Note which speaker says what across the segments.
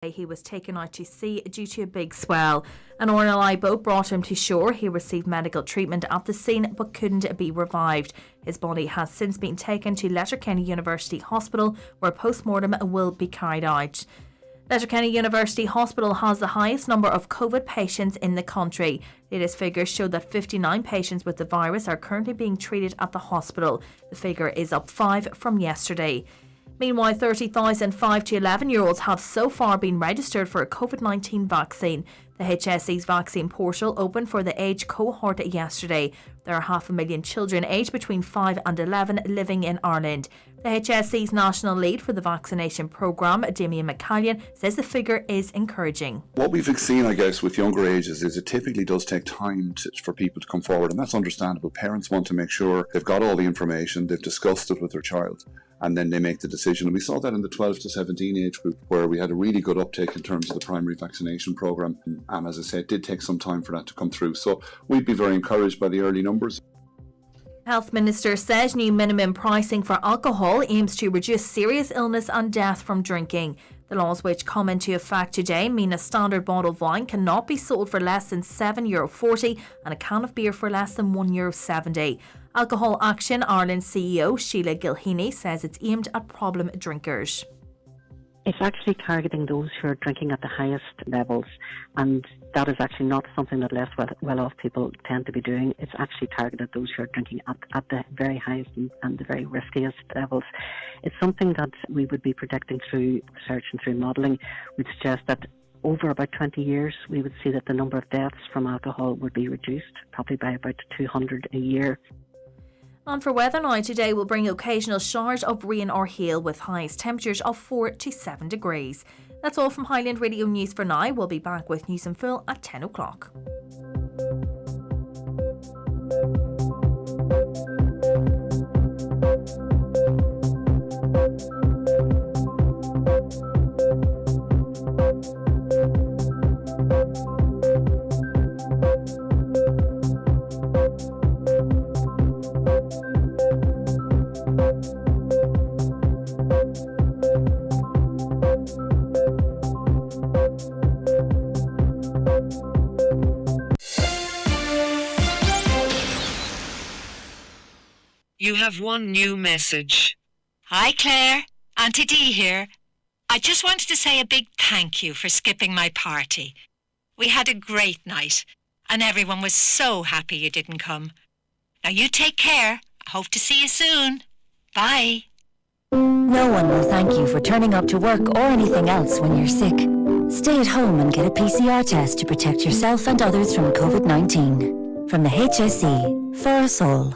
Speaker 1: He was taken out to sea due to a big swell. An RNLI boat brought him to shore. He received medical treatment at the scene but couldn't be revived. His body has since been taken to Letterkenny University Hospital, where post-mortem will be carried out. Letterkenny University Hospital has the highest number of COVID patients in the country. Latest figures show that 59 patients with the virus are currently being treated at the hospital. The figure is up 5 from yesterday. Meanwhile, 30,000 5 to 11-year-olds have so far been registered for a COVID-19 vaccine. The HSE's vaccine portal opened for the age cohort yesterday. There are 500,000 children aged between 5 and 11 living in Ireland. The HSE's national lead for the vaccination programme, Damien McCallion, says the figure is encouraging.
Speaker 2: What we've seen, I guess, with younger ages is it typically does take time for people to come forward, and that's understandable. Parents want to make sure they've got all the information, they've discussed it with their child, and then they make the decision. And we saw that in the 12 to 17 age group, where we had a really good uptake in terms of the primary vaccination programme. And as I said, it did take some time for that to come through. So we'd be very encouraged by the early numbers.
Speaker 1: Health Minister says new minimum pricing for alcohol aims to reduce serious illness and death from drinking. The laws, which come into effect today, mean a standard bottle of wine cannot be sold for less than €7.40 and a can of beer for less than €1.70. Alcohol Action Ireland CEO Sheila Gilheany says it's aimed at problem drinkers.
Speaker 3: It's actually targeting those who are drinking at the highest levels, and that is actually not something that less well-off people tend to be doing. It's actually targeted those who are drinking at the very highest and the very riskiest levels. It's something that we would be predicting through research and through modelling, which suggests that over about 20 years, we would see that the number of deaths from alcohol would be reduced, probably by about 200 a year.
Speaker 1: And for weather now, today will bring occasional showers of rain or hail with highest temperatures of 4 to 7 degrees. That's all from Highland Radio News for now. We'll be back with news in full at 10 o'clock.
Speaker 4: You have one new message. Hi Claire, Auntie Dee here. I just wanted to say a big thank you for skipping my party. We had a great night and everyone was so happy you didn't come. Now you take care. I hope to see you soon. Bye.
Speaker 5: No one will thank you for turning up to work or anything else when you're sick. Stay at home and get a PCR test to protect yourself and others from COVID-19. From the HSE, for us all.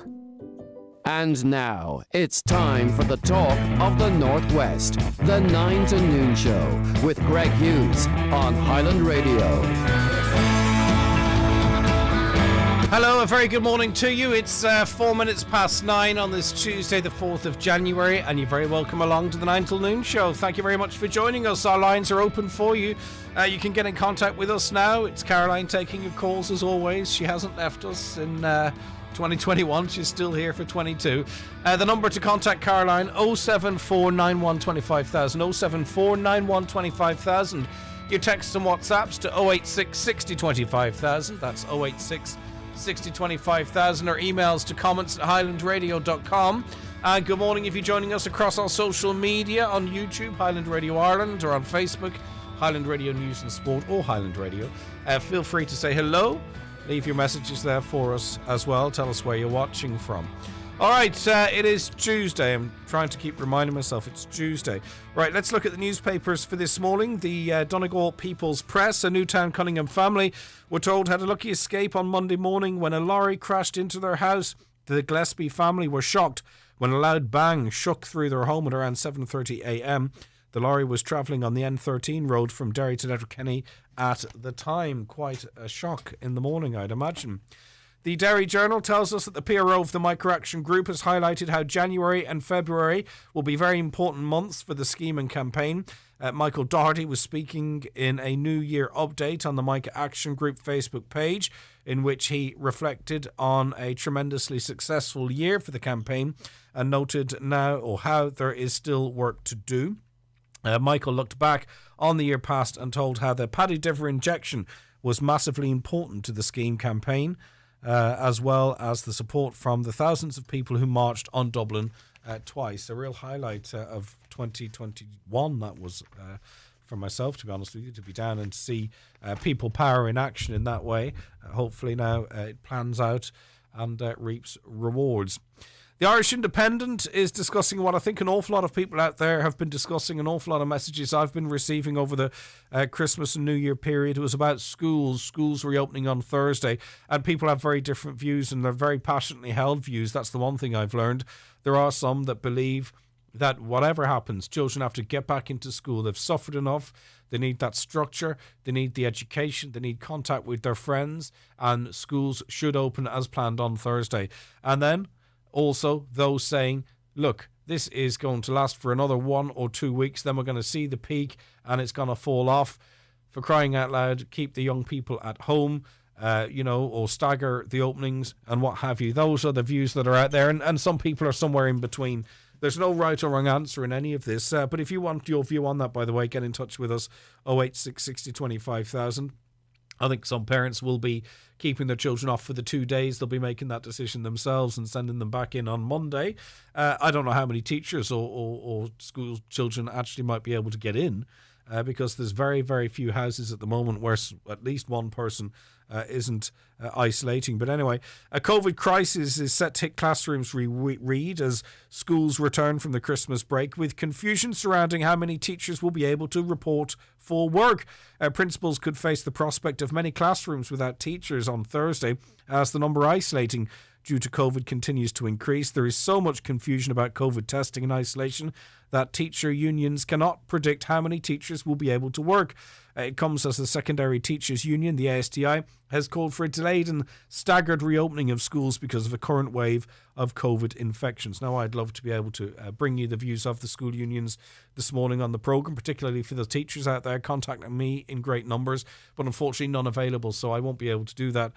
Speaker 6: And now, it's time for the talk of the Northwest, the 9 to Noon Show, with Greg Hughes on Highland Radio.
Speaker 7: Hello, a very good morning to you. It's 4 minutes past 9 on this Tuesday, the 4th of January, and you're very welcome along to the 9 till Noon Show. Thank you very much for joining us. Our lines are open for you. You can get in contact with us now. It's Caroline taking your calls as always. She hasn't left us in 2021. She's still here for 22. The number to contact Caroline, 07491 25000, 07491 25000. Your texts and WhatsApps to 086 60 25000. That's 086 60 25000. Or emails to comments at highlandradio.com. Good morning if you're joining us across our social media on YouTube, Highland Radio Ireland, or on Facebook, Highland Radio News and Sport, or Highland Radio. Feel free to say hello. Leave your messages there for us as well. Tell us where you're watching from. All right, it is Tuesday. I'm trying to keep reminding myself it's Tuesday. Right, let's look at the newspapers for this morning. The Donegal People's Press, a Newtown Cunningham family, were told had a lucky escape on Monday morning when a lorry crashed into their house. The Gillespie family were shocked when a loud bang shook through their home at around 7:30 a.m. The lorry was travelling on the N13 road from Derry to Letterkenny at the time. Quite a shock in the morning, I'd imagine. The Derry Journal tells us that the PRO of the Microaction Group has highlighted how January and February will be very important months for the scheme and campaign. Michael Doherty was speaking in a New Year update on the Microaction Group Facebook page, in which he reflected on a tremendously successful year for the campaign and noted now how there is still work to do. Michael looked back on the year past and told how the Paddy Diver injection was massively important to the scheme campaign, as well as the support from the thousands of people who marched on Dublin twice. A real highlight of 2021, that was for myself, to be honest with you, to be down and see people power in action in that way. Hopefully now it plans out and reaps rewards. The Irish Independent is discussing what I think an awful lot of people out there have been discussing, an awful lot of messages I've been receiving over the Christmas and New Year period. It was about schools reopening on Thursday, and people have very different views, and they're very passionately held views. That's the one thing I've learned. There are some that believe that whatever happens, children have to get back into school. They've suffered enough. They need that structure. They need the education. They need contact with their friends, and schools should open as planned on Thursday. And then also those saying, look, this is going to last for another 1 or 2 weeks, then we're going to see the peak and it's going to fall off. For crying out loud, keep the young people at home, or stagger the openings and what have you. Those are the views that are out there, and some people are somewhere in between. There's no right or wrong answer in any of this, but if you want your view on that, by the way, get in touch with us, 086 60 25,000. I think some parents will be keeping their children off for the 2 days. They'll be making that decision themselves and sending them back in on Monday. I don't know how many teachers or school children actually might be able to get in, because there's very, very few houses at the moment where at least one person isn't isolating. But anyway, a COVID crisis is set to hit classrooms, read, as schools return from the Christmas break, with confusion surrounding how many teachers will be able to report for work. Principals could face the prospect of many classrooms without teachers on Thursday as the number isolating due to COVID continues to increase. There is so much confusion about COVID testing and isolation that teacher unions cannot predict how many teachers will be able to work. It comes as the Secondary Teachers Union, the ASTI, has called for a delayed and staggered reopening of schools because of a current wave of COVID infections. Now, I'd love to be able to bring you the views of the school unions this morning on the programme, particularly for the teachers out there contacting me in great numbers, but unfortunately none available, so I won't be able to do that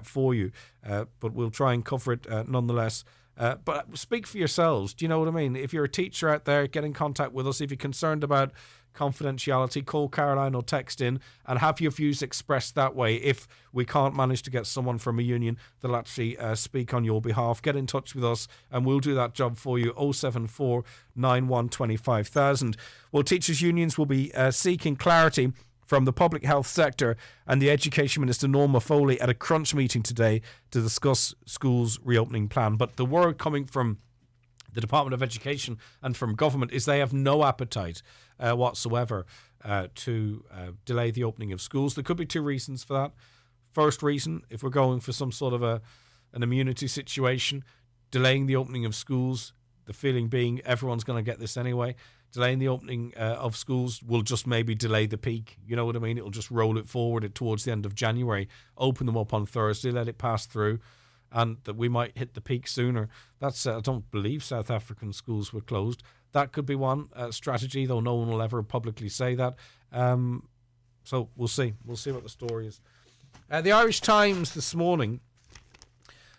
Speaker 7: for you. But we'll try and cover it nonetheless. But speak for yourselves. Do you know what I mean? If you're a teacher out there, get in contact with us. If you're concerned about confidentiality, call Caroline or text in and have your views expressed that way. If we can't manage to get someone from a union that'll actually speak on your behalf, get in touch with us and we'll do that job for you. 074 91 25,000. Well, teachers' unions will be seeking clarity from the public health sector and the Education Minister Norma Foley at a crunch meeting today to discuss schools' reopening plan. But the word coming from the Department of Education and from government is they have no appetite whatsoever to delay the opening of schools. There could be two reasons for that. First reason, if we're going for some sort of an immunity situation, delaying the opening of schools, the feeling being everyone's going to get this anyway. Delaying the opening of schools will just maybe delay the peak. You know what I mean? It'll just roll it forward towards the end of January, open them up on Thursday, let it pass through, and that we might hit the peak sooner. That's I don't believe South African schools were closed. That could be one strategy, though no one will ever publicly say that. So we'll see. We'll see what the story is. The Irish Times this morning.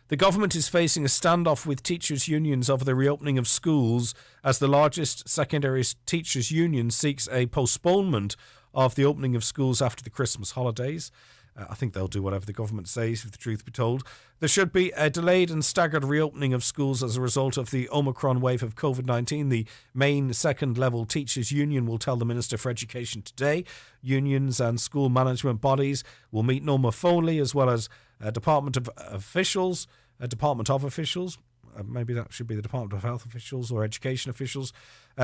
Speaker 7: The government is facing a standoff with teachers' unions over the reopening of schools as the largest secondary teachers' union seeks a postponement of the opening of schools after the Christmas holidays. I think they'll do whatever the government says, if the truth be told. There should be a delayed and staggered reopening of schools as a result of the Omicron wave of COVID-19. The main second-level teachers' union will tell the Minister for Education today. Unions and school management bodies will meet Norma Foley as well as Department of officials. Maybe that should be the Department of Health officials or education officials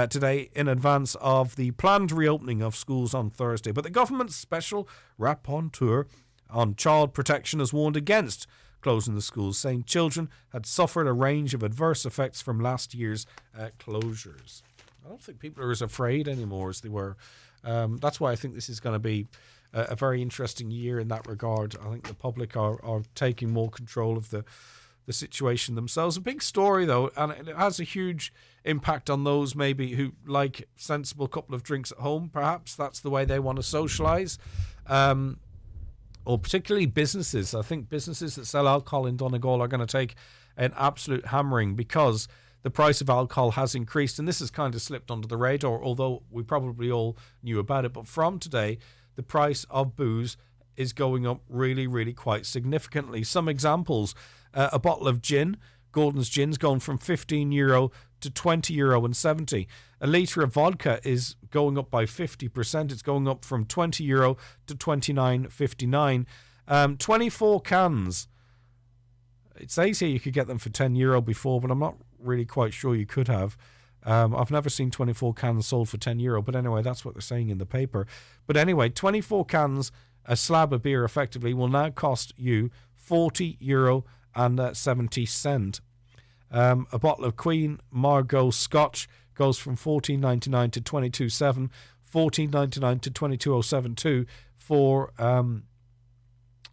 Speaker 7: today in advance of the planned reopening of schools on Thursday. But the government's special rapporteur on child protection has warned against closing the schools, saying children had suffered a range of adverse effects from last year's closures. I don't think people are as afraid anymore as they were. That's why I think this is going to be a very interesting year in that regard. I think the public are taking more control of the situation themselves. A big story, though, and it has a huge impact on those maybe who like sensible couple of drinks at home, perhaps. That's the way they want to socialise. Or particularly businesses. I think businesses that sell alcohol in Donegal are going to take an absolute hammering because the price of alcohol has increased, and this has kind of slipped under the radar, although we probably all knew about it. But from today, the price of booze is going up really, really quite significantly. Some examples, a bottle of gin, Gordon's Gin's gone from €15 to €20.70. A litre of vodka is going up by 50%. It's going up from €20 to €29.59. 24 cans. It says here you could get them for €10 before, but I'm not really quite sure you could have. I've never seen 24 cans sold for €10, but anyway, that's what they're saying in the paper. But anyway, 24 cans, a slab of beer effectively, will now cost you €40.70. A bottle of Queen Margot Scotch goes from $14.99 to $22.07, $14.99 to $22.072 for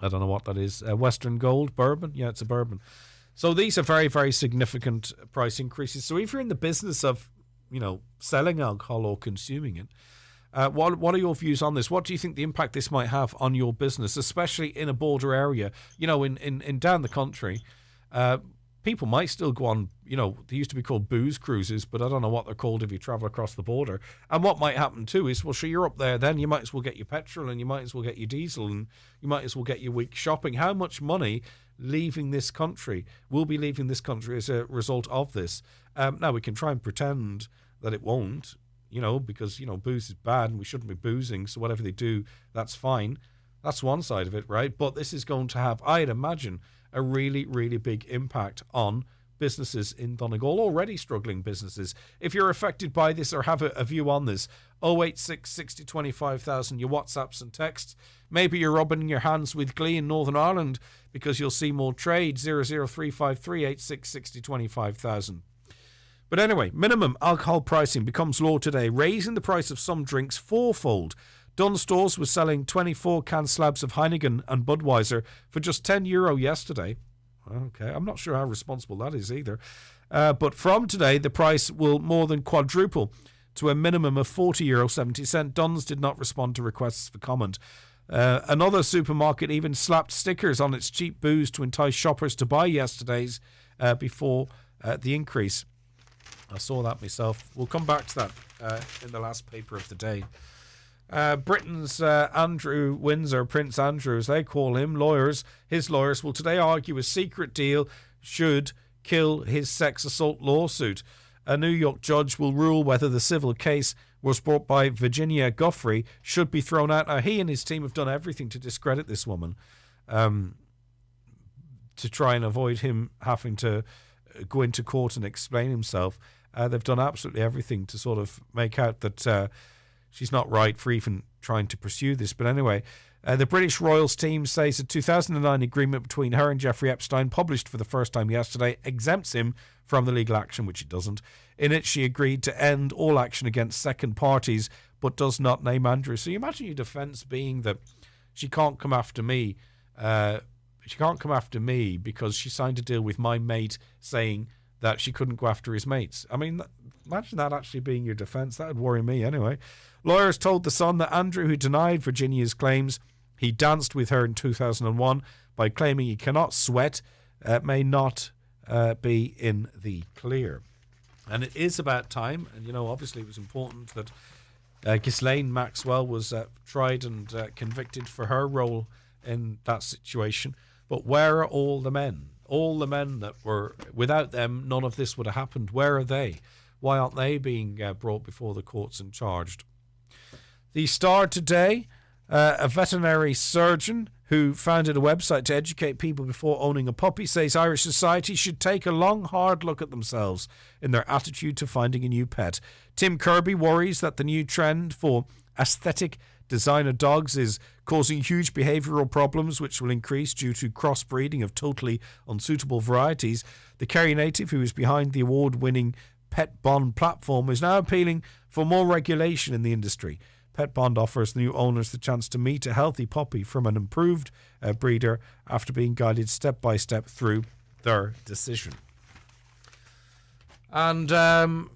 Speaker 7: I don't know what that is. Western Gold bourbon. Yeah, it's a bourbon. So these are very, very significant price increases. So if you're in the business of, selling alcohol or consuming it, what are your views on this? What do you think the impact this might have on your business, especially in a border area? In down the country, people might still go on, they used to be called booze cruises, but I don't know what they're called if you travel across the border. And what might happen too is, well, sure, you're up there then, you might as well get your petrol and you might as well get your diesel and you might as well get your week's shopping. How much money will be leaving this country as a result of this? Now, we can try and pretend that it won't, because, booze is bad and we shouldn't be boozing, so whatever they do, that's fine. That's one side of it, right? But this is going to have, I'd imagine, a really, really big impact on businesses in Donegal, already struggling businesses. If you're affected by this or have a view on this, 086 60 25,000, your WhatsApps and texts. Maybe you're rubbing your hands with glee in Northern Ireland because you'll see more trade, 00353 86 60 25,000. But anyway, minimum alcohol pricing becomes law today, raising the price of some drinks fourfold. Dunnes Stores was selling 24 can slabs of Heineken and Budweiser for just €10 yesterday. Okay, I'm not sure how responsible that is either. But from today, the price will more than quadruple to a minimum of €40.70. Dunnes did not respond to requests for comment. Another supermarket even slapped stickers on its cheap booze to entice shoppers to buy yesterday's before the increase. I saw that myself. We'll come back to that in the last paper of the day. Britain's Andrew Windsor, Prince Andrew, as they call him, his lawyers will today argue a secret deal should kill his sex assault lawsuit. A New York judge will rule whether the civil case was brought by Virginia Guffrey should be thrown out. Now, he and his team have done everything to discredit this woman, to try and avoid him having to go into court and explain himself. They've done absolutely everything to sort of make out that she's not right for even trying to pursue this. But anyway, the British Royals team says a 2009 agreement between her and Jeffrey Epstein, published for the first time yesterday, exempts him from the legal action, which it doesn't. In it, she agreed to end all action against second parties, but does not name Andrew. So you imagine your defence being that she can't come after me. She can't come after me because she signed a deal with my mate saying that she couldn't go after his mates. I mean, imagine that actually being your defence. That would worry me anyway. Lawyers told The Sun that Andrew, who denied Virginia's claims he danced with her in 2001 by claiming he cannot sweat, may not be in the clear. And it is about time, and obviously it was important that Ghislaine Maxwell was tried and convicted for her role in that situation. But where are all the men? All the men that were, without them, none of this would have happened. Where are they? Why aren't they being brought before the courts and charged? The Star today, a veterinary surgeon who founded a website to educate people before owning a puppy, says Irish society should take a long, hard look at themselves in their attitude to finding a new pet. Tim Kirby worries that the new trend for aesthetic designer dogs is causing huge behavioural problems which will increase due to crossbreeding of totally unsuitable varieties. The Kerry native, who is behind the award-winning Pet Bond platform, is now appealing for more regulation in the industry. Pet Bond offers new owners the chance to meet a healthy puppy from an improved breeder after being guided step by step through their decision. And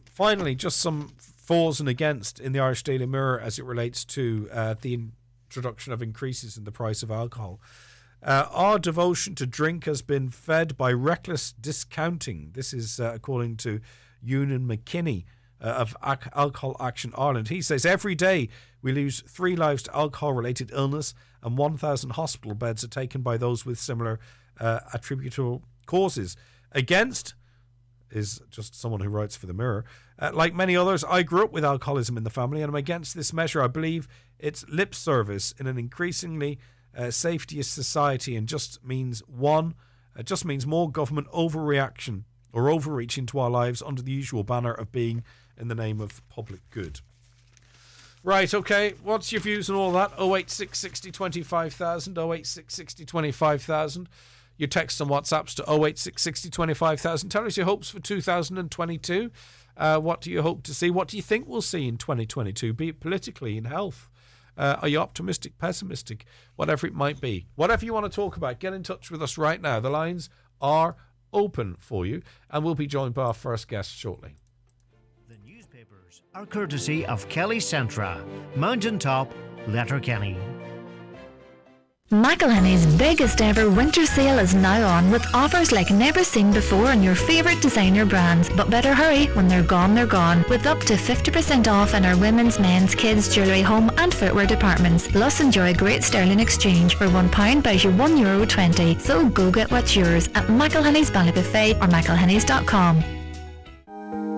Speaker 7: finally, just some fors and against in the Irish Daily Mirror as it relates to the introduction of increases in the price of alcohol. Our devotion to drink has been fed by reckless discounting. This is according to Ewan McKinney of Alcohol Action Ireland. He says every day we lose 3 lives to alcohol-related illness and 1,000 hospital beds are taken by those with similar attributable causes. Against is just someone who writes for the Mirror. Like many others, I grew up with alcoholism in the family and I'm against this measure. I believe it's lip service in an increasingly safetyist society and just means more government overreaction or overreach into our lives under the usual banner of being in the name of public good. Right, okay, what's your views on all that? 086 60 25,000, 086 60 25,000. Your texts and WhatsApps to 086 60 25,000. Tell us your hopes for 2022. What do you hope to see? What do you think we'll see in 2022, be it politically, in health? Are you optimistic, pessimistic, whatever it might be? Whatever you want to talk about, get in touch with us right now. The lines are open for you, and we'll be joined by our first guest shortly.
Speaker 8: The newspapers are courtesy of Kelly Centra, Mountaintop, Letterkenny.
Speaker 9: McElhenney's biggest ever winter sale is now on with offers like never seen before on your favourite designer brands. But better hurry, when they're gone, with up to 50% off in our women's, men's, kids, jewellery, home and footwear departments. Plus enjoy a great sterling exchange for £1 buys you €1.20. So go get what's yours at McElhenney's Ballybuffet or McElhenney's.com.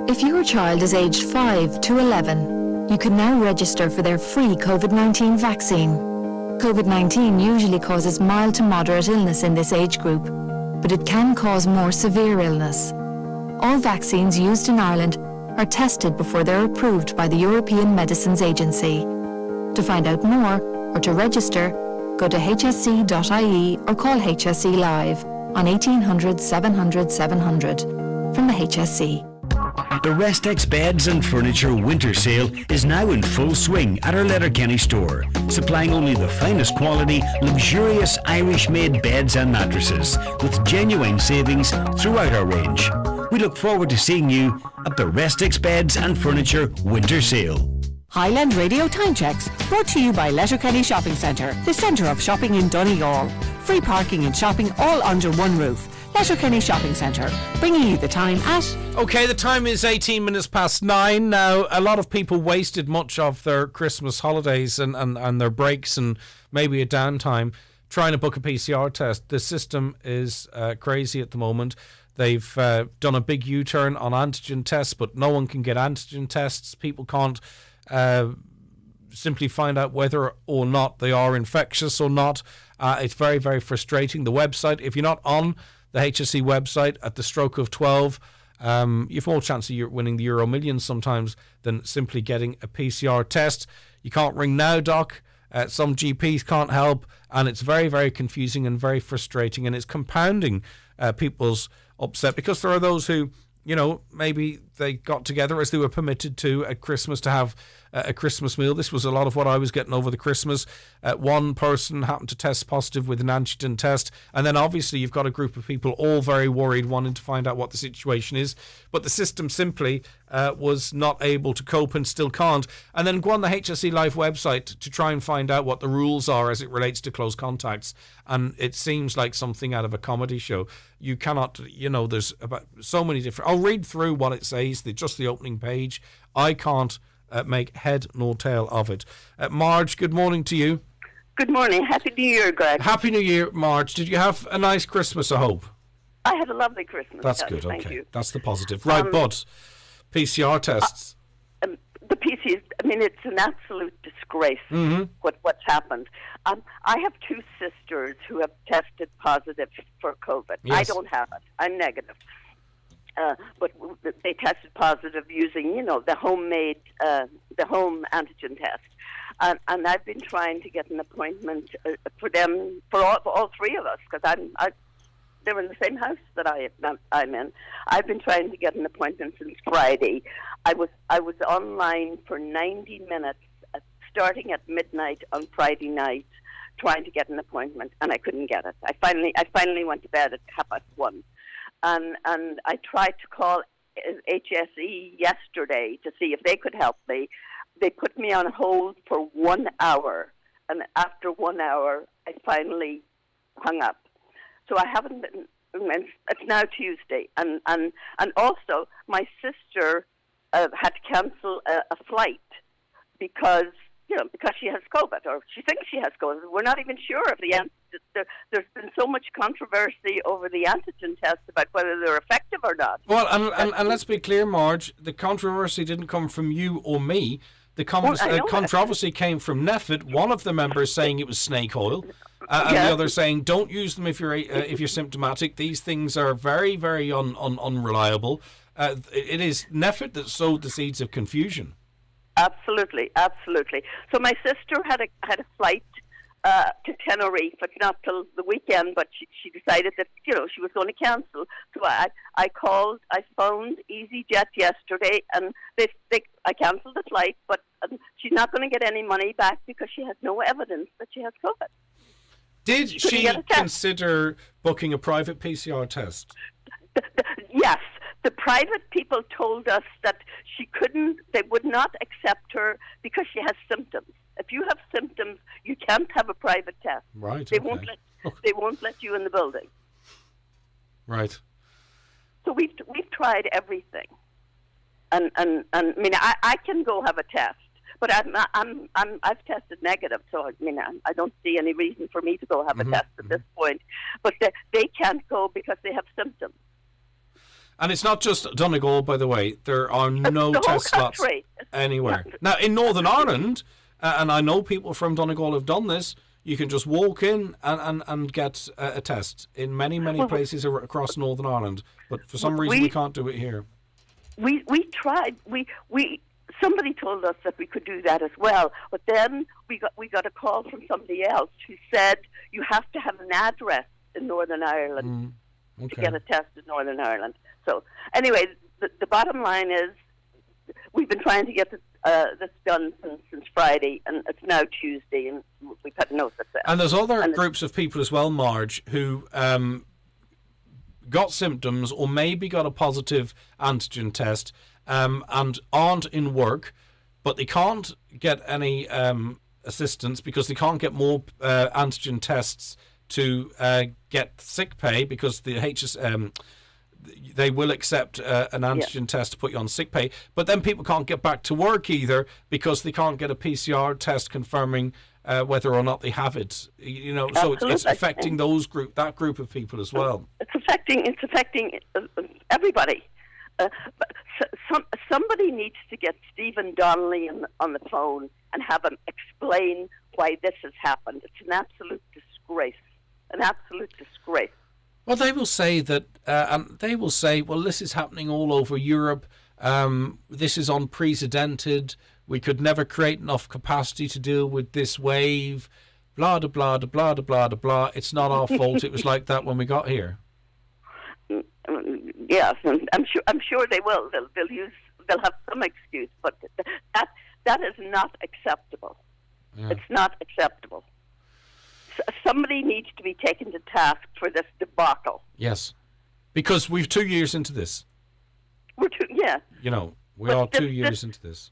Speaker 5: If your child is aged 5 to 11, you can now register for their free COVID-19 vaccine. COVID-19 usually causes mild to moderate illness in this age group, but it can cause more severe illness. All vaccines used in Ireland are tested before they're approved by the European Medicines Agency. To find out more or to register, go to hsc.ie or call HSE Live on 1800 700 700 from the HSE.
Speaker 10: The Restex Beds and Furniture Winter Sale is now in full swing at our Letterkenny store, supplying only the finest quality, luxurious Irish-made beds and mattresses, with genuine savings throughout our range. We look forward to seeing you at the Restex Beds and Furniture Winter Sale.
Speaker 11: Highland Radio Time Checks, brought to you by Letterkenny Shopping Centre, the centre of shopping in Donegal. Free parking and shopping all under one roof. Letterkenny Shopping Centre, bringing you the time at...
Speaker 7: Okay, the time is 18 minutes past 9. Now, a lot of people wasted much of their Christmas holidays and their breaks and maybe a downtime trying to book a PCR test. The system is crazy at the moment. They've done a big U-turn on antigen tests, but no one can get antigen tests. People can't simply find out whether or not they are infectious or not. It's very, very frustrating. The website, if you're not on the HSE website at the stroke of 12, you've more chance of winning the Euro Millions sometimes than simply getting a PCR test. You can't ring now, Doc. Some GPs can't help, and it's very, very confusing and very frustrating, and it's compounding people's upset because there are those who, you know, maybe they got together as they were permitted to at Christmas to have a Christmas meal. This was a lot of what I was getting over the Christmas. One person happened to test positive with an antigen test, and then obviously you've got a group of people all very worried, wanting to find out what the situation is, but the system simply was not able to cope and still can't. And then go on the HSE Live website to try and find out what the rules are as it relates to close contacts, and it seems like something out of a comedy show. You cannot, you know, there's about so many different... I'll read through what it says, just the opening page. I can't make head nor tail of it. Marge, good morning to you.
Speaker 12: Good morning. Happy New Year, Greg.
Speaker 7: Happy New Year, Marge. Did you have a nice Christmas, I hope?
Speaker 12: I had a lovely Christmas.
Speaker 7: That's good,
Speaker 12: Thank
Speaker 7: okay.
Speaker 12: you.
Speaker 7: That's the positive. Right, but PCR tests.
Speaker 12: The PCR, I mean, it's an absolute disgrace what's happened. I have two sisters who have tested positive for COVID.
Speaker 7: Yes.
Speaker 12: I don't have it. I'm negative. But they tested positive using, you know, the homemade, the home antigen test. And I've been trying to get an appointment for them, for all three of us, because they're in the same house that I'm in. I've been trying to get an appointment since Friday. I was online for 90 minutes, starting at midnight on Friday night, trying to get an appointment, and I couldn't get it. I finally went to bed at 1:30. And I tried to call HSE yesterday to see if they could help me. They put me on hold for 1 hour, and after 1 hour, I finally hung up. So I haven't been. It's now Tuesday, and also my sister had to cancel a flight because she has COVID, or she thinks she has COVID. We're not even sure of the answer. There's been so much controversy over the antigen tests about whether they're effective or not.
Speaker 7: Well, and let's be clear, Marge, the controversy didn't come from you or me. The controversy came from NEFIT, one of the members saying it was snake oil, and the other saying don't use them if you're symptomatic. These things are very, very unreliable. It is NEFIT that sowed the seeds of confusion.
Speaker 12: Absolutely. So my sister had a flight to Tenerife, but not till the weekend. But she decided that she was going to cancel. So I phoned EasyJet yesterday, and I cancelled the flight. But she's not going to get any money back because she has no evidence that she has COVID.
Speaker 7: Did she consider booking a private PCR test?
Speaker 12: Yes. The private people told us that they would not accept her because she has symptoms. If you have symptoms, you can't have a private test.
Speaker 7: Right.
Speaker 12: They won't let you in the building.
Speaker 7: Right.
Speaker 12: So we've tried everything, and I mean I can go have a test, but I've tested negative, so I mean I don't see any reason for me to go have a test at this point. But they can't go because they have symptoms.
Speaker 7: And it's not just Donegal, by the way. There are no test slots anywhere. Now, in Northern Ireland, and I know people from Donegal have done this, you can just walk in and get a test in many places across Northern Ireland. But for some reason, we can't do it here.
Speaker 12: We tried. Somebody told us that we could do that as well. But then we got a call from somebody else who said you have to have an address in Northern Ireland to get a test in Northern Ireland. So anyway, the bottom line is we've been trying to get this done since Friday, and it's now Tuesday, and we've had no success.
Speaker 7: And there's other groups of people as well, Marge, who got symptoms or maybe got a positive antigen test and aren't in work, but they can't get any assistance because they can't get more antigen tests to get sick pay because the they will accept an antigen test to put you on sick pay, but then people can't get back to work either because they can't get a PCR test confirming whether or not they have it. So it's affecting that group of people as well.
Speaker 12: It's affecting everybody. But somebody needs to get Stephen Donnelly on the phone and have him explain why this has happened. It's an absolute disgrace. An absolute disgrace.
Speaker 7: Well, they will say that, well, this is happening all over Europe. This is unprecedented. We could never create enough capacity to deal with this wave. Blah, blah, blah, blah, blah, blah, blah. It's not our fault. It was like that when we got here.
Speaker 12: Yes, and I'm sure they will. They'll have some excuse, but that is not acceptable. Yeah. It's not acceptable. Somebody needs to be taken to task for this debacle.
Speaker 7: Yes, because we've 2 years into this.
Speaker 12: We are 2
Speaker 7: years into this.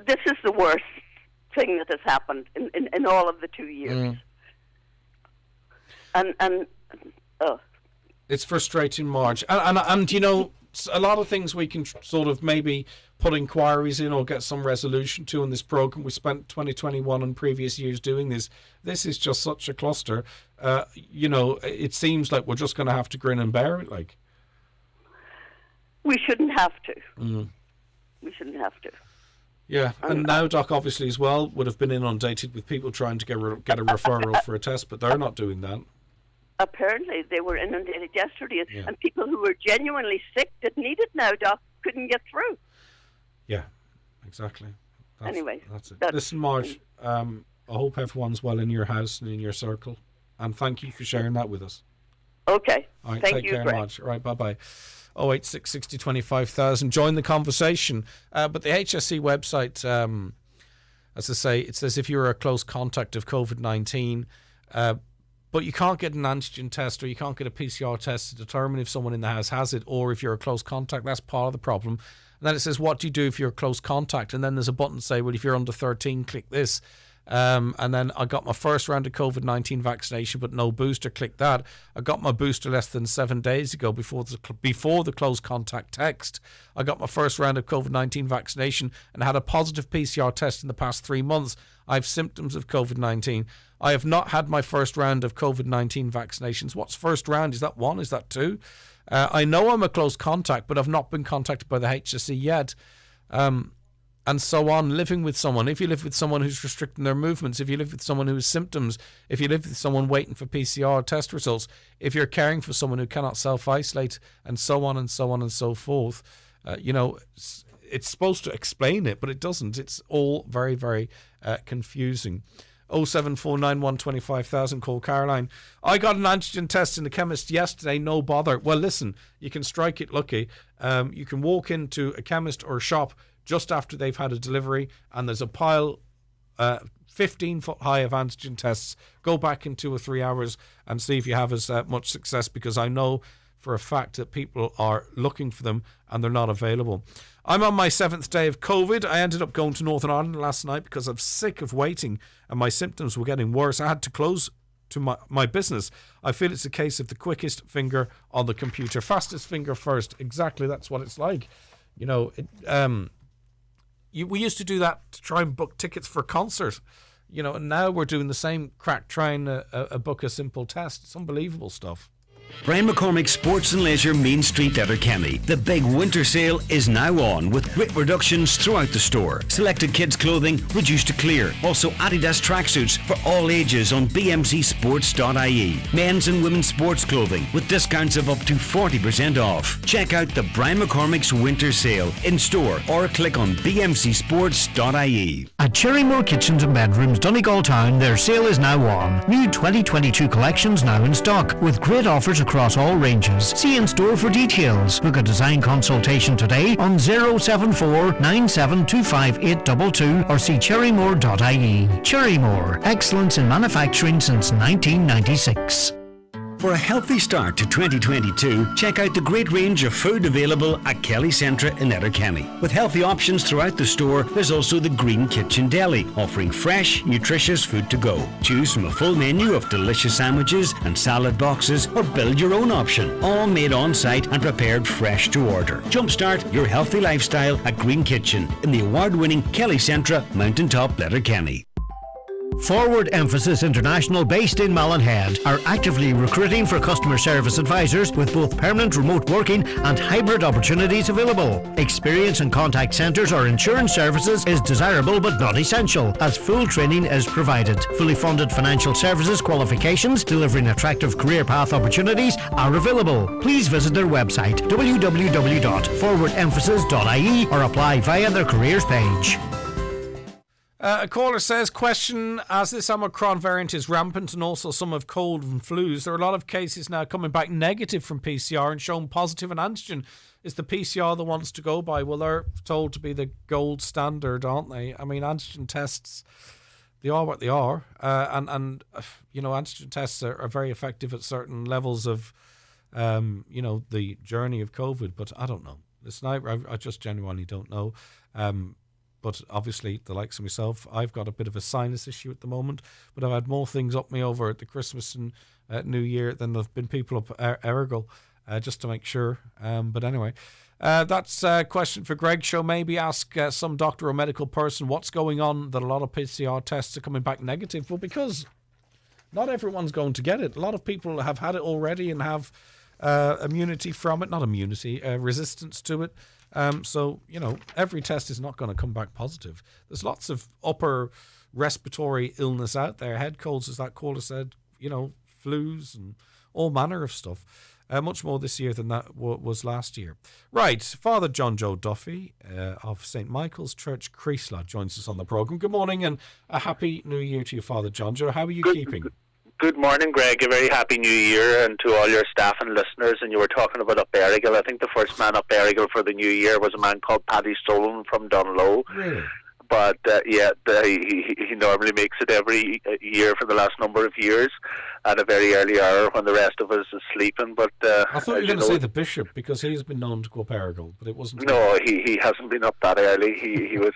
Speaker 12: This is the worst thing that has happened in all of the 2 years. And
Speaker 7: it's frustrating, Marge. And a lot of things we can sort of maybe put inquiries in or get some resolution to in this program. We spent 2021 and previous years doing this. This is just such a cluster. It seems like we're just going to have to grin and bear it. Like
Speaker 12: we shouldn't have to. We shouldn't have to.
Speaker 7: Yeah, and now Doc obviously as well would have been inundated with people trying to get a referral for a test, but they're not doing that.
Speaker 12: Apparently they were inundated yesterday, and people who were genuinely sick that needed now, Doc, couldn't get through.
Speaker 7: Yeah, exactly.
Speaker 12: Anyway.
Speaker 7: That's it. Listen, Marge, I hope everyone's well in your house and in your circle, and thank you for sharing that with us.
Speaker 12: Okay.
Speaker 7: All right,
Speaker 12: thank
Speaker 7: take
Speaker 12: you,
Speaker 7: care,
Speaker 12: Greg.
Speaker 7: Marge. All right, bye-bye. 086 60 25,000. Join the conversation. But the HSE website, as I say, it says if you're a close contact of COVID-19, but you can't get an antigen test or you can't get a PCR test to determine if someone in the house has it or if you're a close contact. That's part of the problem. And then it says, what do you do if you're a close contact? And then there's a button to say, well, if you're under 13, click this. And then I got my first round of COVID-19 vaccination, but no booster. Click that. I got my booster less than 7 days ago before the close contact text. I got my first round of COVID-19 vaccination and had a positive PCR test in the past 3 months. I have symptoms of COVID-19. I have not had my first round of COVID-19 vaccinations. What's first round? Is that 1? Is that 2? I know I'm a close contact, but I've not been contacted by the HSE yet. And so on, living with someone. If you live with someone who's restricting their movements, if you live with someone who has symptoms, if you live with someone waiting for PCR test results, if you're caring for someone who cannot self-isolate, and so on and so on and so forth, it's supposed to explain it, but it doesn't. It's all very, very confusing. 0749125,000, call Caroline. I got an antigen test in the chemist yesterday, no bother. Well, listen, you can strike it lucky. You can walk into a chemist or a shop just after they've had a delivery, and there's a pile 15 foot high of antigen tests. Go back in 2 or 3 hours and see if you have as much success, because I know for a fact that people are looking for them and they're not available. I'm on my 7th day of COVID. I ended up going to Northern Ireland last night because I'm sick of waiting and my symptoms were getting worse. I had to close to my business. I feel it's a case of the quickest finger on the computer. Fastest finger first. Exactly, that's what it's like. We used to do that to try and book tickets for concerts, and now we're doing the same crack trying to book a simple test. It's unbelievable stuff.
Speaker 10: Brian McCormick Sports and Leisure Main Street, Letterkenny. The big winter sale is now on with great reductions throughout the store. Selected kids clothing reduced to clear. Also Adidas tracksuits for all ages on bmcsports.ie. Men's and women's sports clothing with discounts of up to 40% off. Check out the Brian McCormick's winter sale in store or click on bmcsports.ie.
Speaker 8: At Cherrymore Kitchens and Bedrooms, Donegal Town, their sale is now on. New 2022 collections now in stock with great offers across all ranges. See in store for details. Book a design consultation today on 074 9725 822 or see cherrymore.ie. Cherrymore, excellence in manufacturing since 1996.
Speaker 10: For a healthy start to 2022, check out the great range of food available at Kelly Centra in Letterkenny. With healthy options throughout the store, there's also the Green Kitchen Deli, offering fresh, nutritious food to go. Choose from a full menu of delicious sandwiches and salad boxes, or build your own option, all made on site and prepared fresh to order. Jumpstart your healthy lifestyle at Green Kitchen in the award-winning Kelly Centra, Mountaintop, Letterkenny.
Speaker 8: Forward Emphasis International, based in Mallinhead, are actively recruiting for customer service advisors with both permanent remote working and hybrid opportunities available. Experience in contact centres or insurance services is desirable but not essential, as full training is provided. Fully funded financial services qualifications delivering attractive career path opportunities are available. Please visit their website www.forwardemphasis.ie or apply via their careers page.
Speaker 7: A caller says, question, as this Omicron variant is rampant and also some have cold and flus, there are a lot of cases now coming back negative from PCR and shown positive in antigen. Is the PCR the ones to go by? Well, they're told to be the gold standard, aren't they? I mean, antigen tests, they are what they are. And antigen tests are very effective at certain levels of, the journey of COVID. But I don't know. Listen, I just genuinely don't know. But obviously, the likes of myself, I've got a bit of a sinus issue at the moment, but I've had more things up me over at the Christmas and New Year than there've been people up Errigal, just to make sure. But anyway, that's a question for Greg Show. Maybe ask some doctor or medical person what's going on that a lot of PCR tests are coming back negative. Well, because not everyone's going to get it. A lot of people have had it already and have immunity from it. Not immunity, resistance to it. So, every test is not going to come back positive. There's lots of upper respiratory illness out there. Head colds, as that caller said, flus and all manner of stuff. Much more this year than that was last year. Right, Father John Joe Duffy of St. Michael's Church, Creasla, joins us on the programme. Good morning and a happy New Year to you, Father John Joe. How are you keeping?
Speaker 13: Good morning, Greg. A very happy New Year, and to all your staff and listeners. And you were talking about up Errigal. I think the first man up Errigal for the New Year was a man called Paddy Stolen from Dunlow.
Speaker 7: Really?
Speaker 13: but he normally makes it every year for the last number of years at a very early hour when the rest of us is sleeping. But
Speaker 7: I thought you were going to say the bishop, because he's been known to go up Errigal, but it wasn't.
Speaker 13: No, he hasn't been up that early. He was,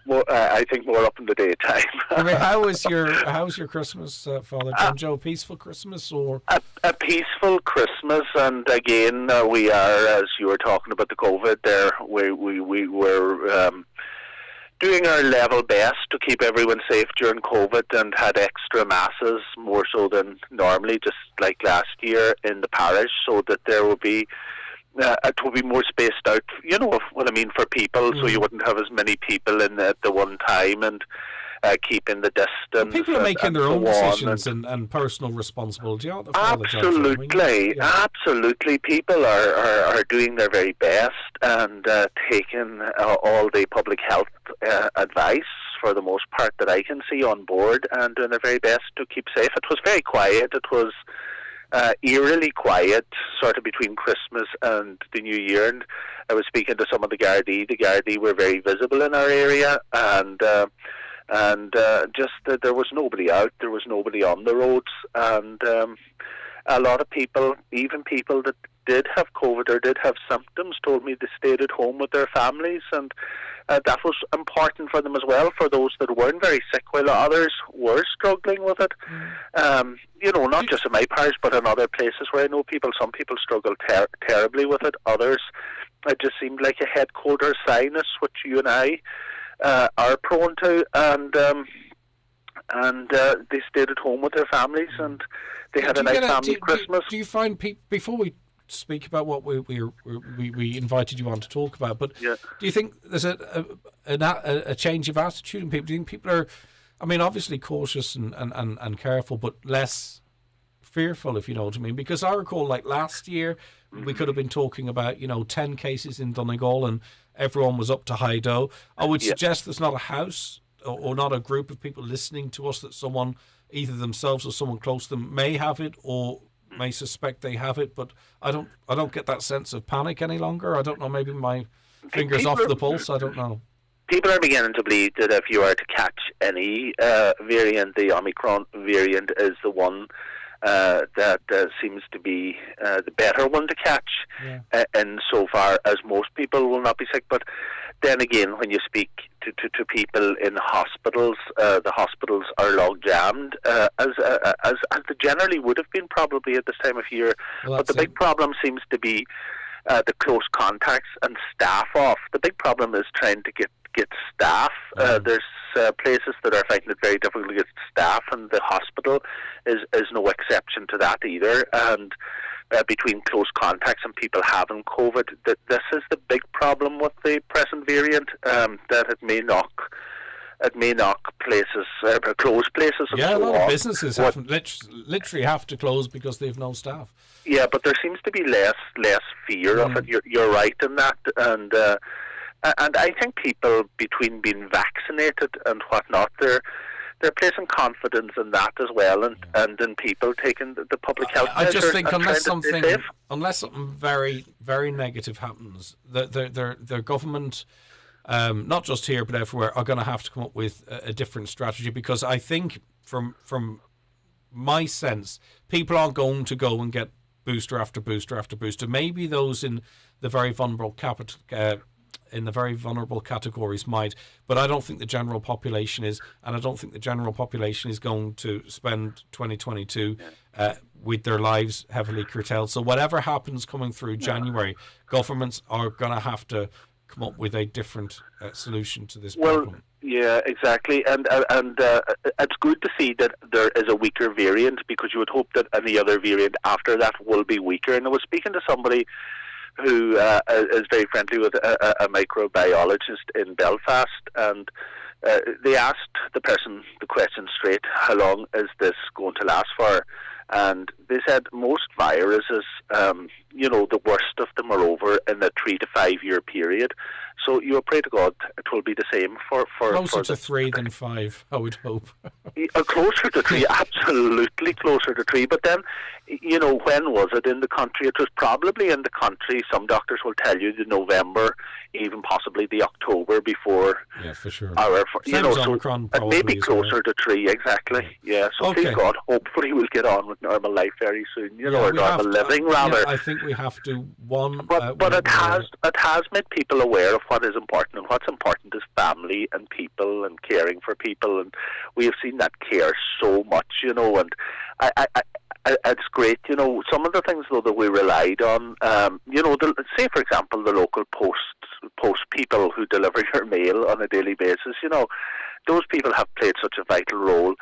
Speaker 13: more, I think, more up in the daytime.
Speaker 7: I mean, how was your Christmas, Father John Joe? Peaceful Christmas, or
Speaker 13: a peaceful Christmas? And again, we are, as you were talking about the COVID there, we were doing our level best to keep everyone safe during COVID, and had extra masses, more so than normally, just like last year in the parish, so that there will be it will be more spaced out, you know what I mean, for people, so you wouldn't have as many people in at the one time, and keeping the distance.
Speaker 7: People are making their own decisions and personal responsibility.
Speaker 13: Absolutely, absolutely. People are doing their very best and taking all the public health advice, for the most part, that I can see on board, and doing their very best to keep safe. It was very quiet. It was eerily quiet, sort of between Christmas and the New Year. And I was speaking to some of the Gardaí. The Gardaí were very visible in our area, and just that there was nobody out, there was nobody on the roads, and a lot of people, even people that did have COVID or did have symptoms, told me they stayed at home with their families, and that was important for them as well, for those that weren't very sick, while others were struggling with it. You know, not just in my parish, but in other places where I know people, some people struggle terribly with it. Others, it just seemed like a head cold or sinus, which you and I are prone to, and they stayed at home with their families, and they had a nice family Christmas.
Speaker 7: Do you find people, before we speak about what we invited you on to talk about, but do you think there's a change of attitude in people? Do you think people are, I mean, obviously cautious and careful, but less fearful, if you know what I mean? Because I recall, like last year, we could have been talking about, 10 cases in Donegal, and everyone was up to high dough. I would suggest there's not a house or not a group of people listening to us that someone, either themselves or someone close to them, may have it or may suspect they have it, but I don't get that sense of panic any longer. I don't know, maybe my finger's off the pulse, I don't know.
Speaker 13: People are beginning to believe that if you are to catch any variant, the Omicron variant is the one that seems to be the better one to catch, in so far as most people will not be sick. But then again, when you speak to people in hospitals, the hospitals are log-jammed, as they generally would have been probably at this time of year. Well, but the big problem seems to be the close contacts and staff off. The big problem is trying to get staff. There's places that are finding it very difficult to get staff, and the hospital is no exception to that either. And between close contacts and people having COVID, this is the big problem with the present variant, that it may knock places, close places, and
Speaker 7: a
Speaker 13: so
Speaker 7: lot
Speaker 13: on.
Speaker 7: of businesses literally have to close because they have no staff.
Speaker 13: Yeah, but there seems to be less fear of it. You're right in that, and I think people, between being vaccinated and whatnot, they're placing confidence in that as well, and in people taking the public health measures.
Speaker 7: I just think unless something very, very negative happens, their government, not just here but everywhere, are going to have to come up with a different strategy, because I think from my sense, people aren't going to go and get booster after booster after booster. Maybe those in the very vulnerable categories might, but I don't think the general population is, and I don't think the general population is going to spend 2022 with their lives heavily curtailed. So whatever happens coming through January, governments are going to have to come up with a different solution to this problem.
Speaker 13: Yeah, exactly, and it's good to see that there is a weaker variant, because you would hope that any other variant after that will be weaker. And I was speaking to somebody who is very friendly with a microbiologist in Belfast, and they asked the person the question straight: how long is this going to last for? And they said most viruses, the worst of them are over in a 3 to 5 year period. So you pray to God it will be the same for
Speaker 7: closer to 3 than 5, I would hope.
Speaker 13: Closer to 3, absolutely closer to 3. But then, when was it in the country? It was probably in the country. Some doctors will tell you the November, even possibly the October before.
Speaker 7: Yeah, for sure.
Speaker 13: Same
Speaker 7: as Omicron,
Speaker 13: so maybe closer to 3, exactly. Yeah. So please God, hopefully we'll get on with normal life very soon. or normal living rather.
Speaker 7: Yeah, I think we have to
Speaker 13: But it has made people aware of what is important, and what's important is family and people and caring for people, and we have seen that care so much, and it's great, some of the things though that we relied on, say for example the local post people who deliver your mail on a daily basis, those people have played such a vital role,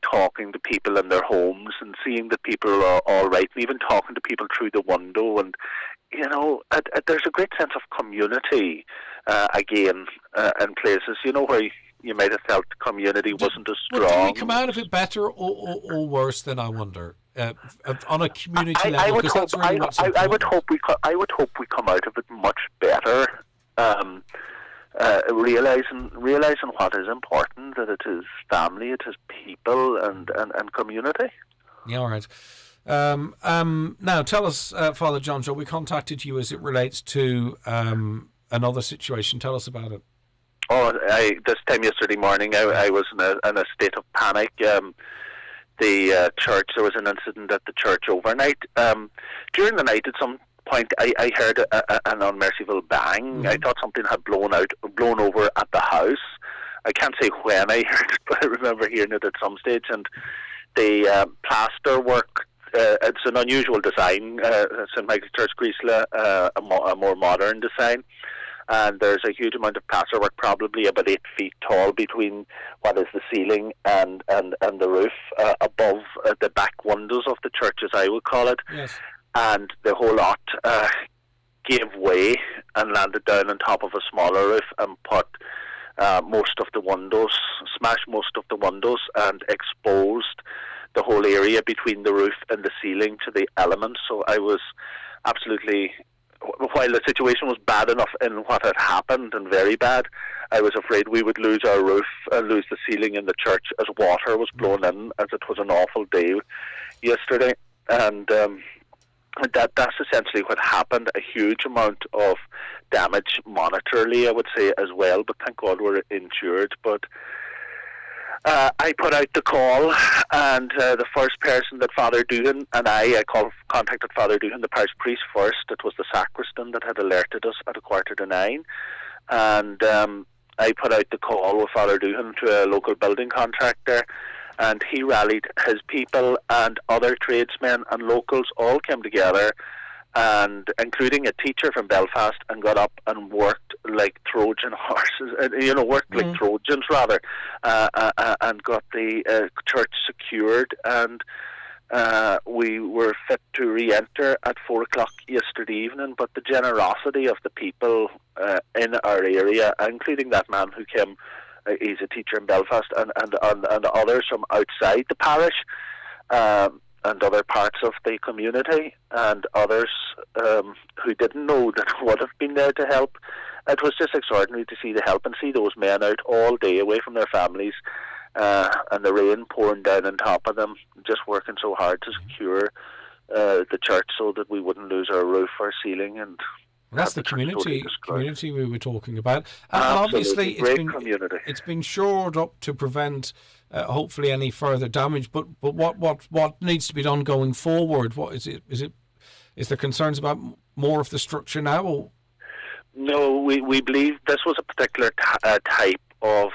Speaker 13: talking to people in their homes and seeing that people are all right, and even talking to people through the window, and there's a great sense of community again in places, where you might have felt community wasn't as strong.
Speaker 7: Did we come out of it better or worse than, I wonder, on a community level? Because that's really what's important.
Speaker 13: I would hope we come out of it much better. Realizing what is important, that it is family, it is people, and community.
Speaker 7: Yeah, all right. Now, tell us, Father John, we contacted you as it relates to another situation. Tell us about it.
Speaker 13: This time yesterday morning, I was in a state of panic. The church, there was an incident at the church overnight. During the night, at some point, I heard an unmerciful bang. Mm-hmm. I thought something had blown over at the house. I can't say when I heard it, but I remember hearing it at some stage. And the plaster work, it's an unusual design, St. Michael's Church, Greasla, a more modern design. And there's a huge amount of plasterwork, probably about 8 feet tall, between what is the ceiling and the roof, above the back windows of the church, as I would call it.
Speaker 7: Yes.
Speaker 13: And the whole lot gave way and landed down on top of a smaller roof and smashed most of the windows and exposed the whole area between the roof and the ceiling to the elements. So I was absolutely... While the situation was bad enough in what had happened, and very bad, I was afraid we would lose our roof and lose the ceiling in the church as water was blown in, as it was an awful day yesterday. And that's essentially what happened. A huge amount of damage monetarily, I would say, as well, but thank God we're insured. But I put out the call, and the first person that Father Doohan and I contacted Father Doohan, the parish priest first. It was the sacristan that had alerted us at 8:45, and I put out the call with Father Doohan to a local building contractor, and he rallied his people, and other tradesmen and locals all came together, and including a teacher from Belfast, and got up and worked like Trojan horses, like Trojans rather, and got the church secured, and we were fit to re-enter at 4:00 yesterday evening. But the generosity of the people in our area, including that man who came, he's a teacher in Belfast, and others from outside the parish, and other parts of the community, and others who didn't know that would have been there to help. It was just extraordinary to see the help and see those men out all day away from their families, and the rain pouring down on top of them, just working so hard to secure the church so that we wouldn't lose our roof or ceiling. And
Speaker 7: that's the community we were talking about. And
Speaker 13: obviously
Speaker 7: it's been shored up to prevent hopefully any further damage. But what needs to be done going forward? What is it? Is there concerns about more of the structure now? Or?
Speaker 13: No, we believe this was a particular type of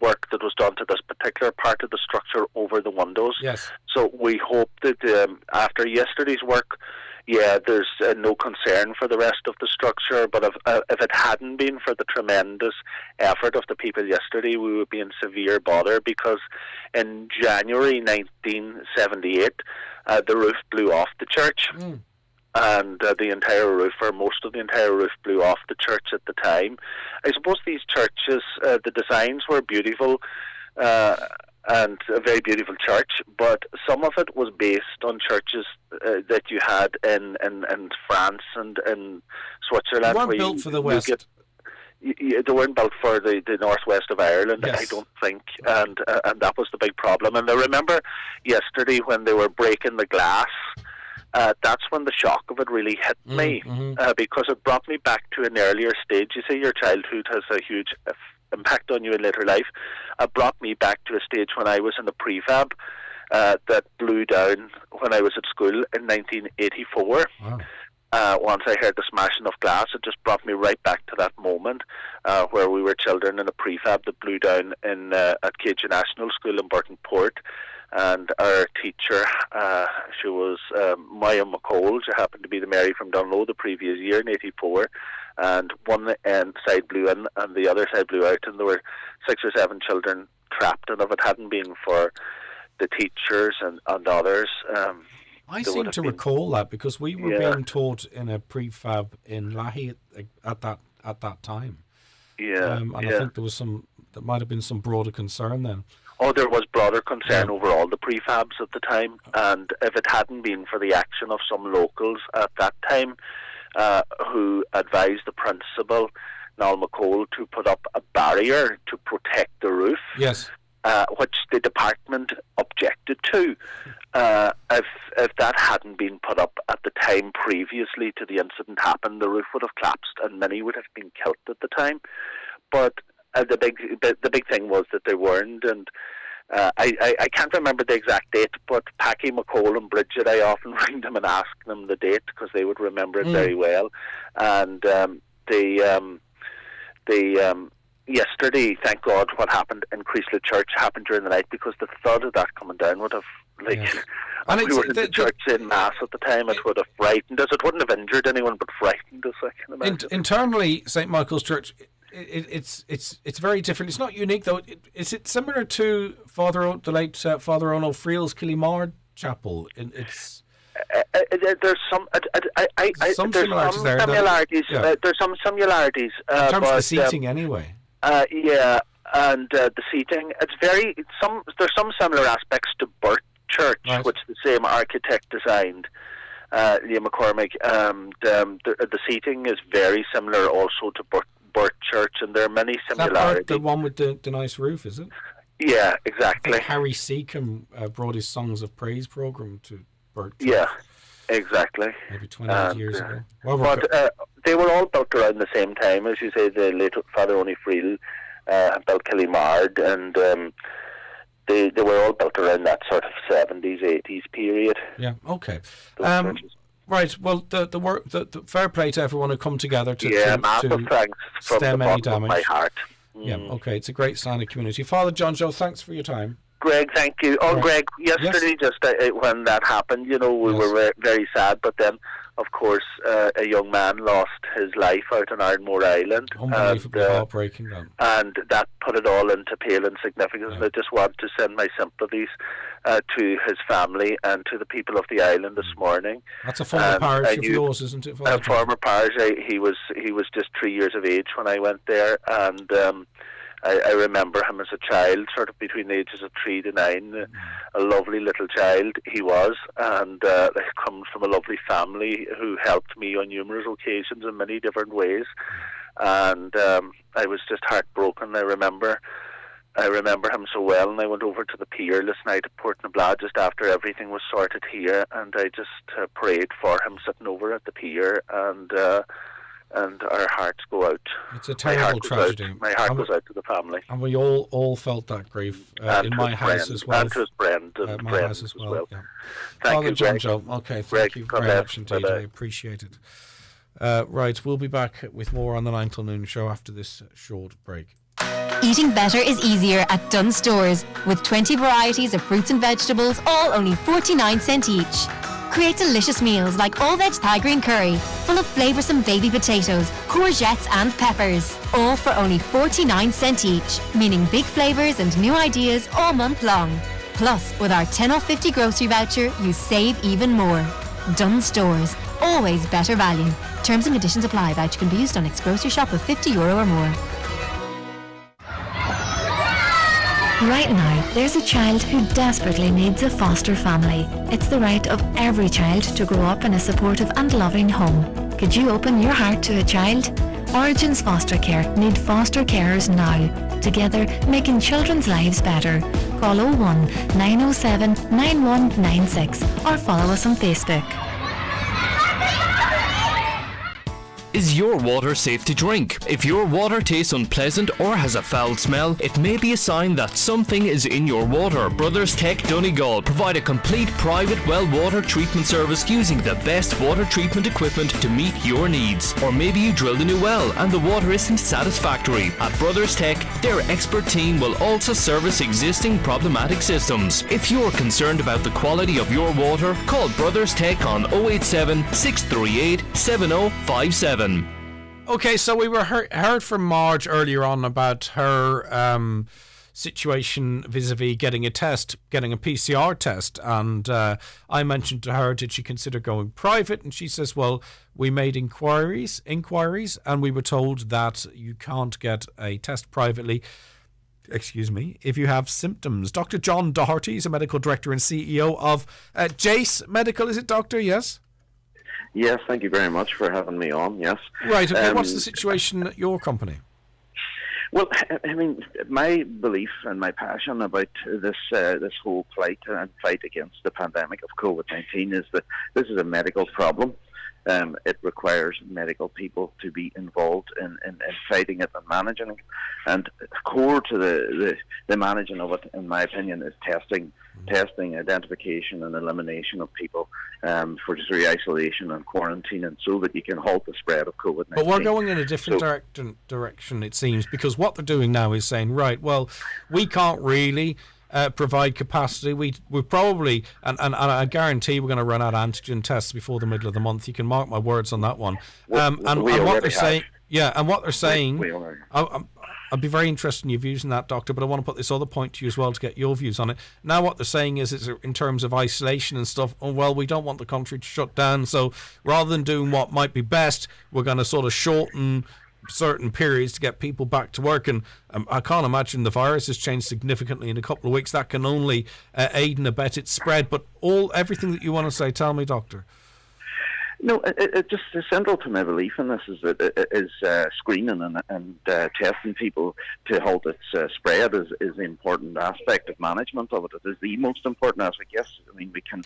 Speaker 13: work that was done to this particular part of the structure over the windows.
Speaker 7: Yes.
Speaker 13: So we hope that after yesterday's work, there's no concern for the rest of the structure, but if it hadn't been for the tremendous effort of the people yesterday, we would be in severe bother, because in January 1978, the roof blew off the church. And the entire roof, or most of the entire roof, blew off the church at the time. I suppose these churches, the designs were beautiful, and a very beautiful church, but some of it was based on churches that you had in France and in Switzerland.
Speaker 7: They weren't built for the West.
Speaker 13: They weren't built for the northwest of Ireland, yes. I don't think, and that was the big problem. And I remember yesterday when they were breaking the glass, that's when the shock of it really hit me, because it brought me back to an earlier stage. You see, your childhood has a huge impact on you in later life. It brought me back to a stage when I was in a prefab that blew down when I was at school in 1984. Wow. Once I heard the smashing of glass, it just brought me right back to that moment where we were children in a prefab that blew down at Cage National School in Burton Port. And our teacher, she was Maya McCall. She happened to be the Mary from Dunlow the previous year in 84. And one end side blew in and the other side blew out. And there were 6 or 7 children trapped. And if it hadn't been for the teachers and others...
Speaker 7: I seem to recall that because we were being taught in a prefab in Lahey at that time.
Speaker 13: Yeah,
Speaker 7: and I think there might have been some broader concern then.
Speaker 13: Oh, there was broader concern over all the prefabs at the time, and if it hadn't been for the action of some locals at that time, who advised the principal, Niall McCall, to put up a barrier to protect the roof.
Speaker 7: Yes.
Speaker 13: Which the department objected to. If that hadn't been put up at the time previously to the incident happened, the roof would have collapsed and many would have been killed at the time. But the big thing was that they weren't, and I can't remember the exact date, but Packy, McCall and Bridget, I often ring them and ask them the date because they would remember it very well. And yesterday, thank God, what happened in Creaslough Church happened during the night, because the thought of that coming down would have, and we were in the church in Mass at the time, it would have frightened us. It wouldn't have injured anyone, but frightened us, I can imagine.
Speaker 7: Internally, St. Michael's Church, it's very different. It's not unique, though. Is it similar to the late Father Ono Friel's Killimard Chapel? There's some similarities there.
Speaker 13: There's some similarities.
Speaker 7: In terms of the seating, anyway.
Speaker 13: And the seating, there's some similar aspects to Burt Church, right, which the same architect designed, Liam McCormick. The seating is very similar also to Burt Church, and there are many similarities.
Speaker 7: Is that the one with the nice roof, is it?
Speaker 13: Yeah, exactly.
Speaker 7: I think Harry Seacombe brought his Songs of Praise program to Burt Church.
Speaker 13: Yeah, exactly.
Speaker 7: Maybe 28 years ago.
Speaker 13: But they were all built around the same time. As you say, the late Father Oni Friel built Killimard, and they were all built around that sort of 70s, 80s period.
Speaker 7: Yeah, okay. Right, well, the fair play to everyone who come together to
Speaker 13: massive thanks from
Speaker 7: stem
Speaker 13: the
Speaker 7: any
Speaker 13: bottom of
Speaker 7: damage.
Speaker 13: my heart.
Speaker 7: Yeah, okay, it's a great sign of community. Father John Joe, thanks for your time.
Speaker 13: Greg, thank you. Oh,
Speaker 7: right.
Speaker 13: Greg, yesterday, just when that happened, we were very sad, but then, of course, a young man lost his life out on Ardmore Island.
Speaker 7: Unbelievably heartbreaking, then.
Speaker 13: And that put it all into pale insignificance. And I just want to send my sympathies to his family and to the people of the island this morning.
Speaker 7: That's a former parish of yours, isn't it, Father
Speaker 13: John? Former parish. He was just 3 years of age when I went there, and I remember him as a child, sort of between the ages of 3 to 9, a lovely little child he was, and he comes from a lovely family who helped me on numerous occasions in many different ways, and I was just heartbroken. I remember him so well, and I went over to the pier last night at Port Nablad just after everything was sorted here, and I just prayed for him sitting over at the pier, and our hearts go out.
Speaker 7: It's a terrible tragedy.
Speaker 13: My heart goes out to the family.
Speaker 7: And we all felt that grief in my house as well.
Speaker 13: And to his friend.
Speaker 7: My house as well. Yeah.
Speaker 13: Thank
Speaker 7: Father
Speaker 13: you,
Speaker 7: John
Speaker 13: Greg.
Speaker 7: Joe. Okay,
Speaker 13: Greg,
Speaker 7: thank you very much indeed.
Speaker 13: Bye-bye.
Speaker 7: I appreciate it. Right, we'll be back with more on the 9 till noon show after this short break.
Speaker 5: Eating better is easier at Dunnes Stores, with 20 varieties of fruits and vegetables, all only 49 cents each. Create delicious meals like all-veg Thai green curry, full of flavoursome baby potatoes, courgettes and peppers, all for only 49 cents each, meaning big flavours and new ideas all month long. Plus, with our 10 off 50 grocery voucher, you save even more. Dunnes Stores, always better value. Terms and conditions apply. Voucher can be used on next grocery shop of €50 or more.
Speaker 9: Right now, there's a child who desperately needs a foster family. It's the right of every child to grow up in a supportive and loving home. Could you open your heart to a child? Origins Foster Care need foster carers now. Together, making children's lives better. Call 01 907 9196 or follow us on Facebook.
Speaker 14: Is your water safe to drink? If your water tastes unpleasant or has a foul smell, it may be a sign that something is in your water. Brothers Tech Donegal provide a complete private well water treatment service using the best water treatment equipment to meet your needs. Or maybe you drilled a new well and the water isn't satisfactory. At Brothers Tech, their expert team will also service existing problematic systems. If you're concerned about the quality of your water, call Brothers Tech on 087 638 7057.
Speaker 7: Okay, so we were heard from Marge earlier on about her situation vis-a-vis getting a PCR test, and I mentioned to her, did she consider going private? And she says, well, we made inquiries, and we were told that you can't get a test privately, if you have symptoms. Dr. John Doherty is a medical director and CEO of Jace Medical, is it, Doctor? Yes?
Speaker 15: Yes, thank you very much for having me on, yes.
Speaker 7: Right, okay, what's the situation at your company?
Speaker 15: Well, I mean, my belief and my passion about this whole fight against the pandemic of COVID-19 is that this is a medical problem. It requires medical people to be involved in fighting it and managing it. And core to the managing of it, in my opinion, is testing, identification and elimination of people through isolation and quarantine, and so that you can halt the spread of COVID-19.
Speaker 7: But we're going in a different direction, it seems, because what they're doing now is saying, right, well, we can't really provide capacity. We probably, and I guarantee we're going to run out of antigen tests before the middle of the month. You can mark my words on that one. And what they're saying, I'd be very interested in your views on that, Doctor, but I want to put this other point to you as well to get your views on it. Now what they're saying is it's in terms of isolation and stuff, we don't want the country to shut down, so rather than doing what might be best, we're going to sort of shorten certain periods to get people back to work. And I can't imagine the virus has changed significantly in a couple of weeks. That can only aid and abet its spread. But everything that you want to say, tell me, Doctor.
Speaker 15: No, it just central to my belief in this is screening and testing people to halt its spread is the important aspect of management of it. It is the most important aspect. Yes, I mean we can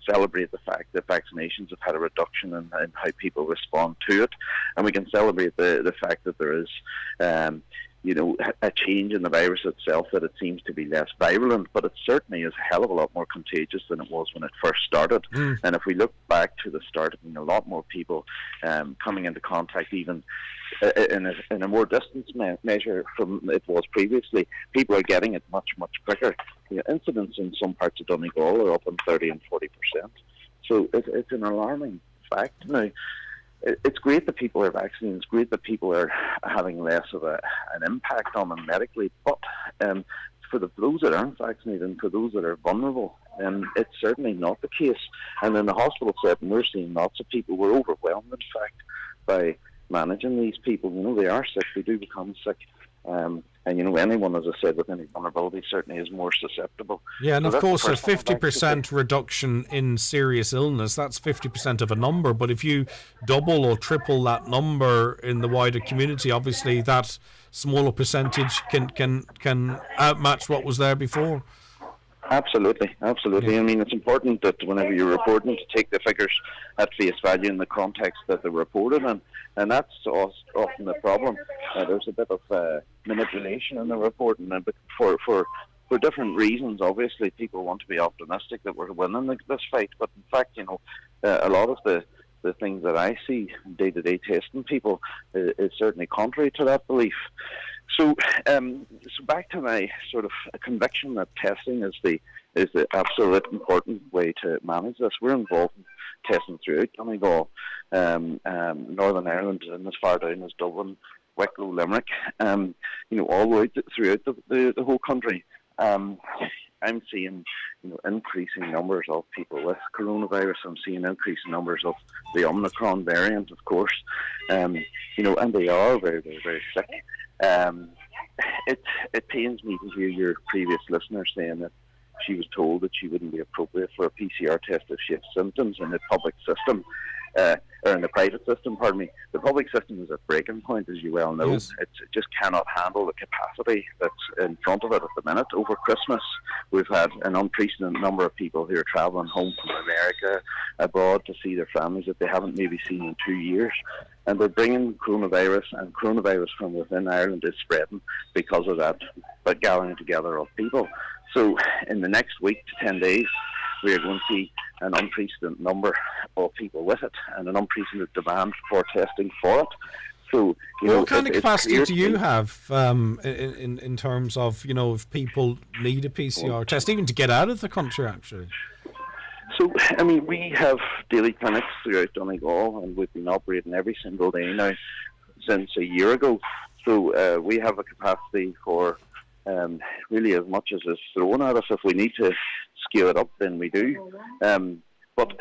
Speaker 15: celebrate the fact that vaccinations have had a reduction in how people respond to it, and we can celebrate the fact that there is a change in the virus itself, that it seems to be less virulent, but it certainly is a hell of a lot more contagious than it was when it first started. And if we look back to the start, I mean, a lot more people coming into contact, even in a more distance measure from it was previously. People are getting it much, much quicker. Incidents in some parts of Donegal are up on 30 and 40%. So it's an alarming fact now. It's great that people are vaccinated. It's great that people are having less of an impact on them medically. But for those that aren't vaccinated and for those that are vulnerable, it's certainly not the case. And in the hospital setting, we're seeing lots of people. We're overwhelmed, in fact, by managing these people. They are sick. They do become sick. And anyone, as I said, with any vulnerability certainly is more susceptible.
Speaker 7: Yeah, and of course a 50% reduction in serious illness, that's 50% of a number. But if you double or triple that number in the wider community, obviously that smaller percentage can outmatch what was there before.
Speaker 15: Absolutely. Yeah. I mean, it's important that whenever you're reporting, to take the figures at face value in the context that they're reported in, and that's often the problem. There's a bit of manipulation in the reporting, but for different reasons. Obviously, people want to be optimistic that we're winning this fight, but in fact, a lot of the things that I see day-to-day testing people is certainly contrary to that belief. So back to my sort of conviction that testing is the absolute important way to manage this. We're involved in testing throughout Donegal, Northern Ireland, and as far down as Dublin, Wicklow, Limerick, all the way throughout the whole country. I'm seeing increasing numbers of people with coronavirus. I'm seeing increasing numbers of the Omicron variant, of course, and they are very, very, very sick. it pains me to hear your previous listener saying that she was told that she wouldn't be appropriate for a PCR test if she has symptoms in the public system, or in the private system, pardon me. The public system is at breaking point, as you well know.
Speaker 7: Yes.
Speaker 15: It just cannot handle the capacity that's in front of it at the minute. Over Christmas, we've had an unprecedented number of people who are travelling home from America, abroad, to see their families that they haven't maybe seen in 2 years. And they're bringing coronavirus, and coronavirus from within Ireland is spreading because of that, but gathering together of people. So in the next week to 10 days, we are going to see an unprecedented number of people with it and an unprecedented demand for testing for it. So,
Speaker 7: what kind of capacity do you have in terms of, if people need a PCR test, even to get out of the country, actually?
Speaker 15: So, we have daily clinics throughout Donegal, and we've been operating every single day now since a year ago. So we have a capacity for really as much as is thrown at us. If we need to scale it up, then we do. But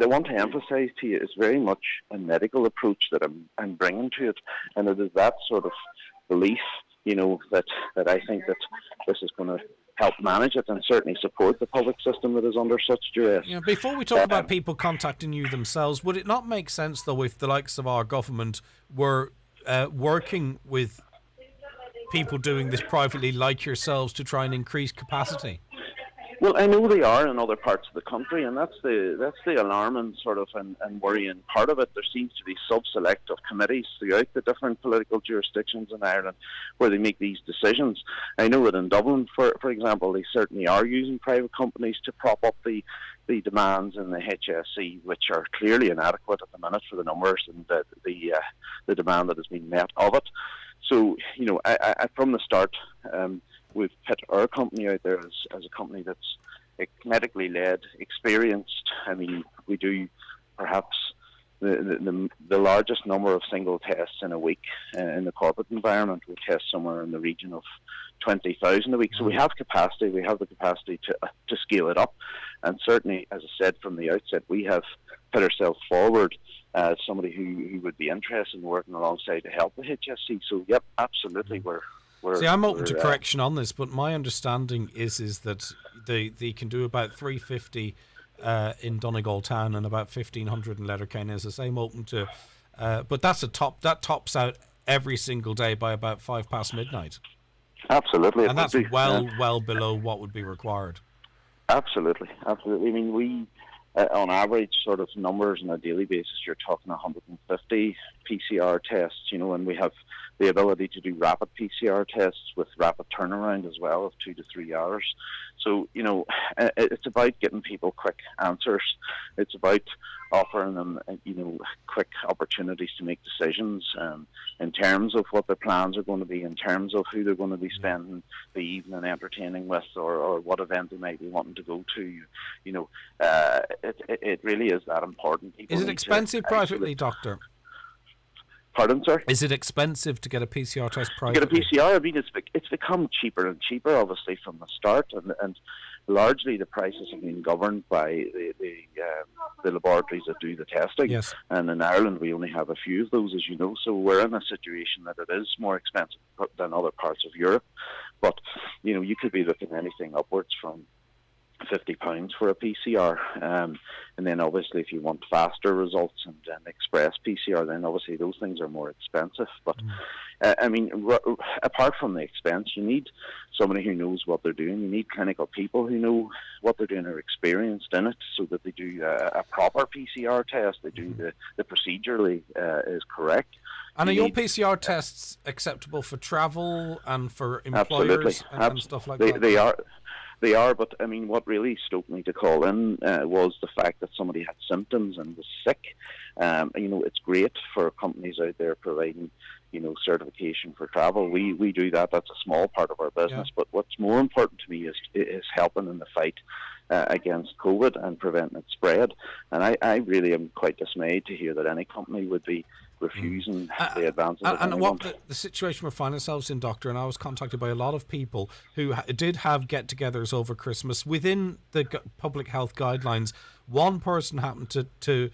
Speaker 15: I want to emphasise to you, it's very much a medical approach that I'm bringing to it, and it is that sort of belief, that I think that this is going to help manage it and certainly support the public system that is under such duress.
Speaker 7: Yeah, before we talk about people contacting you themselves, would it not make sense, though, if the likes of our government were working with people doing this privately like yourselves to try and increase capacity?
Speaker 15: Well, I know they are in other parts of the country, and that's the alarming sort of and worrying part of it. There seems to be sub-selective committees throughout the different political jurisdictions in Ireland where they make these decisions. I know that in Dublin, for example, they certainly are using private companies to prop up the demands in the HSE, which are clearly inadequate at the minute for the numbers and the demand that has been met of it. So, I from the start, we've put our company out there as a company that's medically led, experienced. We do perhaps the largest number of single tests in a week in the corporate environment. We test somewhere in the region of 20,000 a week. So we have capacity. We have the capacity to scale it up. And certainly, as I said from the outset, we have put ourselves forward as somebody who would be interested in working alongside to help the HSC. So, yep, absolutely,
Speaker 7: See, I'm open to correction on this, but my understanding is that they can do about 350 in Donegal town and about 1,500 in Letterkenny. As I say, I'm open to, but that tops out every single day by about 5 past midnight.
Speaker 15: Absolutely,
Speaker 7: and that's well below what would be required.
Speaker 15: Absolutely. We on average, sort of numbers on a daily basis, you're talking 150 PCR tests, and we have the ability to do rapid PCR tests with rapid turnaround as well of 2 to 3 hours. So, it's about getting people quick answers. It's about offering them, quick opportunities to make decisions in terms of what their plans are going to be, in terms of who they're going to be spending the evening entertaining with, or what event they might be wanting to go to. It really is that important.
Speaker 7: Is it expensive privately, Doctor?
Speaker 15: Pardon, sir?
Speaker 7: Is it expensive to get a PCR test privately?
Speaker 15: To get a PCR, it's become cheaper and cheaper, obviously, from the start, and largely the prices have been governed by the laboratories that do the testing.
Speaker 7: Yes.
Speaker 15: And in Ireland, we only have a few of those, as you know, so we're in a situation that it is more expensive than other parts of Europe. But, you could be looking at anything upwards from £50 for a PCR, and then obviously if you want faster results and an express PCR, then obviously those things are more expensive. But apart from the expense, you need somebody who knows what they're doing. You need clinical people who know what they're doing, are experienced in it, so that they do a proper PCR test. They do the procedurally is correct.
Speaker 7: And are your PCR tests acceptable for travel and for employers and stuff like that?
Speaker 15: They are, but what really stoked me to call in was the fact that somebody had symptoms and was sick. It's great for companies out there providing, certification for travel. We do that. That's a small part of our business. Yeah. But what's more important to me is helping in the fight against COVID and preventing its spread. And I really am quite dismayed to hear that any company would be refusing the advances.
Speaker 7: And what the situation we're finding ourselves in, Doctor, and I was contacted by a lot of people who did have get-togethers over Christmas within the public health guidelines. One person happened to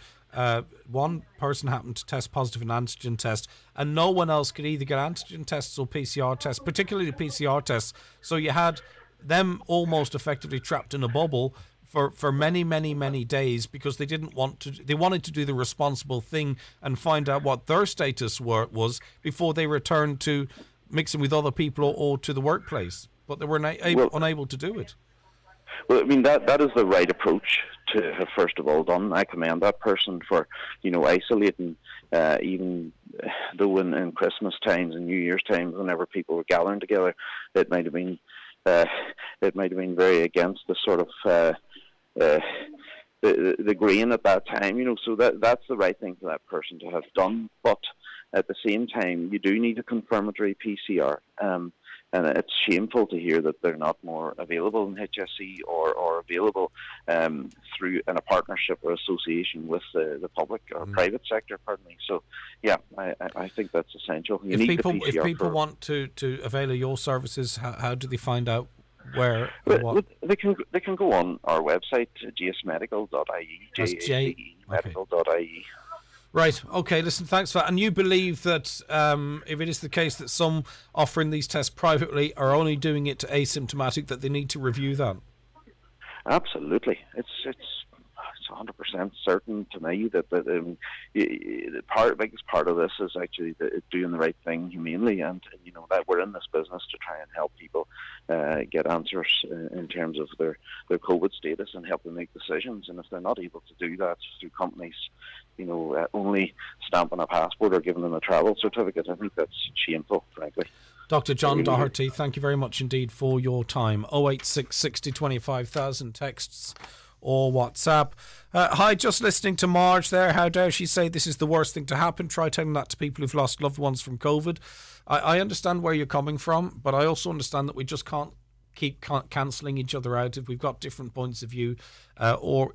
Speaker 7: test positive an antigen test, and no one else could either get antigen tests or PCR tests, particularly PCR tests. So you had them almost effectively trapped in a bubble for many, many, many days because they didn't want to. They wanted to do the responsible thing and find out what their status was before they returned to mixing with other people or to the workplace. But they were unable to do it.
Speaker 15: Well, I mean, that is the right approach to have first of all done. I commend that person for, isolating, even though in Christmas times and New Year's times, whenever people were gathering together, it might have been very against the sort of the grain at that time, So that's the right thing for that person to have done. But at the same time, you do need a confirmatory PCR. And it's shameful to hear that they're not more available in HSE or available through in a partnership or association with the public or private sector, pardon me. So, yeah, I think that's essential. If
Speaker 7: people want to avail of your services, how do they find out where?
Speaker 15: Well, they can go on our website, jacemedical.ie, jace-medical.ie.
Speaker 7: Right, okay, listen, thanks for that. And you believe that if it is the case that some offering these tests privately are only doing it to asymptomatic, that they need to review that?
Speaker 15: Absolutely. It's 100% certain to me that the biggest part of this is actually doing the right thing humanely, and that we're in this business to try and help people get answers in terms of their COVID status and help them make decisions. And if they're not able to do that through companies, only stamping a passport or giving them a travel certificate, I think that's shameful, frankly.
Speaker 7: Dr. John Doherty, thank you very much indeed for your time. 086 60 25,000 texts or WhatsApp. Hi, just listening to Marge there. How dare she say this is the worst thing to happen? Try telling that to people who've lost loved ones from COVID. I understand where you're coming from, but I also understand that we just can't keep cancelling each other out if we've got different points of view. Or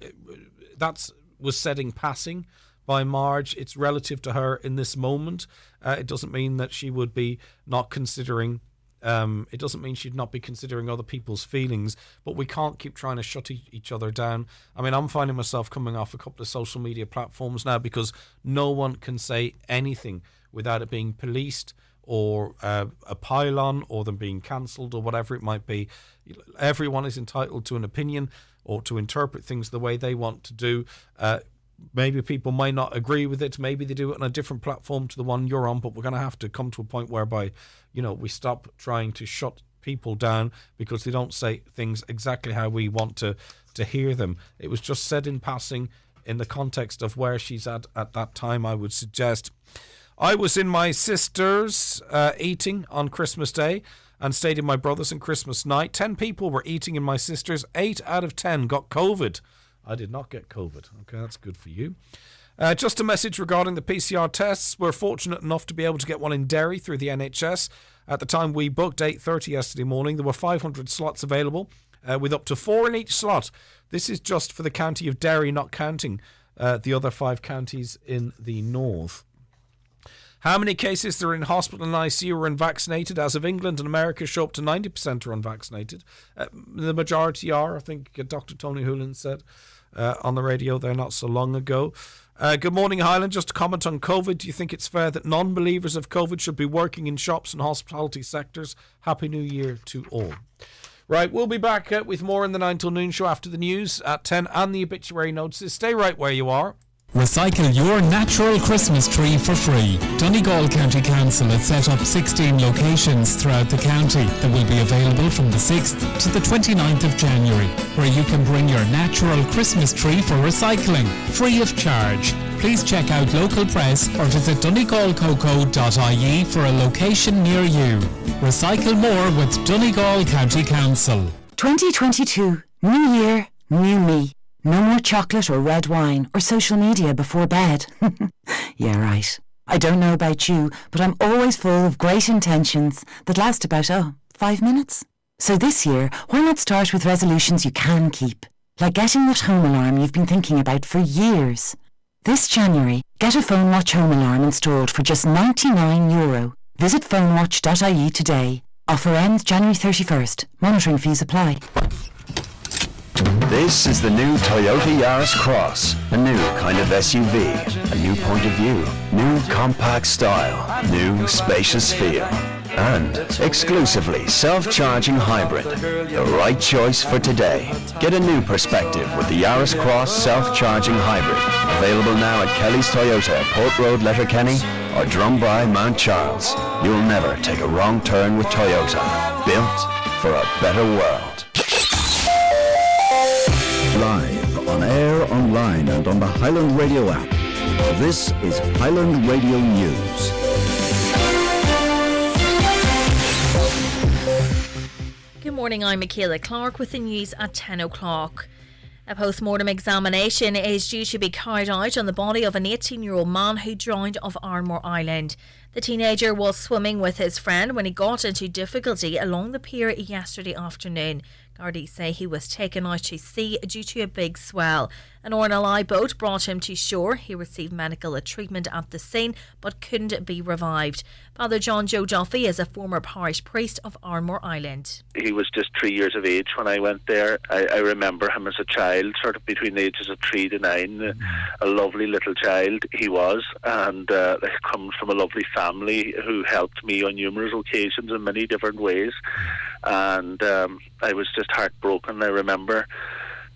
Speaker 7: that was said in passing by Marge. It's relative to her in this moment. It doesn't mean that she would be not considering it doesn't mean she'd not be considering other people's feelings, but we can't keep trying to shut each other down. I mean, I'm finding myself coming off a couple of social media platforms now because no one can say anything without it being policed or a pile-on or them being cancelled or whatever it might be. Everyone is entitled to an opinion or to interpret things the way they want to do. Maybe people might not agree with it. Maybe they do it on a different platform to the one you're on, but we're going to have to come to a point whereby, we stop trying to shut people down because they don't say things exactly how we want to hear them. It was just said in passing in the context of where she's at that time, I would suggest. I was in my sister's eating on Christmas Day and stayed in my brother's on Christmas night. 10 people were eating in my sister's. 8 out of 10 got COVID. I did not get COVID. Okay, that's good for you. Just a message regarding the PCR tests. We're fortunate enough to be able to get one in Derry through the NHS. At the time we booked, 8:30 yesterday morning, there were 500 slots available with up to 4 in each slot. This is just for the county of Derry, not counting the other 5 counties in the north. How many cases there are in hospital and ICU are unvaccinated? As of England and America show up to 90% are unvaccinated. The majority are, I think Dr. Tony Hoolan said on the radio there not so long ago. Good morning, Highland. Just to comment on COVID, do you think it's fair that non-believers of COVID should be working in shops and hospitality sectors? Happy New Year to all. Right, we'll be back with more in the 9 till noon show after the news at 10 and the obituary notices. Stay right where you are.
Speaker 16: Recycle your natural Christmas tree for free. Donegal County Council has set up 16 locations throughout the county that will be available from the 6th to the 29th of January, where you can bring your natural Christmas tree for recycling, free of charge. Please check out local press or visit donegalcoco.ie for a location near you. Recycle more with Donegal County Council.
Speaker 5: 2022. New year, new me. No more chocolate or red wine or social media before bed. Yeah, right. I don't know about you, but I'm always full of great intentions that last about, 5 minutes. So this year, why not start with resolutions you can keep? Like getting that home alarm you've been thinking about for years. This January, Get a PhoneWatch home alarm installed for just €99. Visit phonewatch.ie today. Offer ends January 31st. Monitoring fees apply.
Speaker 10: This is the new Toyota Yaris Cross, a new kind of SUV, a new point of view, new compact style, new spacious feel, and exclusively self-charging hybrid. The right choice for today. Get a new perspective with the Yaris Cross self-charging hybrid. Available now at Kelly's Toyota, Port Road, Letterkenny, or Drumby, Mount Charles. You'll never take a wrong turn with Toyota. Built for a better world.
Speaker 17: Live, on air, online and on the Highland Radio app. This is Highland Radio News.
Speaker 1: Good morning, I'm Michaela Clark with the news at 10 o'clock. A post-mortem examination is due to be carried out on the body of an 18-year-old man who drowned off Ardmore Island. The teenager was swimming with his friend when he got into difficulty along the pier yesterday afternoon. Gardaí say he was taken out to sea due to a big swell. An RNLI boat brought him to shore. He received medical treatment at the scene but couldn't be revived. Father John Joe Duffy is a former parish priest of Ardmore Island.
Speaker 13: He was just 3 years of age when I went there. I remember him as a child, sort of between the ages of 3 to 9. A lovely little child he was, and he comes from a lovely family who helped me on numerous occasions in many different ways. And I was just heartbroken. I remember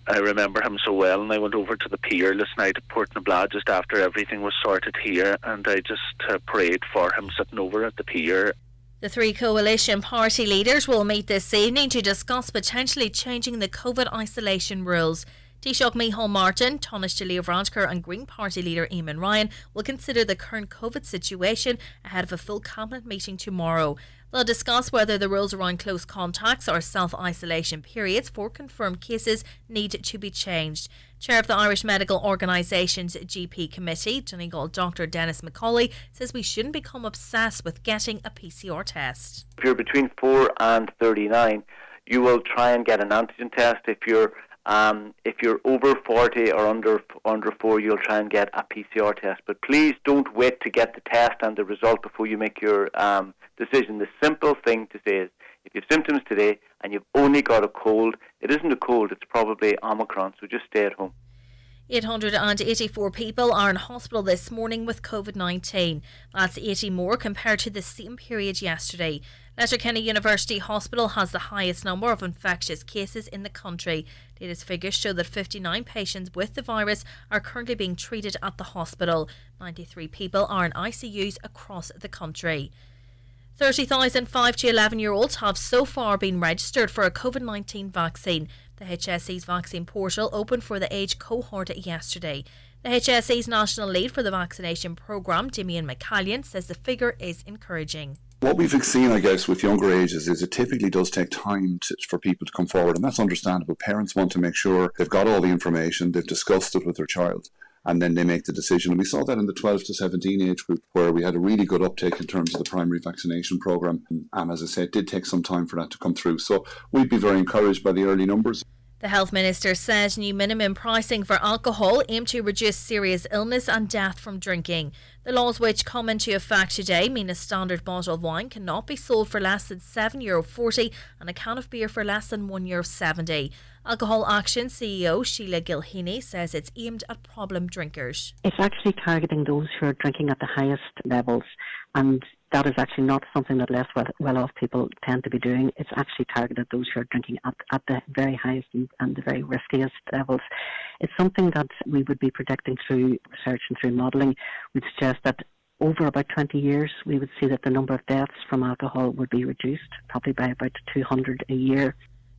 Speaker 13: him so well, and I went over to the pier last night at Port Nablad just after everything was sorted here, and I just prayed for him sitting over at the pier.
Speaker 1: The three coalition party leaders will meet this evening to discuss potentially changing the COVID isolation rules. Taoiseach Micheál Martin, Taoiseach Leo Varadkar and Green Party leader Eamon Ryan will consider the current COVID situation ahead of a full cabinet meeting tomorrow. They'll discuss whether the rules around close contacts or self-isolation periods for confirmed cases need to be changed. Chair of the Irish Medical Organisation's GP Committee, Donegal Dr Dennis McCauley, says we shouldn't become obsessed with getting a PCR test.
Speaker 18: If you're between 4 and 39, you will try and get an antigen test. If you're over 40 or under 4, you'll try and get a PCR test. But please don't wait to get the test and the result before you make your decision. The simple thing to say is, if you have symptoms today and you've only got a cold, it isn't a cold, it's probably Omicron, so just stay at home.
Speaker 1: 884 people are in hospital this morning with COVID-19. That's 80 more compared to the same period yesterday. Letterkenny University Hospital has the highest number of infectious cases in the country. Latest figures show that 59 patients with the virus are currently being treated at the hospital. 93 people are in ICUs across the country. 30,000 5 to 11-year-olds have so far been registered for a COVID-19 vaccine. The HSE's vaccine portal opened for the age cohort yesterday. The HSE's national lead for the vaccination programme, Damien McCallion, says the figure is encouraging.
Speaker 2: What we've seen, I guess, with younger ages is it typically does take time for people to come forward, and that's understandable. Parents want to make sure they've got all the information, they've discussed it with their child, and then they make the decision. And we saw that in the 12 to 17 age group, where we had a really good uptake in terms of the primary vaccination programme. And as I said, it did take some time for that to come through. So we'd be very encouraged by the early numbers.
Speaker 1: The Health Minister says new minimum pricing for alcohol aim to reduce serious illness and death from drinking. The laws which come into effect today mean a standard bottle of wine cannot be sold for less than €7.40 and a can of beer for less than €1.70. Alcohol Action CEO Sheila Gilheany says it's aimed at problem drinkers.
Speaker 3: It's actually targeting those who are drinking at the highest levels, and that is actually not something that less well-off people tend to be doing. It's actually targeted those who are drinking at the very highest and the very riskiest levels. It's something that we would be predicting through research and through modelling. We'd suggest that over about 20 years, we would see that the number of deaths from alcohol would be reduced, probably by about 200 a year.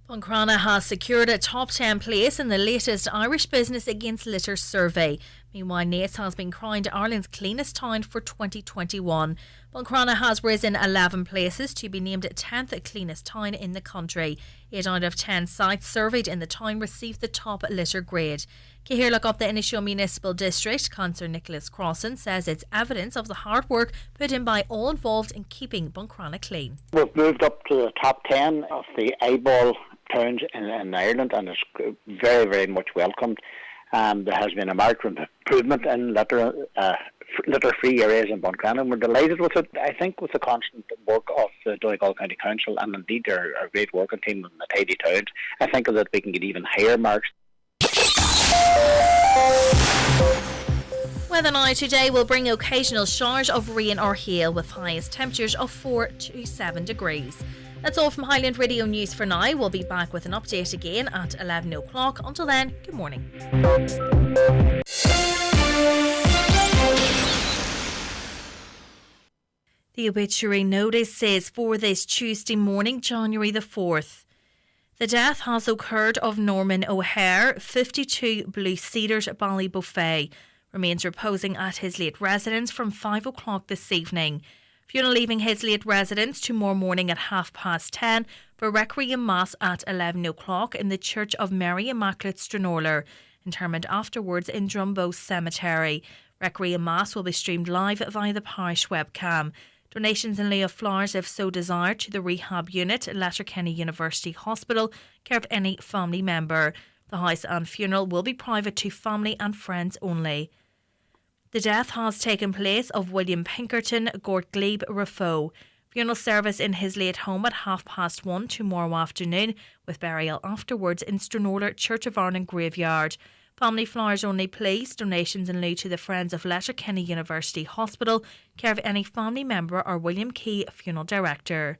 Speaker 1: Buncrana has secured a top 10 place in the latest Irish Business Against Litter survey. Meanwhile, Naas has been crowned Ireland's cleanest town for 2021. Buncrana has risen 11 places to be named 10th cleanest town in the country. 8 out of 10 sites surveyed in the town received the top litter grade. Cahirlock of the Inishio Municipal District, Councillor Nicholas Crossan, says it's evidence of the hard work put in by all involved in keeping Buncrana clean.
Speaker 19: We've moved up to the top 10 of the eyeball towns in Ireland, and it's very, very much welcomed. There has been a marked improvement in litter litter-free areas in Buncrana. We're delighted with it. I think with the constant work of the Donegal County Council and indeed our great working team in the tidy towns, I think that we can get even higher marks.
Speaker 1: Weather now today will bring occasional showers of rain or hail with highest temperatures of 4 to 7 degrees. That's all from Highland Radio News for now. We'll be back with an update again at 11 o'clock. Until then, good morning. The obituary notice says for this Tuesday morning, January the 4th. The death has occurred of Norman O'Hare, 52 Blue Cedars, Ballybuffet. Remains reposing at his late residence from 5 o'clock this evening. Funeral leaving his late residence tomorrow morning at 10:30 for Requiem Mass at 11 o'clock in the Church of Mary Immaculate Stranorlar. Interment afterwards in Drumbo Cemetery. Requiem Mass will be streamed live via the parish webcam. Donations in lieu of flowers, if so desired, to the rehab unit at Letterkenny University Hospital, care of any family member. The house and funeral will be private to family and friends only. The death has taken place of William Pinkerton, Gortglebe, Rafo. Funeral service in his late home at 1:30 tomorrow afternoon, with burial afterwards in Stranorlar Church of Ireland graveyard. Family flowers only please. Donations in lieu to the Friends of Letterkenny University Hospital, care of any family member or William Key, funeral director.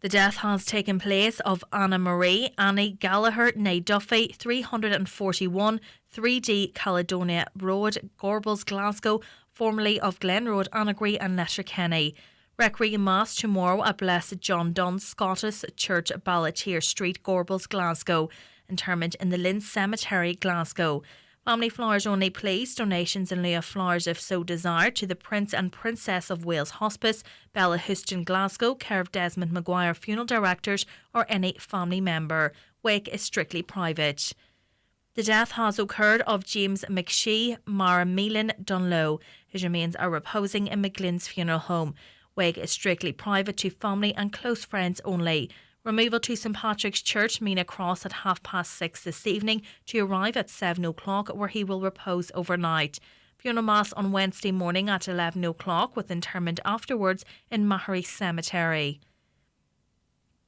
Speaker 1: The death has taken place of Anna Marie Annie Gallagher, née Duffy, 341 3D Caledonia Road, Gorbals, Glasgow, formerly of Glen Road, Annagry and Letterkenny. Requiem Mass tomorrow at Blessed John Donne Scottish Church, Ballatier Street, Gorbals, Glasgow. Interment in the Lynn Cemetery, Glasgow. Family flowers only please. Donations in lieu of flowers, if so desired, to the Prince and Princess of Wales Hospice, Bella Houston, Glasgow, care of Desmond Maguire, funeral directors or any family member. Wake is strictly private. The death has occurred of James McShee, Mara Meelan, Dunlow. His remains are reposing in McGlynn's funeral home. Wake is strictly private to family and close friends only. Removal to St Patrick's Church, Mina Cross at 6:30 this evening to arrive at 7 o'clock where he will repose overnight. Funeral Mass on Wednesday morning at 11 o'clock with interment afterwards in Mahery Cemetery.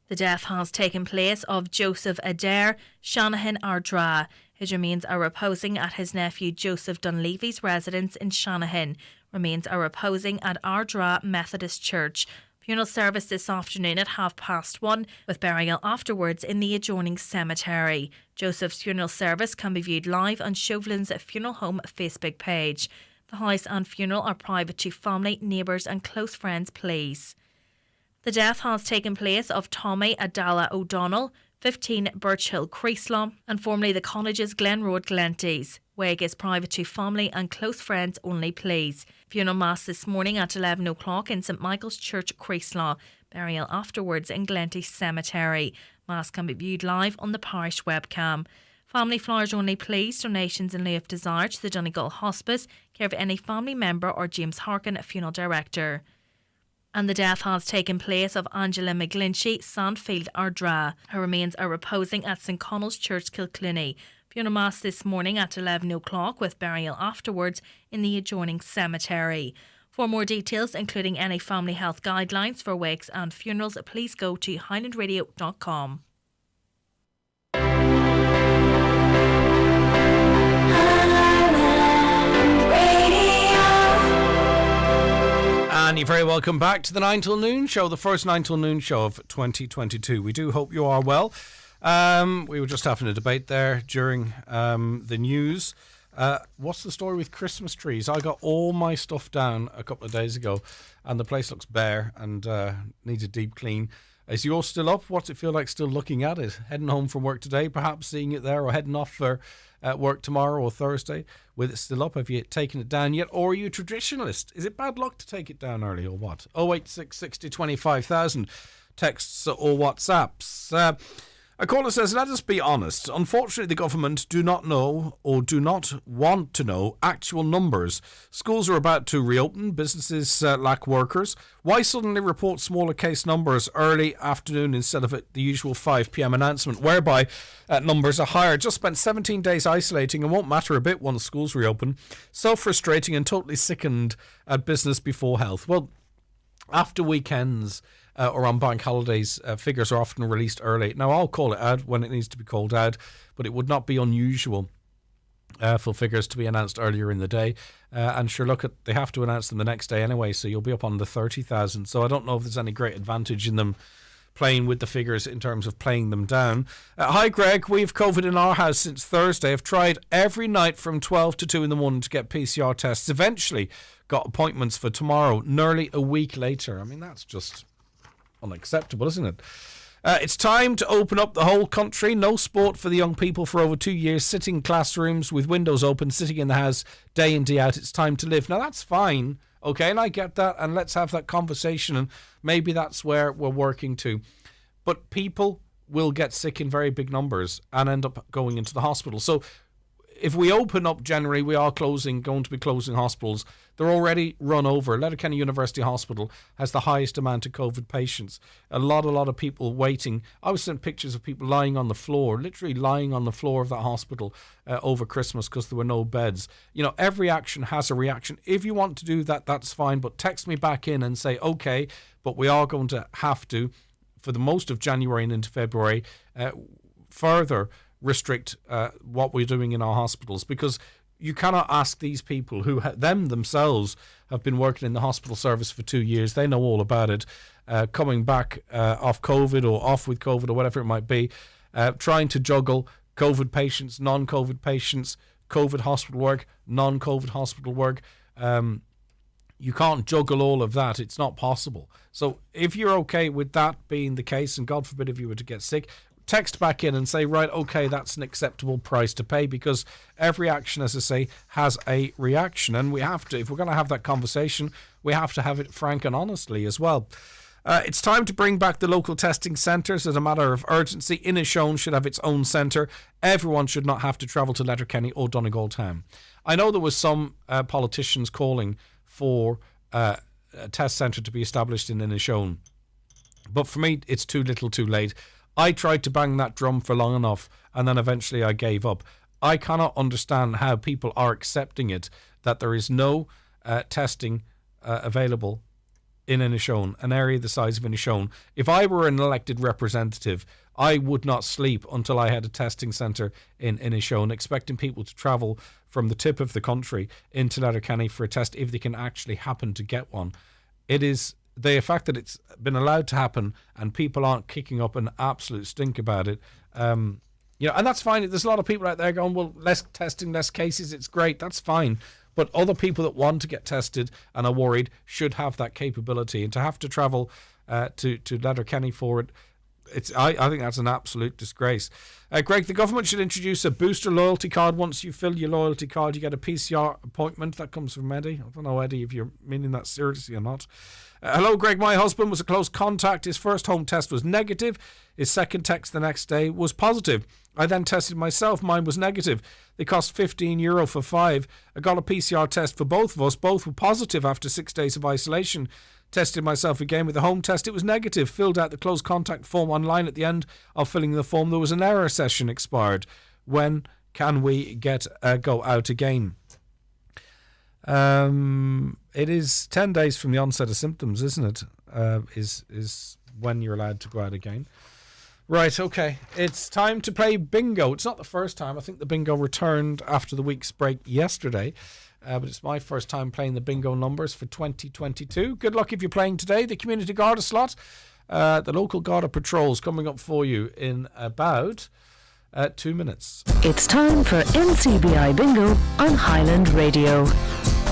Speaker 1: The death has taken place of Joseph Adair, Shanahan Ardra. His remains are reposing at his nephew Joseph Dunleavy's residence in Shanahan. Remains are reposing at Ardra Methodist Church. Funeral service this afternoon at 1:30 with burial afterwards in the adjoining cemetery. Joseph's funeral service can be viewed live on Chauvelin's Funeral Home Facebook page. The house and funeral are private to family, neighbours and close friends please. The death has taken place of Tommy Adala O'Donnell, 15 Birch Hill, Creeslaw, and formerly the Cottages, Glen Road, Glenties. Wake is private to family and close friends only please. Funeral Mass this morning at 11 o'clock in St Michael's Church, Creeslaw. Burial afterwards in Glenties Cemetery. Mass can be viewed live on the parish webcam. Family flowers only please. Donations in lieu of desire to the Donegal Hospice, care of any family member or James Harkin, funeral director. And the death has taken place of Angela McGlinchey, Sandfield, Ardra. Her remains are reposing at St Connell's Church, Kilclunny. Funeral Mass this morning at 11 o'clock with burial afterwards in the adjoining cemetery. For more details, including any family health guidelines for wakes and funerals, please go to highlandradio.com.
Speaker 7: And you're very welcome back to the 9 till noon show, the first 9 till noon show of 2022. We do hope you are well. We were just having a debate there during the news. What's the story with Christmas trees? I got all my stuff down a couple of days ago and the place looks bare and needs a deep clean. Is yours still up? What's it feel like still looking at it? Heading home from work today, perhaps seeing it there, or heading off for work tomorrow or Thursday with it still up? Have you taken it down yet? Or are you a traditionalist? Is it bad luck to take it down early or what? 086 60 25,000 texts or WhatsApps. A caller says, let us be honest. Unfortunately, the government do not know or do not want to know actual numbers. Schools are about to reopen. Businesses lack workers. Why suddenly report smaller case numbers early afternoon instead of at the usual 5 p.m. announcement, whereby numbers are higher? Just spent 17 days isolating and won't matter a bit once schools reopen. So frustrating and totally sickened at business before health. Well, after weekends or on bank holidays, figures are often released early. Now, I'll call it out when it needs to be called out, but it would not be unusual for figures to be announced earlier in the day. And sure, look, they have to announce them the next day anyway, so you'll be up on the 30,000. So I don't know if there's any great advantage in them playing with the figures in terms of playing them down. Hi, Greg. We've COVID in our house since Thursday. I've tried every night from 12 to 2 in the morning to get PCR tests. Eventually got appointments for tomorrow, nearly a week later. I mean, that's just unacceptable, isn't it? It's time to open up the whole country. No sport for the young people for over 2 years, sitting in classrooms with windows open, sitting in the house day in, day out. It's time to live. Now, that's fine, okay, and I get that, and let's have that conversation, and maybe that's where we're working to. But people will get sick in very big numbers and end up going into the hospital. So if we open up January, we are going to be closing hospitals. They're already run over. Letterkenny University Hospital has the highest amount of COVID patients. A lot of people waiting. I was sent pictures of people lying on the floor, literally lying on the floor of that hospital over Christmas because there were no beds. You know, every action has a reaction. If you want to do that, that's fine. But text me back in and say, okay, but we are going to have to, for the most of January and into February, further restrict what we're doing in our hospitals, because you cannot ask these people who themselves have been working in the hospital service for 2 years. They know all about it. Coming back off COVID or off with COVID or whatever it might be, trying to juggle COVID patients, non-COVID patients, COVID hospital work, non-COVID hospital work. You can't juggle all of that. It's not possible. So if you're okay with that being the case, and God forbid if you were to get sick, text back in and say, right, okay, that's an acceptable price to pay, because every action, as I say, has a reaction. And we have to, if we're going to have that conversation, we have to have it frank and honestly as well. It's time to bring back the local testing centres as a matter of urgency. Inishowen should have its own centre. Everyone should not have to travel to Letterkenny or Donegal town. I know there was some politicians calling for a test centre to be established in Inishowen, but for me, it's too little too late. I tried to bang that drum for long enough, and then eventually I gave up. I cannot understand how people are accepting it, that there is no testing available in Inishowen, an area the size of Inishowen. If I were an elected representative, I would not sleep until I had a testing centre in Inishowen, expecting people to travel from the tip of the country into Letterkenny for a test if they can actually happen to get one. It is the fact that it's been allowed to happen and people aren't kicking up an absolute stink about it. And that's fine. There's a lot of people out there going, well, less testing, less cases, it's great. That's fine. But other people that want to get tested and are worried should have that capability. And to have to travel to Letterkenny for it, I think that's an absolute disgrace. Greg, the government should introduce a booster loyalty card. Once you fill your loyalty card, you get a PCR appointment. That comes from Eddie. I don't know, Eddie, if you're meaning that seriously or not. Hello, Greg. My husband was a close contact. His first home test was negative. His second test the next day was positive. I then tested myself. Mine was negative. They cost €15 for 5. I got a PCR test for both of us. Both were positive after 6 days of isolation. Tested myself again with a home test. It was negative. Filled out the close contact form online. At the end of filling the form, there was an error. Session expired. When can we go out again? It is 10 days from the onset of symptoms, isn't it? Is when you're allowed to go out again. Right, okay. It's time to play bingo. It's not the first time. I think the bingo returned after the week's break yesterday. But it's my first time playing the bingo numbers for 2022. Good luck if you're playing today. The Community Garda slot, the local Garda patrols coming up for you in about 2 minutes.
Speaker 20: It's time for NCBI Bingo on Highland Radio.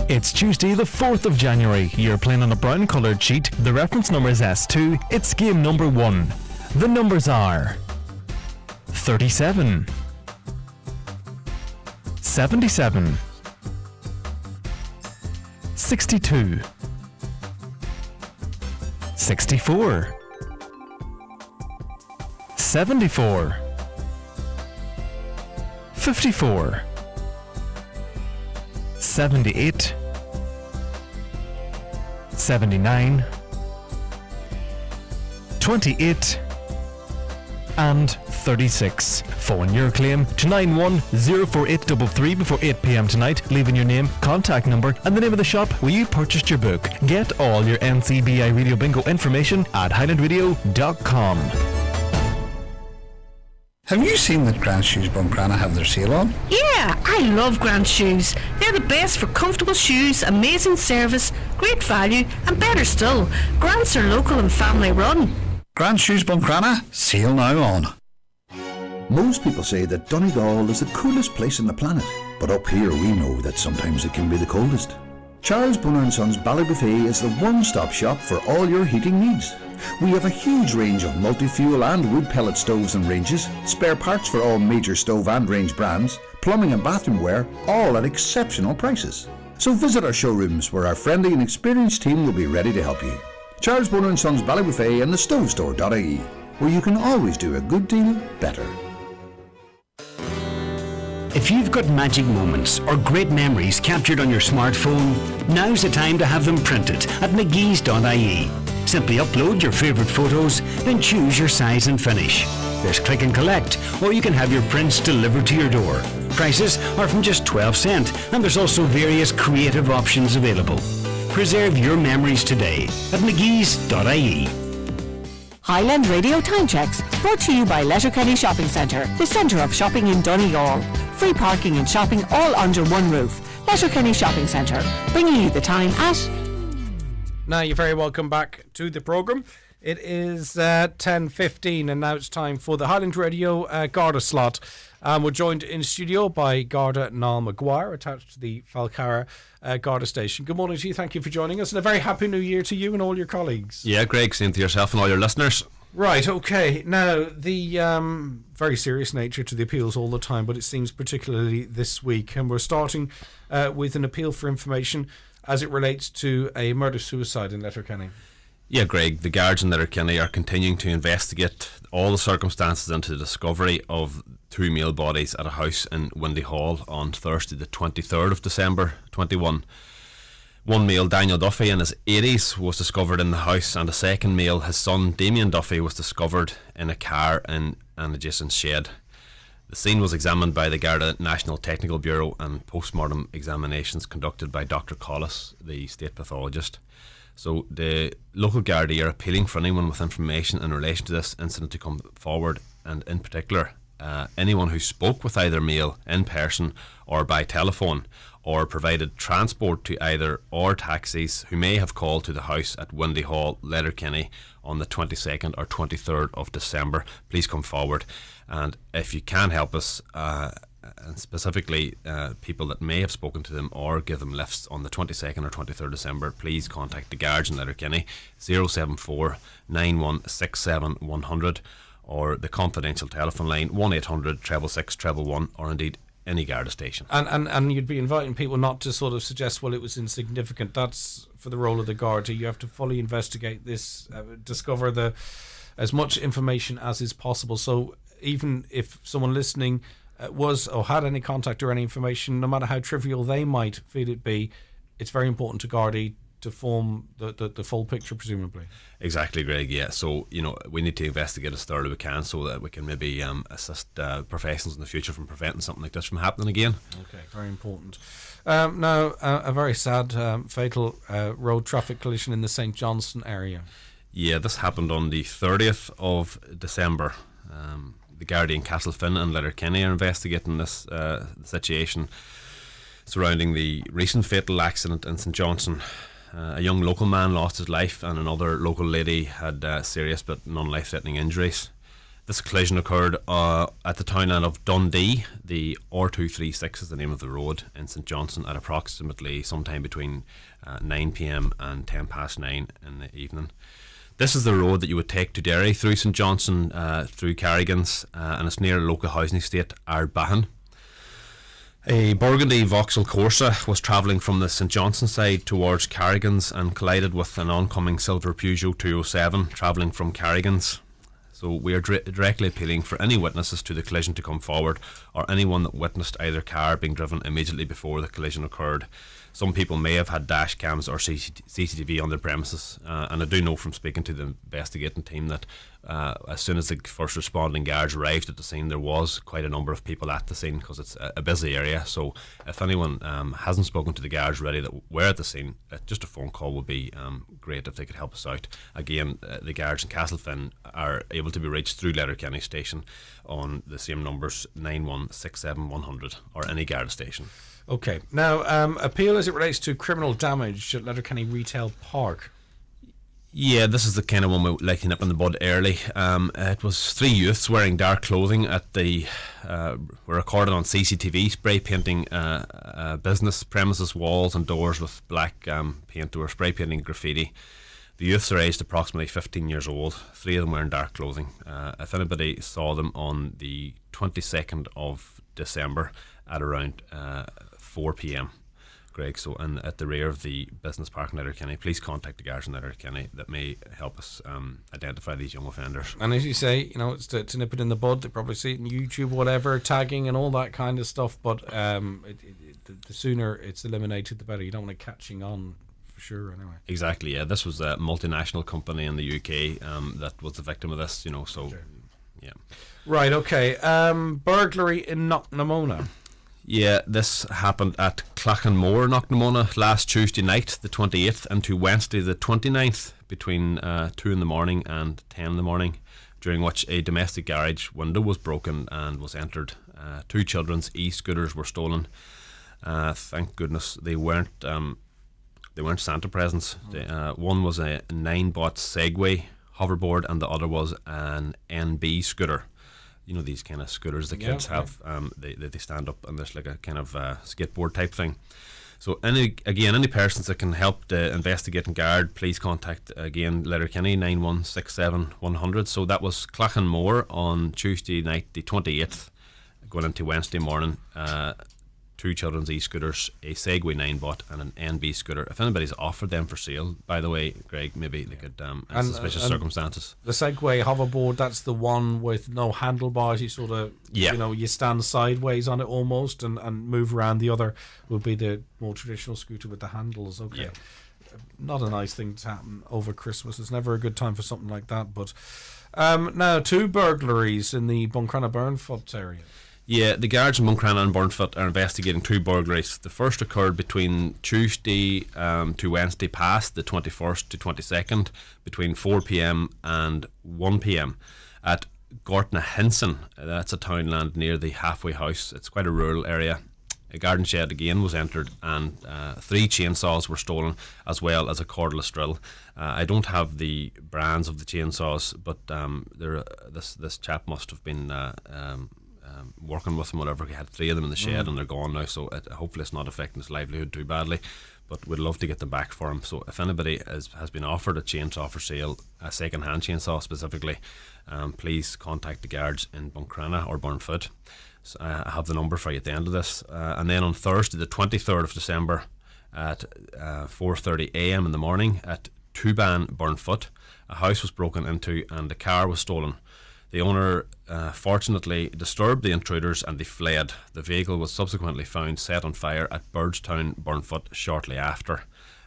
Speaker 21: It's Tuesday the 4th of January. You're playing on a brown coloured sheet. The reference number is S2. It's game number 1. The numbers are 37, 77, 62, 64, 74, 54, 78, 79, 28 and 36. Phone your claim to 9104833 before 8 p.m. tonight, leaving your name, contact number and the name of the shop where you purchased your book. Get all your NCBI Radio Bingo information at highlandradio.com.
Speaker 4: Have you seen that Grant Shoes Buncrana have their sale on?
Speaker 22: Yeah, I love Grant Shoes. They're the best for comfortable shoes, amazing service, great value, and better still, Grants are local and family run.
Speaker 4: Grant Shoes Buncrana, sale now on.
Speaker 17: Most people say that Donegal is the coolest place on the planet, but up here we know that sometimes it can be the coldest. Charles Bunner & Sons Ballybuffet is the one-stop shop for all your heating needs. We have a huge range of multi-fuel and wood pellet stoves and ranges, spare parts for all major stove and range brands, plumbing and bathroom ware, all at exceptional prices. So visit our showrooms where our friendly and experienced team will be ready to help you. Charles Bunner & Sons Ballybuffet and the stovestore.ie, where you can always do a good deal better.
Speaker 10: If you've got magic moments or great memories captured on your smartphone, now's the time to have them printed at mcgee's.ie. Simply upload your favourite photos, then choose your size and finish. There's click and collect, or you can have your prints delivered to your door. Prices are from just 12 cents, and there's also various creative options available. Preserve your memories today at mcgee's.ie.
Speaker 11: Highland Radio Time Checks, brought to you by Letterkenny Shopping Centre, the centre of shopping in Donegal. Free parking and shopping all under one roof. Letterkenny Shopping Centre, bringing you the time at...
Speaker 7: Now you're very welcome back to the programme. It is 10:15 and now it's time for the Highland Radio Garda slot. We're joined in studio by Garda Niall Maguire, attached to the Falcara Garda station. Good morning to you, thank you for joining us, and a very happy new year to you and all your colleagues.
Speaker 23: Yeah, Greg, same to yourself and all your listeners.
Speaker 7: Right, okay. Now, the very serious nature to the appeals all the time, but it seems particularly this week, and we're starting with an appeal for information as it relates to a murder-suicide in Letterkenny.
Speaker 23: Yeah, Greg, the guards in Letterkenny are continuing to investigate all the circumstances into the discovery of two male bodies at a house in Windy Hall on Thursday the 23rd of December 21. One male, Daniel Duffy, in his 80s, was discovered in the house, and a second male, his son, Damien Duffy, was discovered in a car in an adjacent shed. The scene was examined by the Garda National Technical Bureau and post-mortem examinations conducted by Dr. Collis, the state pathologist. So the local Gardaí are appealing for anyone with information in relation to this incident to come forward, and in particular anyone who spoke with either male in person or by telephone, or provided transport to either or taxis who may have called to the house at Windy Hall, Letterkenny on the 22nd or 23rd of December. Please come forward, and if you can help us, and specifically people that may have spoken to them or give them lifts on the 22nd or 23rd December, please contact the guards in Letterkenny 074 9167 100 or the confidential telephone line 1800 666 111, or indeed any Garda station.
Speaker 7: And you'd be inviting people not to sort of suggest, well, it was insignificant. That's for the role of the Garda. You have to fully investigate this, discover as much information as is possible. So even if someone listening was or had any contact or any information, no matter how trivial they might feel it be, it's very important to Gardaí to form the full picture, presumably.
Speaker 23: Exactly, Greg, yeah. So, we need to investigate as thoroughly we can so that we can maybe assist professionals in the future from preventing something like this from happening again.
Speaker 7: Okay, very important. Now, a very sad, fatal road traffic collision in the St. Johnstone area.
Speaker 23: Yeah, this happened on the 30th of December. The Gardaí in Castlefin and Letterkenny are investigating this situation surrounding the recent fatal accident in St. Johnstone. A young local man lost his life, and another local lady had serious but non-life-threatening injuries. This collision occurred at the townland of Dundee. The R236 is the name of the road in St. Johnstone at approximately sometime between 9 p.m. and 10 past 9 in the evening. This is the road that you would take to Derry through St. Johnstone, through Carrigan's, and it's near a local housing estate, Ardbahan. A burgundy Vauxhall Corsa was travelling from the St. Johnstone side towards Carrigan's and collided with an oncoming silver Peugeot 207 travelling from Carrigan's. So we are directly appealing for any witnesses to the collision to come forward, or anyone that witnessed either car being driven immediately before the collision occurred. Some people may have had dash cams or CCTV on their premises, and I do know from speaking to the investigating team that as soon as the first responding guards arrived at the scene, there was quite a number of people at the scene because it's a busy area. So if anyone hasn't spoken to the guards already that were at the scene, just a phone call would be great if they could help us out. Again, the guards in Castlefin are able to be reached through Letterkenny Station on the same numbers, 9167 100, or any guard station.
Speaker 7: Okay. Now, appeal as it relates to criminal damage at Letterkenny Retail Park.
Speaker 23: Yeah, this is the kind of one we like to nip in the bud early. It was 3 youths wearing dark clothing at the were recorded on CCTV, spray painting business premises walls and doors with black paint, or spray painting graffiti. The youths are aged approximately 15 years old, 3 of them wearing dark clothing. If anybody saw them on the 22nd of December at around 4 p.m, Greg, so and at the rear of the business park in Letterkenny, please contact the guards in Letterkenny that may help us identify these young offenders.
Speaker 7: And as you say, it's to nip it in the bud. They probably see it on YouTube, whatever, tagging and all that kind of stuff, but the sooner it's eliminated, the better. You don't want it catching on, for sure, anyway.
Speaker 23: Exactly, yeah. This was a multinational company in the UK that was the victim of this, so, sure. Yeah.
Speaker 7: Right, okay. Burglary in Knocknamona.
Speaker 23: Yeah, this happened at Clachanmore, Knocknamona, last Tuesday night, the 28th, into Wednesday, the 29th, between 2 in the morning and 10 in the morning, during which a domestic garage window was broken and was entered. 2 children's e-scooters were stolen. Thank goodness they weren't Santa presents. One was a 9-bot Segway hoverboard, and the other was an NB scooter. These kind of scooters the kids have, they stand up and there's like a kind of skateboard type thing. So any persons that can help the investigating guard, please contact again Letterkenny 9167 100. So that was Clachanmore on Tuesday night the 28th, going into Wednesday morning. 2 children's e-scooters, a Segway 9-bot and an NB scooter. If anybody's offered them for sale, by the way, Greg, maybe they could, in suspicious circumstances.
Speaker 7: The Segway hoverboard, that's the one with no handlebars. You sort of, you stand sideways on it almost and move around. The other would be the more traditional scooter with the handles. Okay. Yeah. Not a nice thing to happen over Christmas. It's never a good time for something like that. But now, 2 burglaries in the Buncrana-Burnfoot area.
Speaker 23: Yeah, the guards in Buncrana and Burnfoot are investigating 2 burglaries. The first occurred between Tuesday to Wednesday past, the 21st to 22nd, between 4 p.m. and 1 p.m. at Gortna Hinson. That's a townland near the halfway house. It's quite a rural area. A garden shed again was entered, and 3 chainsaws were stolen, as well as a cordless drill. I don't have the brands of the chainsaws, but this chap must have been working with them, whatever. He had 3 of them in the shed and they're gone now, so hopefully it's not affecting his livelihood too badly, but we'd love to get them back for him. So if anybody has been offered a chainsaw for sale, a second-hand chainsaw specifically, please contact the guards in Buncrana or Burnfoot. So I have the number for you at the end of this. And then on Thursday the 23rd of December at 4:30 a.m. in the morning at Tuban, Burnfoot, a house was broken into and the car was stolen. The owner fortunately disturbed the intruders and they fled. The vehicle was subsequently found set on fire at Birdstown, Burnfoot shortly after.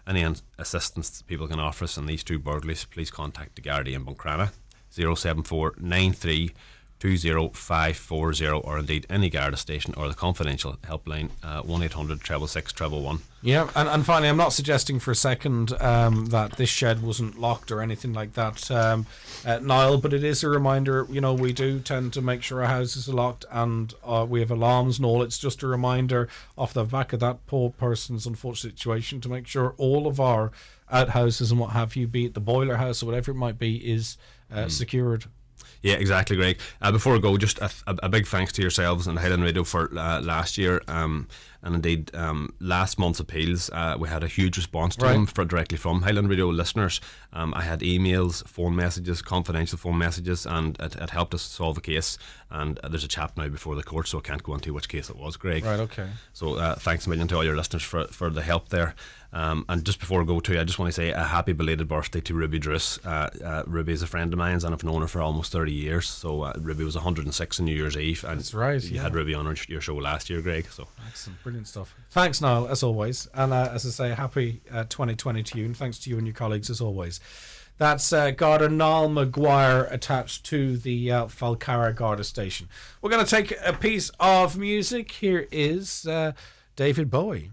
Speaker 23: Any assistance people can offer us in these 2 burglaries, please contact the Gardaí in Buncrana, 07493 20540, or indeed any Garda station or the confidential helpline 1800 666 111.
Speaker 7: Yeah, and finally, I'm not suggesting for a second that this shed wasn't locked or anything like that, Niall, but it is a reminder, we do tend to make sure our houses are locked and we have alarms and all. It's just a reminder off the back of that poor person's unfortunate situation to make sure all of our outhouses and what have you, be it the boiler house or whatever it might be, is secured.
Speaker 23: Yeah, exactly, Greg. Before we go, just a big thanks to yourselves and Highland Radio for last year, and indeed last month's appeals. We had a huge response to them directly from Highland Radio listeners. I had emails, phone messages, confidential phone messages, and it helped us solve a case. And there's a chap now before the court, so I can't go into which case it was, Greg.
Speaker 7: Right, okay.
Speaker 23: So thanks a million to all your listeners for the help there. And just before I go I just want to say a happy belated birthday to Ruby Druce. Ruby is a friend of mine and I've known her for almost 30 years. So Ruby was 106 on New Year's Eve. And
Speaker 7: that's right.
Speaker 23: You had Ruby on your show last year, Greg. So
Speaker 7: excellent, brilliant stuff. Thanks, Niall, as always. And as I say, happy 2020 to you, and thanks to you and your colleagues as always. That's Garda Niall Maguire attached to the Falcarra Garda station. We're going to take a piece of music. Here is David Bowie.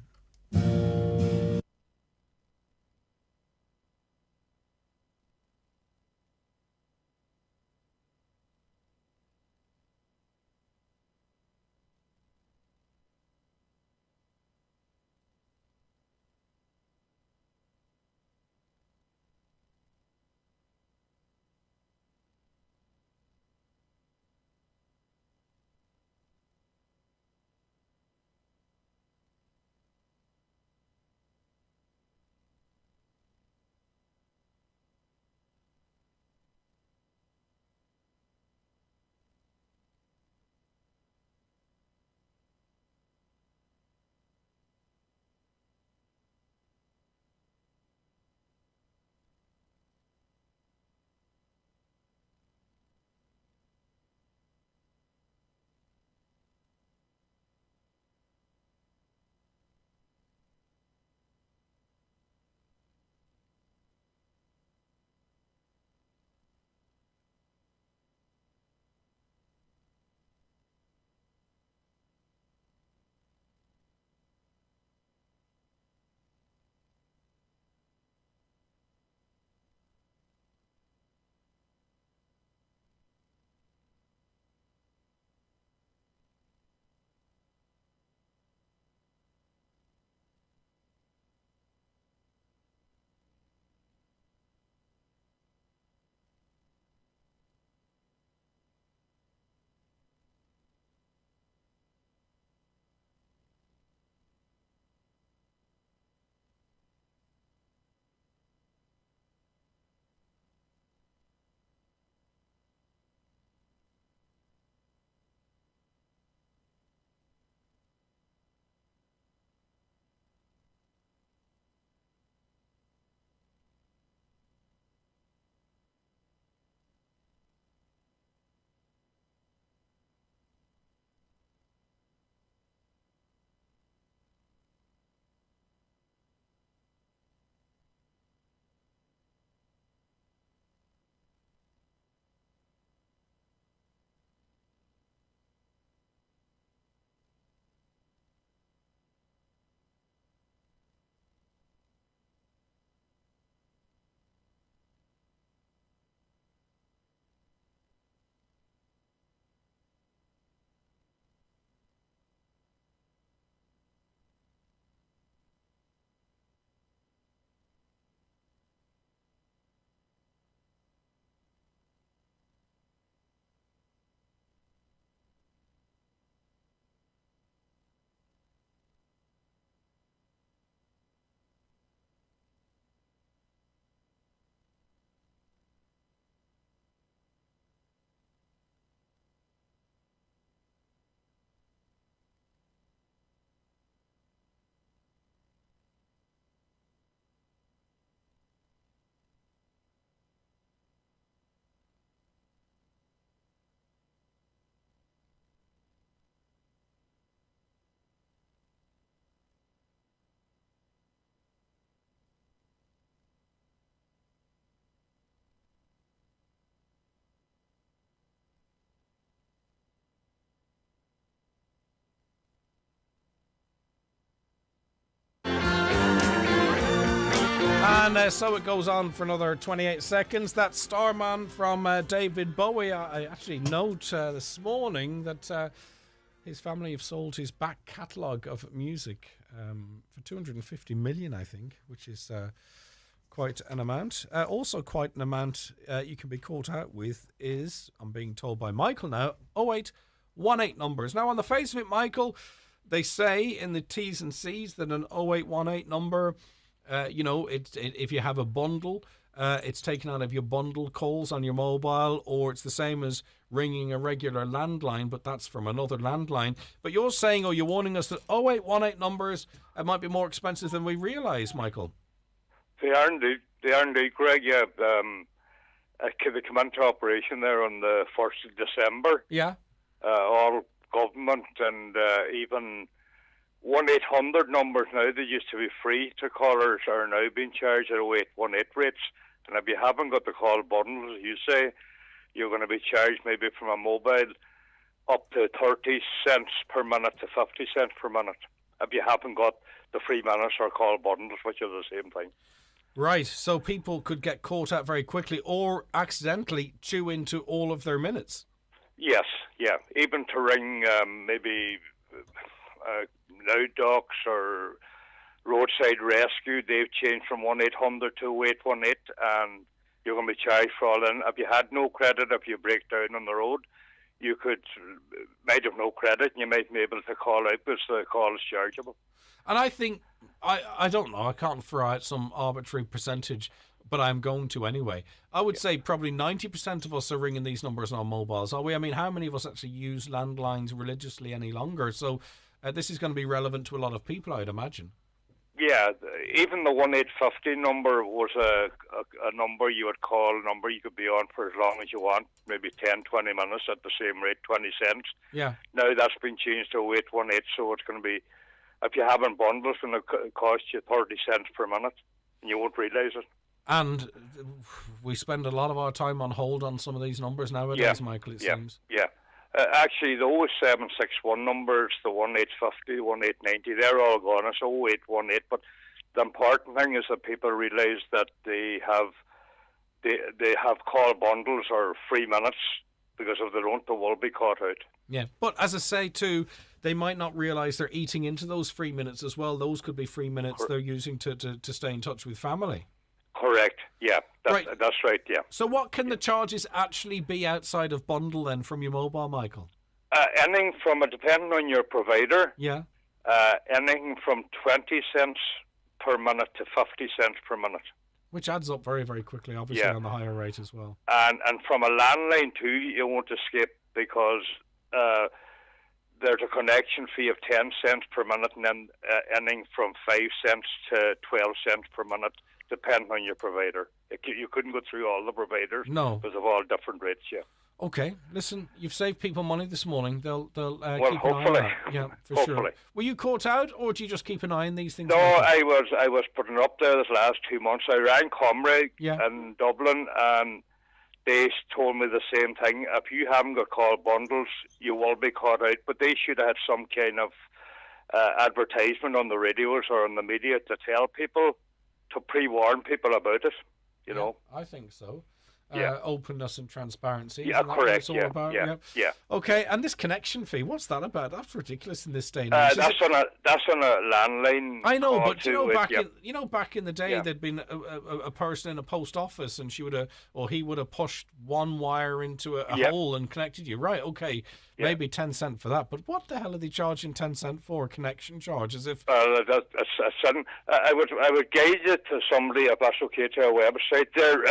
Speaker 7: And so it goes on for another 28 seconds. That's Starman from David Bowie. I actually note this morning that his family have sold his back catalogue of music for 250 million, I think, which is quite an amount. Also quite an amount you can be caught out with is, I'm being told by Michael now, 0818 numbers. Now, on the face of it, Michael, they say in the T's and C's that an 0818 number, if you have a bundle, it's taken out of your bundle calls on your mobile, or it's the same as ringing a regular landline, but that's from another landline. But you're saying, or you're warning us that 0818 numbers might be more expensive than we realise, Michael.
Speaker 6: They are indeed, Greg. Yeah, They come into operation there on the 1st of December.
Speaker 7: Yeah.
Speaker 6: All government and even 1-800 numbers now that used to be free to callers are now being charged at 0818 rates. And if you haven't got the call bundles, as you say, you're going to be charged maybe from a mobile up to 30 cents per minute to 50 cents per minute if you haven't got the free minutes or call bundles, which are the same thing.
Speaker 7: Right, so people could get caught out very quickly or accidentally chew into all of their minutes.
Speaker 6: Yes, yeah. Even to ring maybe Loud Docs or Roadside Rescue, they've changed from 1-800 to 0818, and you're going to be charged for all in. If you had no credit, if you break down on the road, you might have no credit, and you might be able to call out because the call is chargeable.
Speaker 7: And I think, I don't know, I can't throw out some arbitrary percentage, but I'm going to anyway. I would say probably 90% of us are ringing these numbers on our mobiles, are we? I mean, how many of us actually use landlines religiously any longer? So this is going to be relevant to a lot of people, I'd imagine.
Speaker 6: Yeah, even the 1850 number was a number you would call, a number you could be on for as long as you want, maybe 10, 20 minutes at the same rate, 20 cents.
Speaker 7: Yeah.
Speaker 6: Now that's been changed to 0818, so it's going to be, if you haven't bundles, it's going to cost you 30 cents per minute, and you won't realise it.
Speaker 7: And we spend a lot of our time on hold on some of these numbers nowadays, Michael, it seems.
Speaker 6: Yeah. Actually, the 0761 numbers, the 1850, 1890, they're all gone. It's 0818. But the important thing is that people realise that they have call bundles or free minutes, because if they don't, they will be caught out.
Speaker 7: Yeah, but as I say too, they might not realise they're eating into those free minutes as well. Those could be free minutes they're using to stay in touch with family.
Speaker 6: Correct, yeah. That's right, yeah.
Speaker 7: So what can the charges actually be outside of bundle then from your mobile, Michael?
Speaker 6: Anything from, depending on your provider,
Speaker 7: yeah.
Speaker 6: Anything from 20 cents per minute to 50 cents per minute.
Speaker 7: Which adds up very, very quickly, obviously, on the higher rate as well.
Speaker 6: And from a landline too, you won't escape, because there's a connection fee of 10 cents per minute, and then anything from 5 cents to 12 cents per minute, depending on your provider. You couldn't go through all the providers.
Speaker 7: No.
Speaker 6: Because of all different rates, yeah.
Speaker 7: Okay, listen, you've saved people money this morning. They'll keep an eye
Speaker 6: hopefully.
Speaker 7: on that. Yeah, for
Speaker 6: Hopefully.
Speaker 7: sure. Were you caught out, or do you just keep an eye on these things?
Speaker 6: No,
Speaker 7: Michael?
Speaker 6: I was putting up there this last 2 months. I rang Comrade in Dublin, and they told me the same thing. If you haven't got call bundles, you will be caught out. But they should have had some kind of advertisement on the radios or on the media to tell people, to pre-warn people about it, you know.
Speaker 7: I think so.
Speaker 6: Yeah.
Speaker 7: Openness and transparency.
Speaker 6: Yeah,
Speaker 7: Isn't that
Speaker 6: correct.
Speaker 7: What it's all about?
Speaker 6: Yeah.
Speaker 7: Okay, and this connection fee, what's that about? That's ridiculous in this day and age.
Speaker 6: That's on a landline.
Speaker 7: I know,
Speaker 6: call
Speaker 7: but back in the day,
Speaker 6: Yeah.
Speaker 7: there'd been a person in a post office, and he would have pushed one wire into a hole and connected you. Right? Okay, maybe 10 cent for that. But what the hell are they charging 10 cent for? A connection charge, as if.
Speaker 6: I would guide it to somebody, if that's okay, to our website there.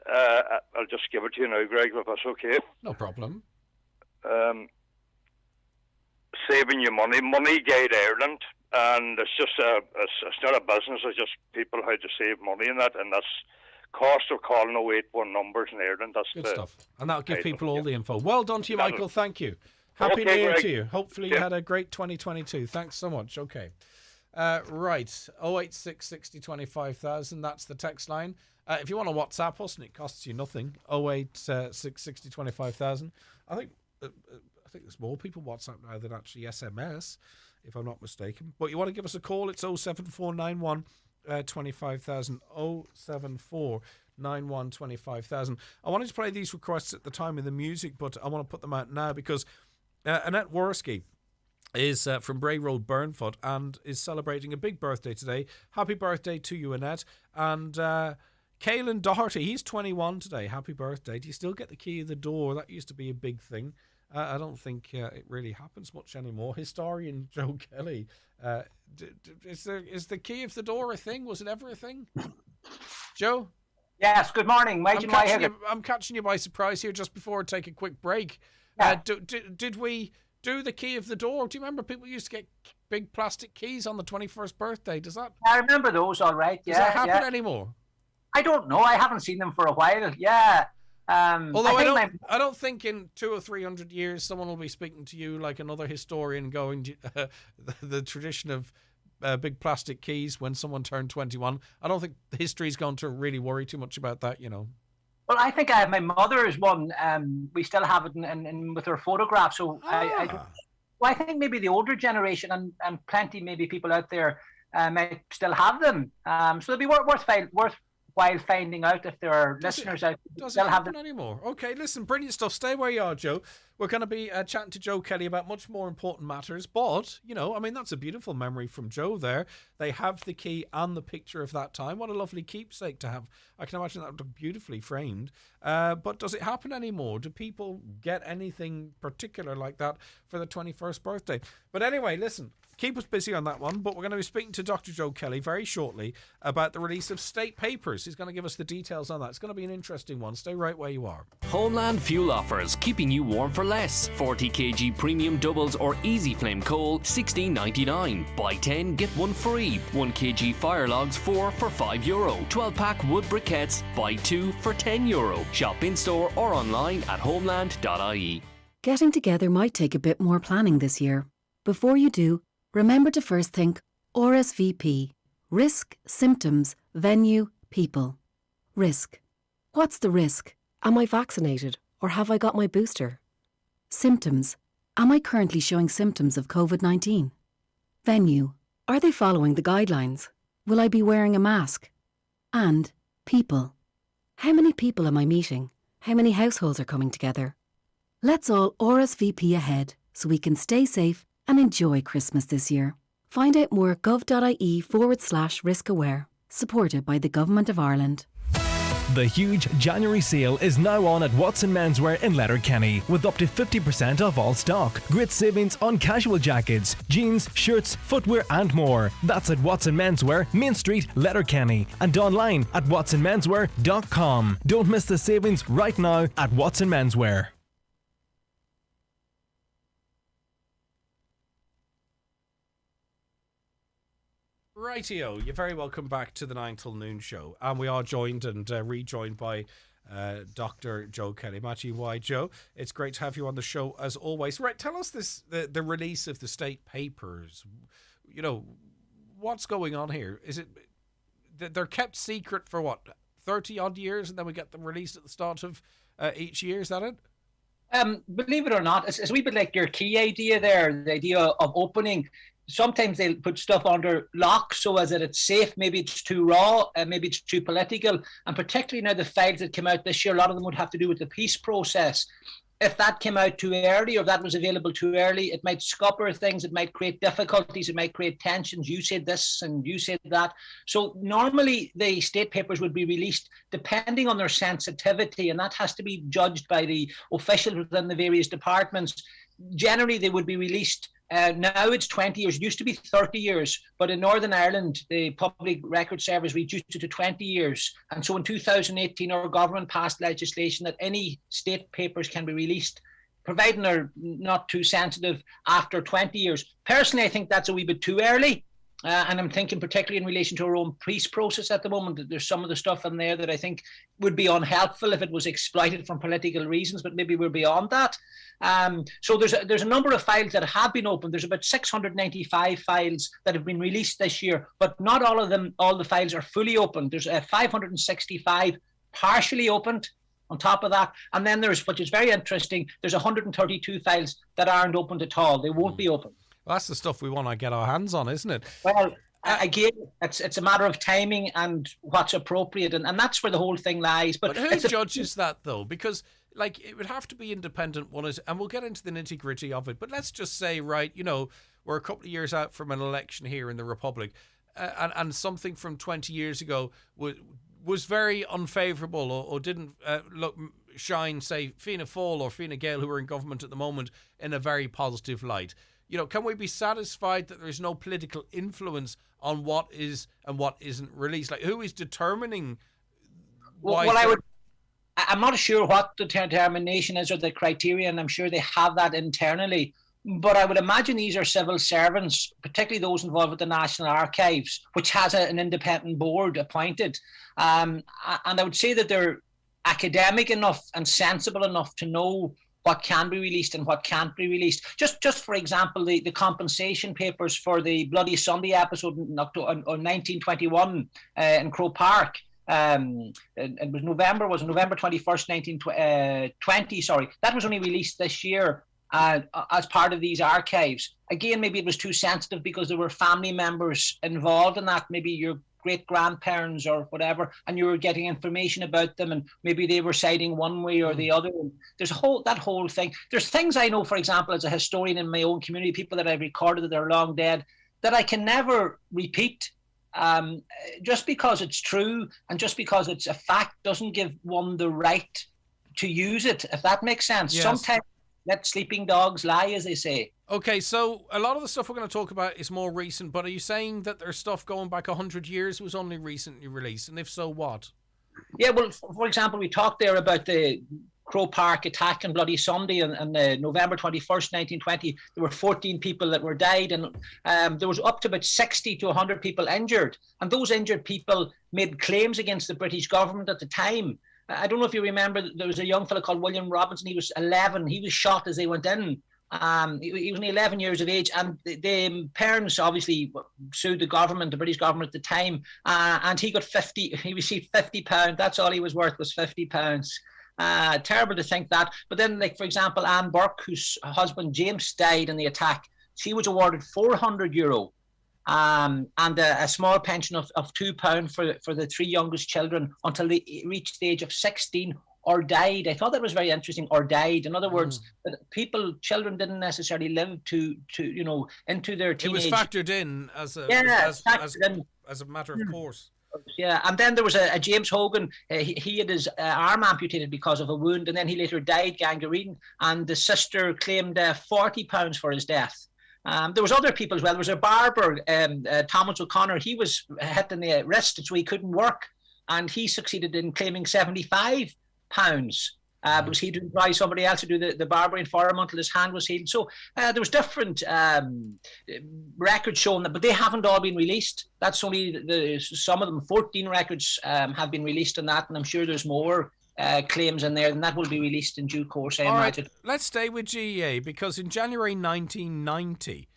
Speaker 6: I'll just give it to you now, Greg, if that's okay.
Speaker 7: No problem.
Speaker 6: Saving you money, Money Guide Ireland, and it's just it's not a business. It's just people how to save money in that, and that's cost of calling 081 numbers in Ireland. That's
Speaker 7: good stuff, and that'll give people all the info. Well done to you, Michael. Thank you. Happy
Speaker 6: Okay,
Speaker 7: New Year
Speaker 6: Greg.
Speaker 7: to you. Hopefully you had a great 2022. Thanks so much. Okay. Right, 086 60 25,000. That's the text line. If you want to WhatsApp us, and it costs you nothing, 086 60 25,000. I think there's more people WhatsApp now than actually SMS, if I'm not mistaken. But you want to give us a call, it's 07491 25,000, 07491 25,000. I wanted to play these requests at the time of the music, but I want to put them out now because Annette Worski is from Bray Road, Burnfoot, and is celebrating a big birthday today. Happy birthday to you, Annette. And Caelan Doherty, he's 21 today. Happy birthday. Do you still get the key of the door? That used to be a big thing. I don't think it really happens much anymore. Historian Joe Kelly, is the key of the door a thing? Was it ever a thing? Joe?
Speaker 8: Yes, good morning.
Speaker 7: I'm catching you by surprise here just before I take a quick break. Did we do the key of the door? Do you remember people used to get big plastic keys on the 21st birthday? Does that?
Speaker 8: I remember those, all right.
Speaker 7: Does that happen anymore?
Speaker 8: I don't know. I haven't seen them for a while. Yeah.
Speaker 7: Although I don't think in 200 or 300 years someone will be speaking to you like another historian going the tradition of big plastic keys when someone turned 21. I don't think history's going to really worry too much about that,
Speaker 8: Well, I think I have my mother's one. We still have it in with her photograph. So I think maybe the older generation and plenty maybe people out there might still have them. So it'd be worthwhile finding out if there are listeners out there.
Speaker 7: Does it happen anymore? Okay, listen, brilliant stuff. Stay where you are, Joe. We're going to be chatting to Joe Kelly about much more important matters, but, that's a beautiful memory from Joe there. They have the key and the picture of that time. What a lovely keepsake to have. I can imagine that would look beautifully framed. But does it happen anymore? Do people get anything particular like that for the 21st birthday? But anyway, listen, keep us busy on that one, but we're going to be speaking to Dr. Joe Kelly very shortly about the release of state papers. He's going to give us the details on that. It's going to be an interesting one. Stay right where you are.
Speaker 14: Homeland Fuel offers, keeping you warm for less. 40 kg premium doubles or easy flame coal, $16.99. Buy 10, get 1 free. 1 kg fire logs, 4 for €5. 12-pack wood briquettes, buy 2 for €10. Shop in store or online at homeland.ie.
Speaker 9: Getting together might take a bit more planning this year. Before you do, remember to first think RSVP. Risk, symptoms, venue, people. Risk. What's the risk? Am I vaccinated or have I got my booster? Symptoms. Am I currently showing symptoms of COVID-19? Venue. Are they following the guidelines? Will I be wearing a mask? And people. How many people am I meeting? How many households are coming together? Let's all RSVP ahead so we can stay safe and enjoy Christmas this year. Find out more at gov.ie/risk-aware, supported by the Government of Ireland.
Speaker 21: The huge January sale is now on at Watson Menswear in Letterkenny with up to 50% off all stock. Great savings on casual jackets, jeans, shirts, footwear and more. That's at Watson Menswear, Main Street, Letterkenny, and online at watsonmenswear.com. Don't miss the savings right now at Watson Menswear.
Speaker 7: Rightio, you're very welcome back to the 9 till noon show, and we are joined and rejoined by Dr. Joe Kelly. Matthew, why, Joe? It's great to have you on the show as always. Right, tell us the release of the state papers. What's going on here? Is it they're kept secret for 30 odd years, and then we get them released at the start of each year? Is that it?
Speaker 8: Believe it or not, it's a wee bit like your key idea there, the idea of opening. Sometimes they'll put stuff under lock so as that it's safe. Maybe it's too raw, maybe it's too political. And particularly now the files that came out this year, a lot of them would have to do with the peace process. If that came out too early or if that was available too early, it might scupper things, it might create difficulties, it might create tensions. You said this and you said that. So normally the state papers would be released depending on their sensitivity, and that has to be judged by the officials within the various departments. Generally, they would be released. Now it's 20 years. It used to be 30 years, but in Northern Ireland, the Public Record Service reduced it to 20 years. And so in 2018, our government passed legislation that any state papers can be released, providing they're not too sensitive, after 20 years. Personally, I think that's a wee bit too early. And I'm thinking particularly in relation to our own peace process at the moment, that there's some of the stuff in there that I think would be unhelpful if it was exploited from political reasons, but maybe we're beyond that. So there's a number of files that have been opened. There's about 695 files that have been released this year, but not all of them, all the files are fully opened. There's 565 partially opened on top of that. And then there's, which is very interesting, there's 132 files that aren't opened at all. They won't be opened.
Speaker 7: Well, that's the stuff we want to get our hands on, isn't it?
Speaker 8: Well, again, it's a matter of timing and what's appropriate, and that's where the whole thing lies. But
Speaker 7: who judges that, though? Because, it would have to be independent, and we'll get into the nitty-gritty of it, but let's just say, right, we're a couple of years out from an election here in the Republic, and something from 20 years ago was very unfavourable or didn't shine, say, Fianna Fáil or Fine Gael, who are in government at the moment, in a very positive light. Can we be satisfied that there's no political influence on what is and what isn't released? Who is determining why?
Speaker 8: Well, I'm not sure what the determination is or the criteria, and I'm sure they have that internally. But I would imagine these are civil servants, particularly those involved with the National Archives, which has an independent board appointed. And I would say that they're academic enough and sensible enough to know what can be released and what can't be released. Just for example, the compensation papers for the Bloody Sunday episode in 1921 in Croke Park. It was November 21st, 1920. Sorry, that was only released this year. As part of these archives. Again, maybe it was too sensitive because there were family members involved in that, maybe your great-grandparents or whatever, and you were getting information about them, and maybe they were siding one way or the other. And there's that whole thing. There's things I know, for example, as a historian in my own community, people that I've recorded that are long dead, that I can never repeat. Just because it's true and just because it's a fact doesn't give one the right to use it, if that makes sense.
Speaker 7: Yes.
Speaker 8: Sometimes let sleeping dogs lie, as they say.
Speaker 7: Okay, so a lot of the stuff we're going to talk about is more recent, but are you saying that there's stuff going back 100 years was only recently released? And if so, what?
Speaker 8: Yeah, well, for example, we talked there about the Croke Park attack on Bloody Sunday on November 21st, 1920. There were 14 people that were died, and there was up to about 60 to 100 people injured. And those injured people made claims against the British government at the time. I don't know if you remember, there was a young fellow called William Robinson. He was 11. He was shot as they went in. He was only 11 years of age, and the parents obviously sued the government, the British government at the time, and he got 50. He received £50. That's all he was worth, was £50. Terrible to think that. But then, like for example, Anne Burke, whose husband James died in the attack, she was awarded €400. And a small pension of £2 for the three youngest children until they reached the age of 16 or died. I thought that was very interesting, or died. In other words, children didn't necessarily live to into their teenage.
Speaker 7: It was factored in as a matter of course.
Speaker 8: Yeah, and then there was a James Hogan. He had his arm amputated because of a wound, and then he later died gangrene. And the sister claimed £40 for his death. There was other people as well. There was a barber, Thomas O'Connor. He was hit in the wrist, so he couldn't work, and he succeeded in claiming £75 because he didn't try somebody else to do the barbering for him until his hand was healed. So there was different records showing that, but they haven't all been released. That's only some of them. 14 records have been released on that, and I'm sure there's more claims in there, and that will be released in due course, I imagine.
Speaker 7: Right, let's stay with GEA, because in January 1990,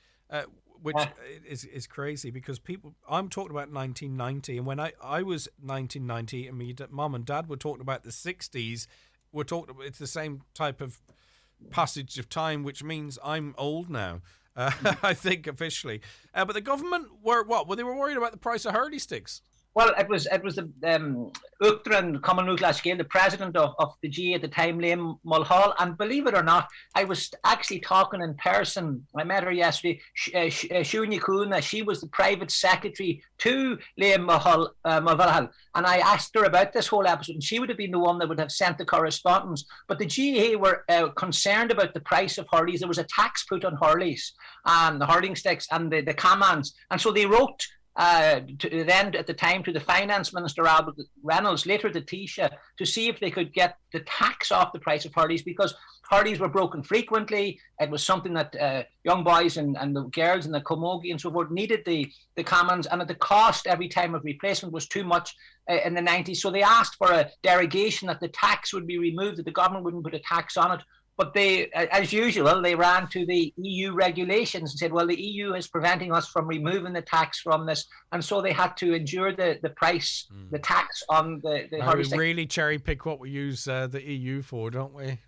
Speaker 7: which is crazy, because I'm talking about 1990, and when I was 1990, and mum and dad were talking about the 60s, it's the same type of passage of time, which means I'm old now. I think officially, but the government were they were worried about the price of hurley sticks.
Speaker 8: Well, it was the Uachtaran Common Nuclear Scale, the president of the GA at the time, Liam Mulhall, and believe it or not, I was actually talking in person. I met her yesterday, Siúna Cúna. She was the private secretary to Liam Mulhall, and I asked her about this whole episode, and she would have been the one that would have sent the correspondence. But the GA were concerned about the price of hurleys. There was a tax put on hurleys, the hurling sticks and the cammans, and so they wrote then at the time to the Finance Minister Albert Reynolds, later the Taoiseach, to see if they could get the tax off the price of hurleys, because hurleys were broken frequently. It was something that young boys and the girls in the camogie and so forth needed the commons, and at the cost every time of replacement was too much in the 90s. So they asked for a derogation, that the tax would be removed, that the government wouldn't put a tax on it. But they, as usual, they ran to the EU regulations and said, well, the EU is preventing us from removing the tax from this. And so they had to endure the price, the tax on the hurley stick.
Speaker 7: We really cherry pick what we use the EU for, don't we?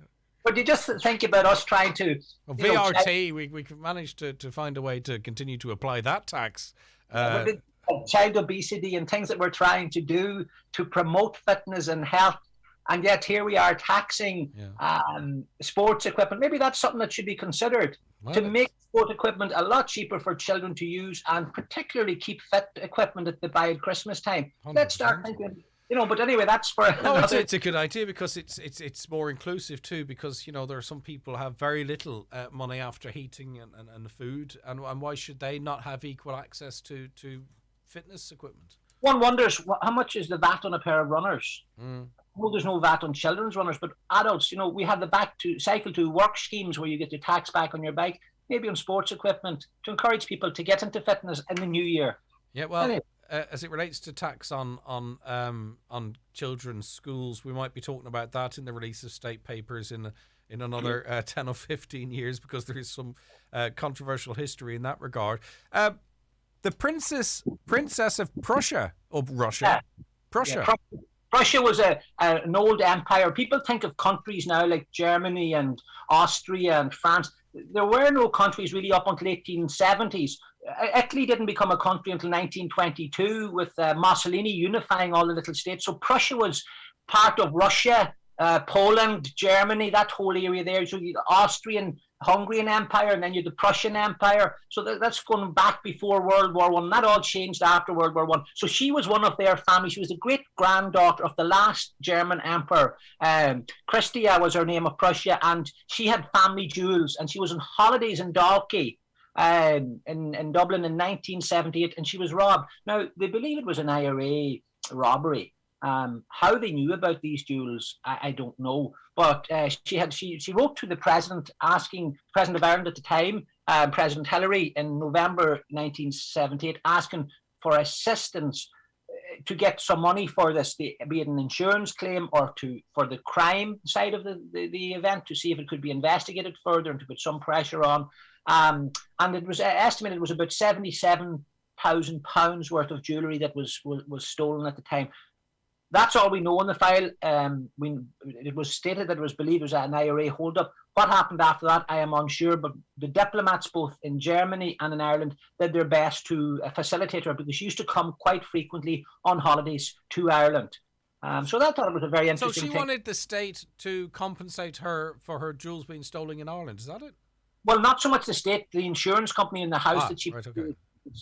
Speaker 8: But you just think about us trying to...
Speaker 7: VRT, we managed to find a way to continue to apply that tax.
Speaker 8: Child obesity and things that we're trying to do to promote fitness and health. And yet here we are taxing sports equipment. Maybe that's something that should be considered, to make sport equipment a lot cheaper for children to use, and particularly keep fit equipment that they buy at Christmas time. 100%. Let's start thinking, but anyway, that's for another...
Speaker 7: It's a good idea, because it's more inclusive too, because, there are some people who have very little money after heating and food, and why should they not have equal access to fitness equipment?
Speaker 8: One wonders, how much is the VAT on a pair of runners? Well, there's no VAT on children's runners, but adults, we have the cycle to work schemes where you get your tax back on your bike. maybe on sports equipment, to encourage people to get into fitness in the new year.
Speaker 7: Yeah, well, as it relates to tax on children's schools, we might be talking about that in the release of state papers in another 10 or 15 years, because there is some controversial history in that regard. The Princess of Prussia, of Russia. Prussia.
Speaker 8: Yeah, Prussia was an old empire. People think of countries now like Germany and Austria and France. There were no countries really up until 1870s. Italy didn't become a country until 1922 with Mussolini unifying all the little states. So Prussia was part of Russia, Poland, Germany, that whole area there. So you Austrian, Hungarian Empire, and then you had the Prussian Empire. So that's going back before World War One. That all changed after World War One. So she was one of their family. She was the great-granddaughter of the last German emperor. Christia was her name, of Prussia, and she had family jewels, and she was on holidays in Dalkey in Dublin in 1978, and she was robbed. Now, they believe it was an IRA robbery. How they knew about these jewels, I don't know. But she wrote to the president, asking President of Ireland at the time, President Hillary, in November 1978, asking for assistance to get some money for this, be it an insurance claim or for the crime side of the event, to see if it could be investigated further and to put some pressure on. And it was estimated it was about £77,000 worth of jewellery that was stolen at the time. That's all we know in the file. It was stated that it was believed it was an IRA holdup. What happened after that, I am unsure, but the diplomats both in Germany and in Ireland did their best to facilitate her, because she used to come quite frequently on holidays to Ireland. So that thought it was a very interesting thing.
Speaker 7: So she wanted the state to compensate her for her jewels being stolen in Ireland, is that it?
Speaker 8: Well, not so much the state, the insurance company in the house that she...
Speaker 7: Right, okay.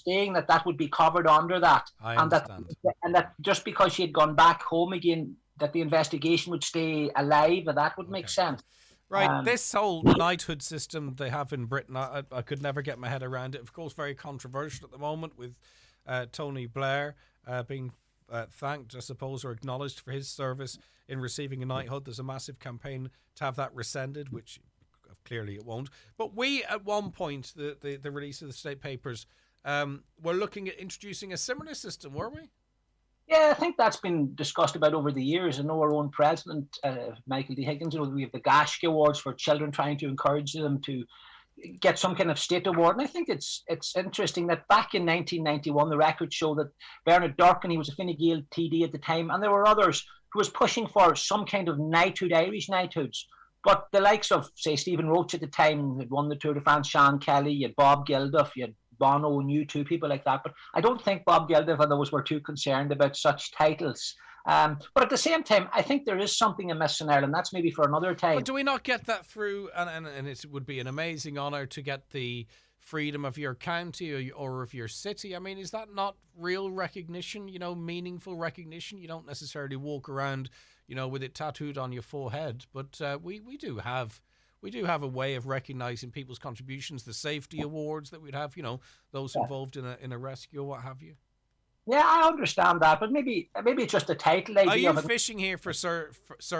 Speaker 8: Saying that would be covered under that,
Speaker 7: I
Speaker 8: and that just because she had gone back home again, that the investigation would stay alive, and that would make sense.
Speaker 7: Right, this whole knighthood system they have in Britain, I could never get my head around it. Of course, very controversial at the moment, with Tony Blair being thanked, I suppose, or acknowledged for his service in receiving a knighthood. There's a massive campaign to have that rescinded, which clearly it won't. But we, at one point, the release of the state papers, we're looking at introducing a similar system, were we?
Speaker 8: Yeah, I think that's been discussed about over the years. I know our own president, Michael D. Higgins, we have the Gashke Awards for children, trying to encourage them to get some kind of state award. And I think it's interesting that back in 1991, the records show that Bernard Durkin, he was a Fine Gael TD at the time, and there were others who was pushing for some kind of knighthood, Irish knighthoods. But the likes of, say, Stephen Roach at the time, had won the Tour de France, Sean Kelly, you had Bob Geldof, you had Bono and U2, people like that. But I don't think Bob Geldof and those were too concerned about such titles. But at the same time, I think there is something amiss in Ireland. That's maybe for another time.
Speaker 7: But do we not get that through? And it would be an amazing honour to get the freedom of your county or of your city. I mean, is that not real recognition, meaningful recognition? You don't necessarily walk around, with it tattooed on your forehead. But we do have a way of recognising people's contributions, the safety awards that we'd have, those involved in a rescue or what have you.
Speaker 8: Yeah, I understand that, but maybe it's just a title idea.
Speaker 7: Are you fishing here for Sir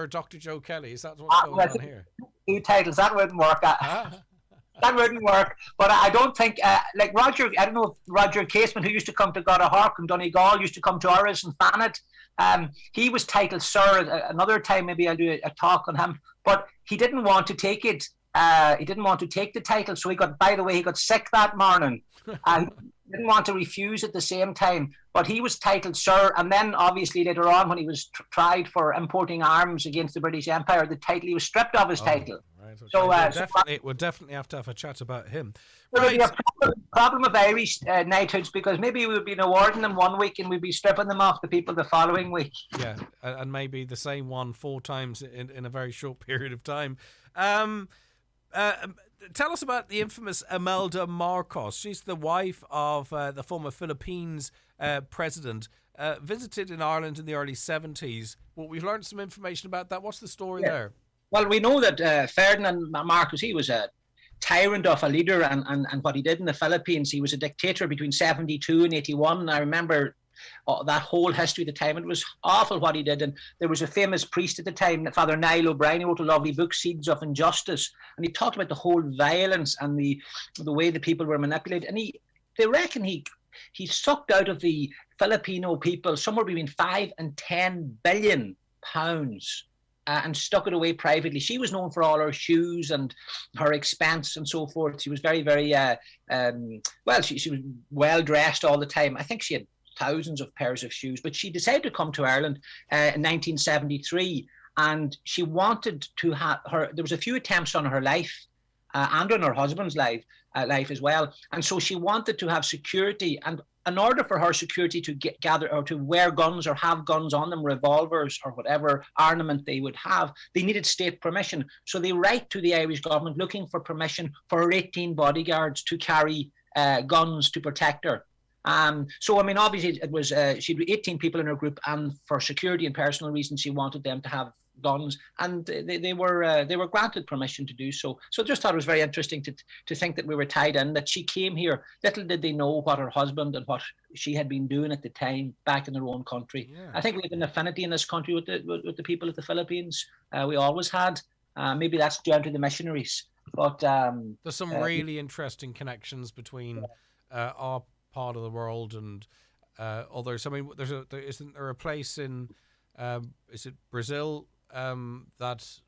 Speaker 7: Dr. Joe Kelly? Is that what's going on here?
Speaker 8: 2 titles, that wouldn't work. That wouldn't work. But I don't think, like Roger, I don't know if Roger Casement, who used to come to Godahork and Donegal, used to come to ours and Fanet. He was titled Sir. Another time, maybe I'll do a talk on him. But he didn't want to take it. He didn't want to take the title. So he got sick that morning. And didn't want to refuse at the same time. But he was titled Sir. And then obviously later on, when he was tried for importing arms against the British Empire, he was stripped of his title.
Speaker 7: Right, okay. So we'll definitely have to have a chat about him.
Speaker 8: There would be a problem of Irish knighthoods, because maybe we would be awarding them one week and we'd be stripping them off the people the following week.
Speaker 7: Yeah, and maybe the same one 4 times in a very short period of time. Tell us about the infamous Imelda Marcos. She's the wife of the former Philippines president. Visited in Ireland in the early 70s. Well, we've learned some information about that. What's the story there?
Speaker 8: Well, we know that Ferdinand Marcos, he was a tyrant of a leader, and what he did in the Philippines, he was a dictator between 72 and 81. I remember that whole history at the time. It was awful what he did. And there was a famous priest at the time, Father Niall O'Brien, who wrote a lovely book, Seeds of Injustice, and he talked about the whole violence and the way the people were manipulated. And they reckon he sucked out of the Filipino people somewhere between 5 and 10 billion pounds. And stuck it away privately. She was known for all her shoes and her expense and so forth. She was very, very, she was well dressed all the time. I think she had thousands of pairs of shoes, but she decided to come to Ireland in 1973, and she wanted to have there was a few attempts on her life and on her husband's life as well. And so she wanted to have security, and in order for her security to gather or to wear guns or have guns on them, revolvers or whatever armament they would have, they needed state permission. So they write to the Irish government looking for permission for 18 bodyguards to carry guns to protect her. So, I mean, obviously it was, she'd 18 people in her group, and for security and personal reasons, she wanted them to have guns, and they were granted permission to do so. So I just thought it was very interesting to think that we were tied in, that she came here. Little did they know what her husband and what she had been doing at the time back in their own country. Yeah. I think we have an affinity in this country with the people of the Philippines. We always had. Maybe that's down to the missionaries. But
Speaker 7: there's some really interesting connections between our part of the world and others. I mean, isn't there a place in is it Brazil that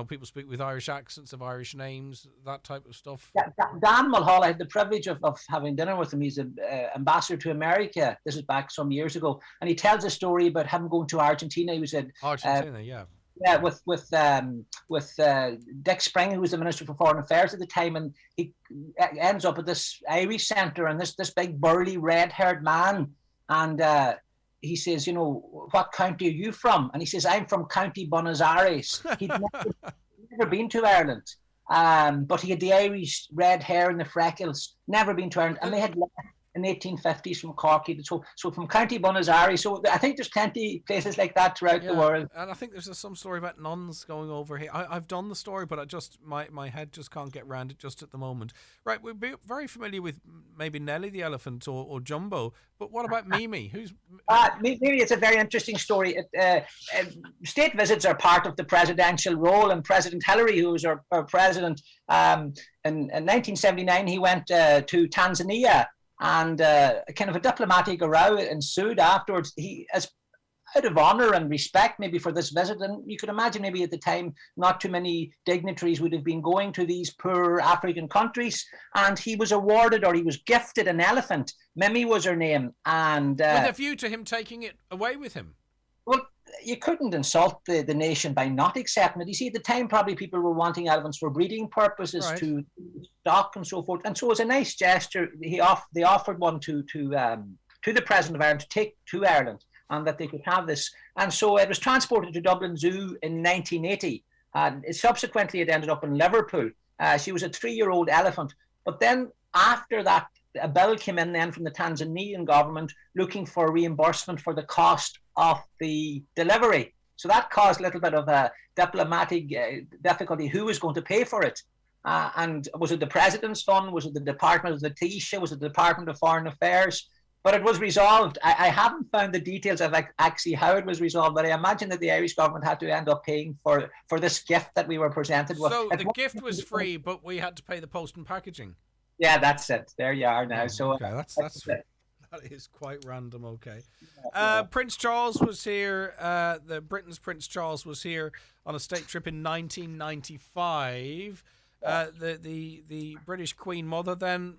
Speaker 7: people speak with Irish accents, have Irish names, that type of stuff?
Speaker 8: Yeah, Dan Mulhall, I had the privilege of having dinner with him. He's an ambassador to America. This is back some years ago, and he tells a story about him going to Argentina. He was at
Speaker 7: Argentina,
Speaker 8: yeah, with Dick Spring, who was the Minister for Foreign Affairs at the time, and he ends up at this Irish centre, and this big burly red-haired man, and he says, what county are you from? And he says, I'm from County Buenos Aires. He'd never been to Ireland, but he had the Irish red hair and the freckles, never been to Ireland, and they had left in the 1850s from Cork. So from County Buenos Aires. So I think there's plenty places like that throughout the world.
Speaker 7: And I think there's some story about nuns going over here. I've done the story, but my head just can't get around it just at the moment. Right, we'd be very familiar with maybe Nellie the elephant or Jumbo, but what about Mimi?
Speaker 8: Mimi, it's a very interesting story. State visits are part of the presidential role, and President Hillary, who was our president, in 1979, he went to Tanzania. And kind of a diplomatic row ensued afterwards. He, as out of honour and respect maybe for this visit, and you could imagine maybe at the time not too many dignitaries would have been going to these poor African countries, and he was awarded, or he was gifted, an elephant. Mimi was her name. And
Speaker 7: with a view to him taking it away with him.
Speaker 8: Well, you couldn't insult the nation by not accepting it. You see, at the time, probably people were wanting elephants for breeding purposes, right, to stock and so forth. And so, as a nice gesture, they offered one to the President of Ireland to take to Ireland, and that they could have this. And so it was transported to Dublin Zoo in 1980. And subsequently, it ended up in Liverpool. She was a 3-year-old elephant. But then, after that, a bill came in then from the Tanzanian government looking for reimbursement for the cost of the delivery. So that caused a little bit of a diplomatic difficulty. Who was going to pay for it? And was it the President's Fund? Was it the Department of the Taoiseach? Was it the Department of Foreign Affairs? But it was resolved. I haven't found the details of actually how it was resolved, but I imagine that the Irish government had to end up paying for this gift that we were presented with.
Speaker 7: So the gift was free, but we had to pay the post and packaging.
Speaker 8: Yeah, that's it. There you are now. So
Speaker 7: okay, that's that is quite random. Okay, Prince Charles was here. The Britain's Prince Charles was here on a state trip in 1995. The British Queen Mother then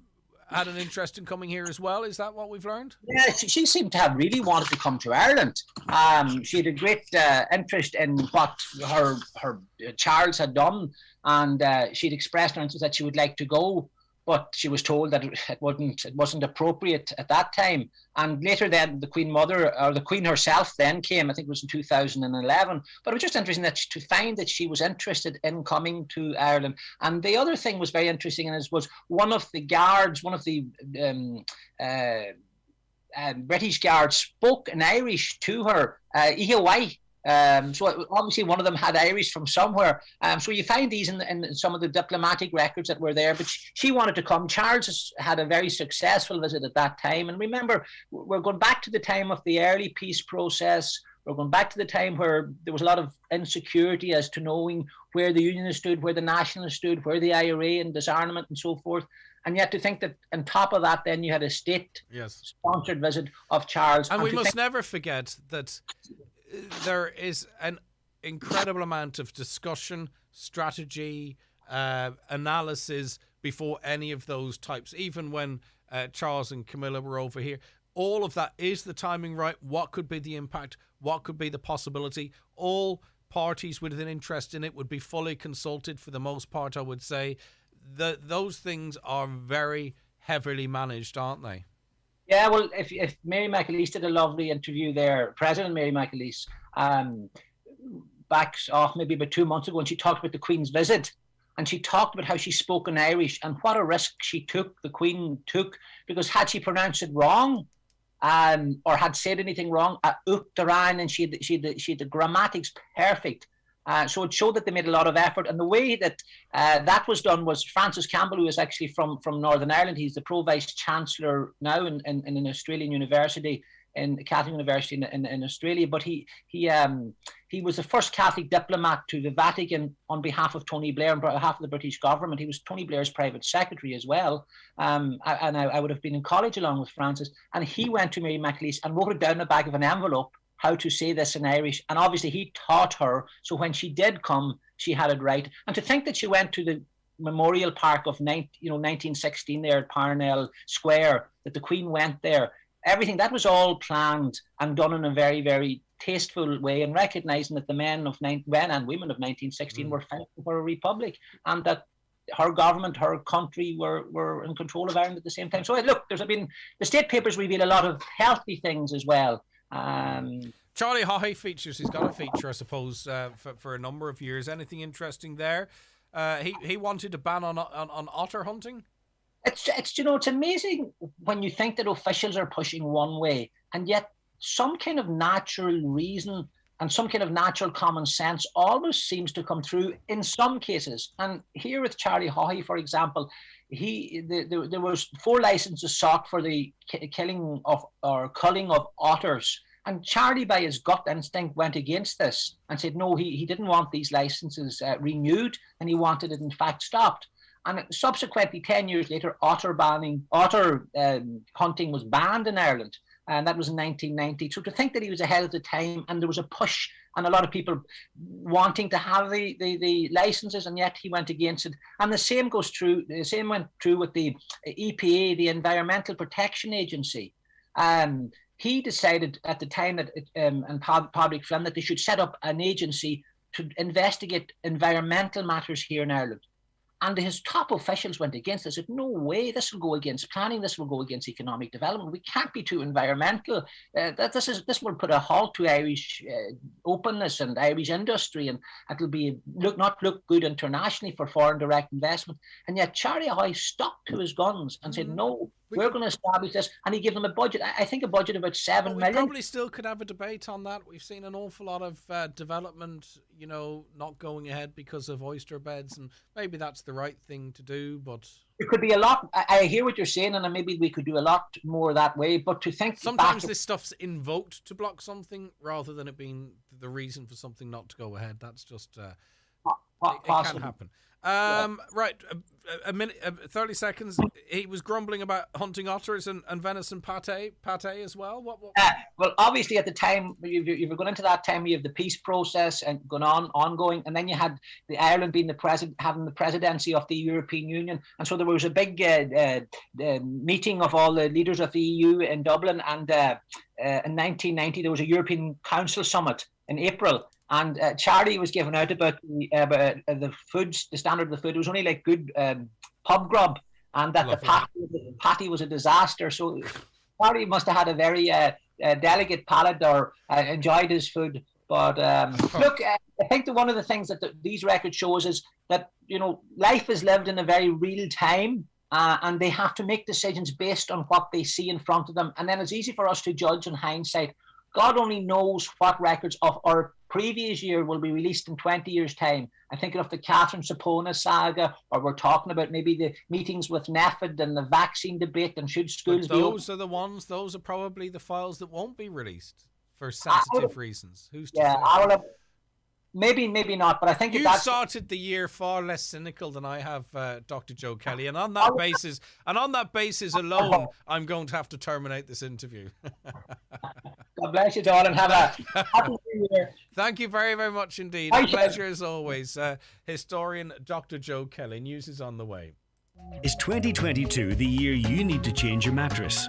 Speaker 7: had an interest in coming here as well. Is that what we've learned?
Speaker 8: Yeah, she seemed to have really wanted to come to Ireland. She had a great interest in what her Charles had done, and she'd expressed her interest that she would like to go. But she was told that it wasn't appropriate at that time. And later then, the Queen Mother, or the Queen herself then came, I think it was in 2011. But it was just interesting to find that she was interested in coming to Ireland. And the other thing was very interesting, and was one of the guards, one of the British guards spoke in Irish to her, Ihawai. So obviously one of them had Irish from somewhere. So you find these in some of the diplomatic records that were there. But she wanted to come. Charles had a very successful visit at that time. And remember, we're going back to the time of the early peace process. We're going back to the time where there was a lot of insecurity as to knowing where the Unionists stood, where the Nationalists stood, where the IRA and disarmament and so forth. And yet to think that on top of that, then you had a state-sponsored visit of Charles.
Speaker 7: And we must never forget that there is an incredible amount of discussion, strategy, analysis before any of those types. Even when Charles and Camilla were over here, all of that, is the timing right? What could be the impact? What could be the possibility? All parties with an interest in it would be fully consulted for the most part, I would say. Those things are very heavily managed, aren't they?
Speaker 8: Yeah, well, if Mary McAleese did a lovely interview there, President Mary McAleese, back off maybe about 2 months ago, and she talked about the Queen's visit, and she talked about how she spoke in Irish and what a risk the Queen took, because had she pronounced it wrong, or had said anything wrong, and she had the grammatics perfect. So it showed that they made a lot of effort, and the way that that was done was Francis Campbell, who is actually from Northern Ireland. He's the Pro-Vice Chancellor now in an Australian university, in Catholic University in Australia. But he was the first Catholic diplomat to the Vatican on behalf of Tony Blair, on behalf of the British government. He was Tony Blair's private secretary as well. And I would have been in college along with Francis. And he went to Mary McAleese and wrote it down in the back of an envelope, how to say this in Irish, and obviously he taught her, so when she did come, she had it right. And to think that she went to the Memorial Park of 1916 there at Parnell Square, that the Queen went there, everything, that was all planned and done in a very, very tasteful way, and recognising that the men and women of 1916 were fighting for a republic, and that her government, her country were in control of Ireland at the same time. So look, the state papers reveal a lot of healthy things as well.
Speaker 7: Charlie Haughey features. He's got a feature, I suppose, for a number of years. Anything interesting there? He wanted a ban on otter hunting.
Speaker 8: It's amazing when you think that officials are pushing one way, and yet some kind of natural reason and some kind of natural common sense almost seems to come through in some cases. And here with Charlie Haughey, for example, there was 4 licenses sought for the killing of or culling of otters, and Charlie, by his gut instinct, went against this and said no, he didn't want these licenses renewed, and he wanted it in fact stopped. And subsequently, 10 years later, otter hunting was banned in Ireland, and that was in 1990. So to think that he was ahead of the time, and there was a push and a lot of people wanting to have the licenses, and yet he went against it. And the same went true with the EPA, the Environmental Protection Agency. He decided at the time that and Padraig Flynn that they should set up an agency to investigate environmental matters here in Ireland. And his top officials went against this. Said, no way, this will go against planning, this will go against economic development. We can't be too environmental. This will put a halt to Irish openness and Irish industry, and it'll not look good internationally for foreign direct investment. And yet Charlie Haughey stuck to his guns and said, no, we're going to establish this. And he gave them a budget, I think a budget of about 7 million.
Speaker 7: We probably still could have a debate on that. We've seen an awful lot of development, not going ahead because of oyster beds, and maybe that's the right thing to do, but
Speaker 8: it could be a lot. I hear what you're saying, and maybe we could do a lot more that way, but to think
Speaker 7: sometimes this stuff's invoked to block something rather than it being the reason for something not to go ahead. That's just it can happen. Right, a minute, 30 seconds. He was grumbling about hunting otters and venison pate as well. What?
Speaker 8: Well, obviously at the time, you were going into that time, you have the peace process and ongoing, and then you had the Ireland being having the presidency of the European Union, and so there was a big meeting of all the leaders of the EU in Dublin, and in 1990 there was a European Council summit in April. And charity was given out about the foods, the standard of the food. It was only like good pub grub, and that the patty was a disaster. So charity must have had a very delicate palate, or enjoyed his food. But look, I think that one of the things that these records show us is that life is lived in a very real time. And they have to make decisions based on what they see in front of them. And then it's easy for us to judge in hindsight. God only knows what records of our previous year will be released in 20 years' time. I'm thinking of the Catherine Sapona saga, or we're talking about maybe the meetings with NEFID and the vaccine debate and should schools be open.
Speaker 7: Those are probably the files that won't be released for sensitive reasons. Who's to say?
Speaker 8: Maybe not, but I think
Speaker 7: you started the year far less cynical than I have, Dr. Joe Kelly, and on that basis alone, I'm going to have to terminate this interview.
Speaker 8: God bless you, Don, and have a happy New Year.
Speaker 7: Thank you very, very much indeed. A pleasure as always. Historian Dr. Joe Kelly. News is on the way.
Speaker 10: Is 2022 the year you need to change your mattress?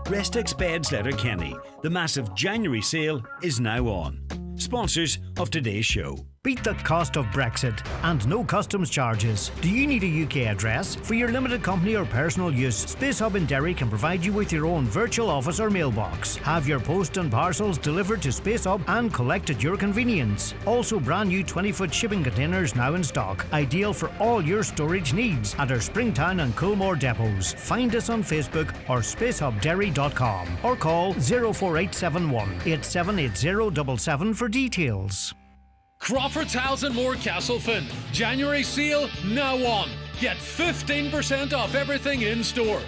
Speaker 10: Restex Beds Letterkenny, the massive January sale is now on. Sponsors of today's show.
Speaker 12: Beat the cost of Brexit and no customs charges. Do you need a UK address? For your limited company or personal use, Space Hub in Derry can provide you with your own virtual office or mailbox. Have your post and parcels delivered to Space Hub and collect at your convenience. Also brand new 20-foot shipping containers now in stock. Ideal for all your storage needs at our Springtown and Coolmore depots. Find us on Facebook or spacehubderry.com or call 04871 878077 for details.
Speaker 15: Crawford's House and More Castlefin. January sale now on. Get 15% off everything in store.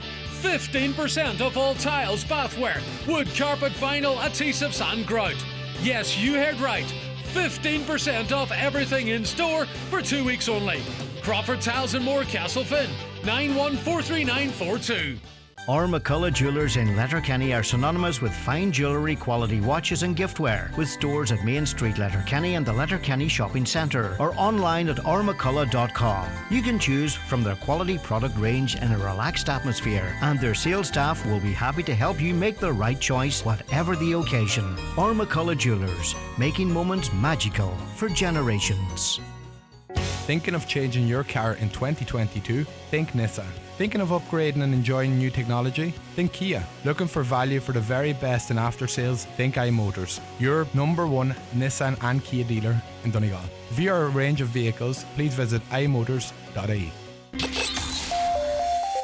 Speaker 15: 15% off all tiles, bathware, wood, carpet, vinyl, adhesives and grout. Yes, you heard right. 15% off everything in store for 2 weeks only. Crawford's House and More Castlefin. 914392.
Speaker 12: McCullough Jewellers in Letterkenny are synonymous with fine jewellery, quality watches and giftware, with stores at Main Street, Letterkenny and the Letterkenny Shopping Centre, or online at ormccullough.com. You can choose from their quality product range in a relaxed atmosphere, and their sales staff will be happy to help you make the right choice, whatever the occasion. McCullough Jewellers, making moments magical for generations.
Speaker 16: Thinking of changing your car in 2022? Think Nissan. Thinking of upgrading and enjoying new technology? Think Kia. Looking for value for the very best in after sales? Think iMotors, your #1 Nissan and Kia dealer in Donegal. For our range of vehicles, please visit imotors.ie.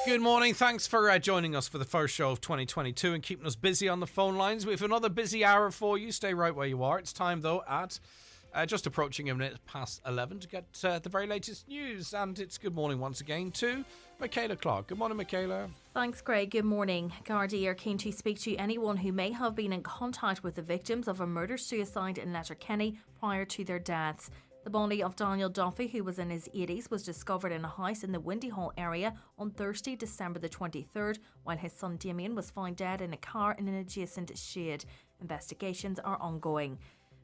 Speaker 7: Good morning. Thanks for joining us for the first show of 2022 and keeping us busy on the phone lines. We have another busy hour for you. Stay right where you are. It's time, though, at just approaching a minute past 11 to get the very latest news. And it's good morning once again to Michaela Clark. Good morning, Michaela.
Speaker 1: Thanks, Greg. Good morning. Gardaí are keen to speak to anyone who may have been in contact with the victims of a murder-suicide in Letterkenny prior to their deaths. The body of Daniel Duffy, who was in his 80s, was discovered in a house in the Windy Hall area on Thursday, December the 23rd, while his son Damien was found dead in a car in an adjacent shed. Investigations are ongoing.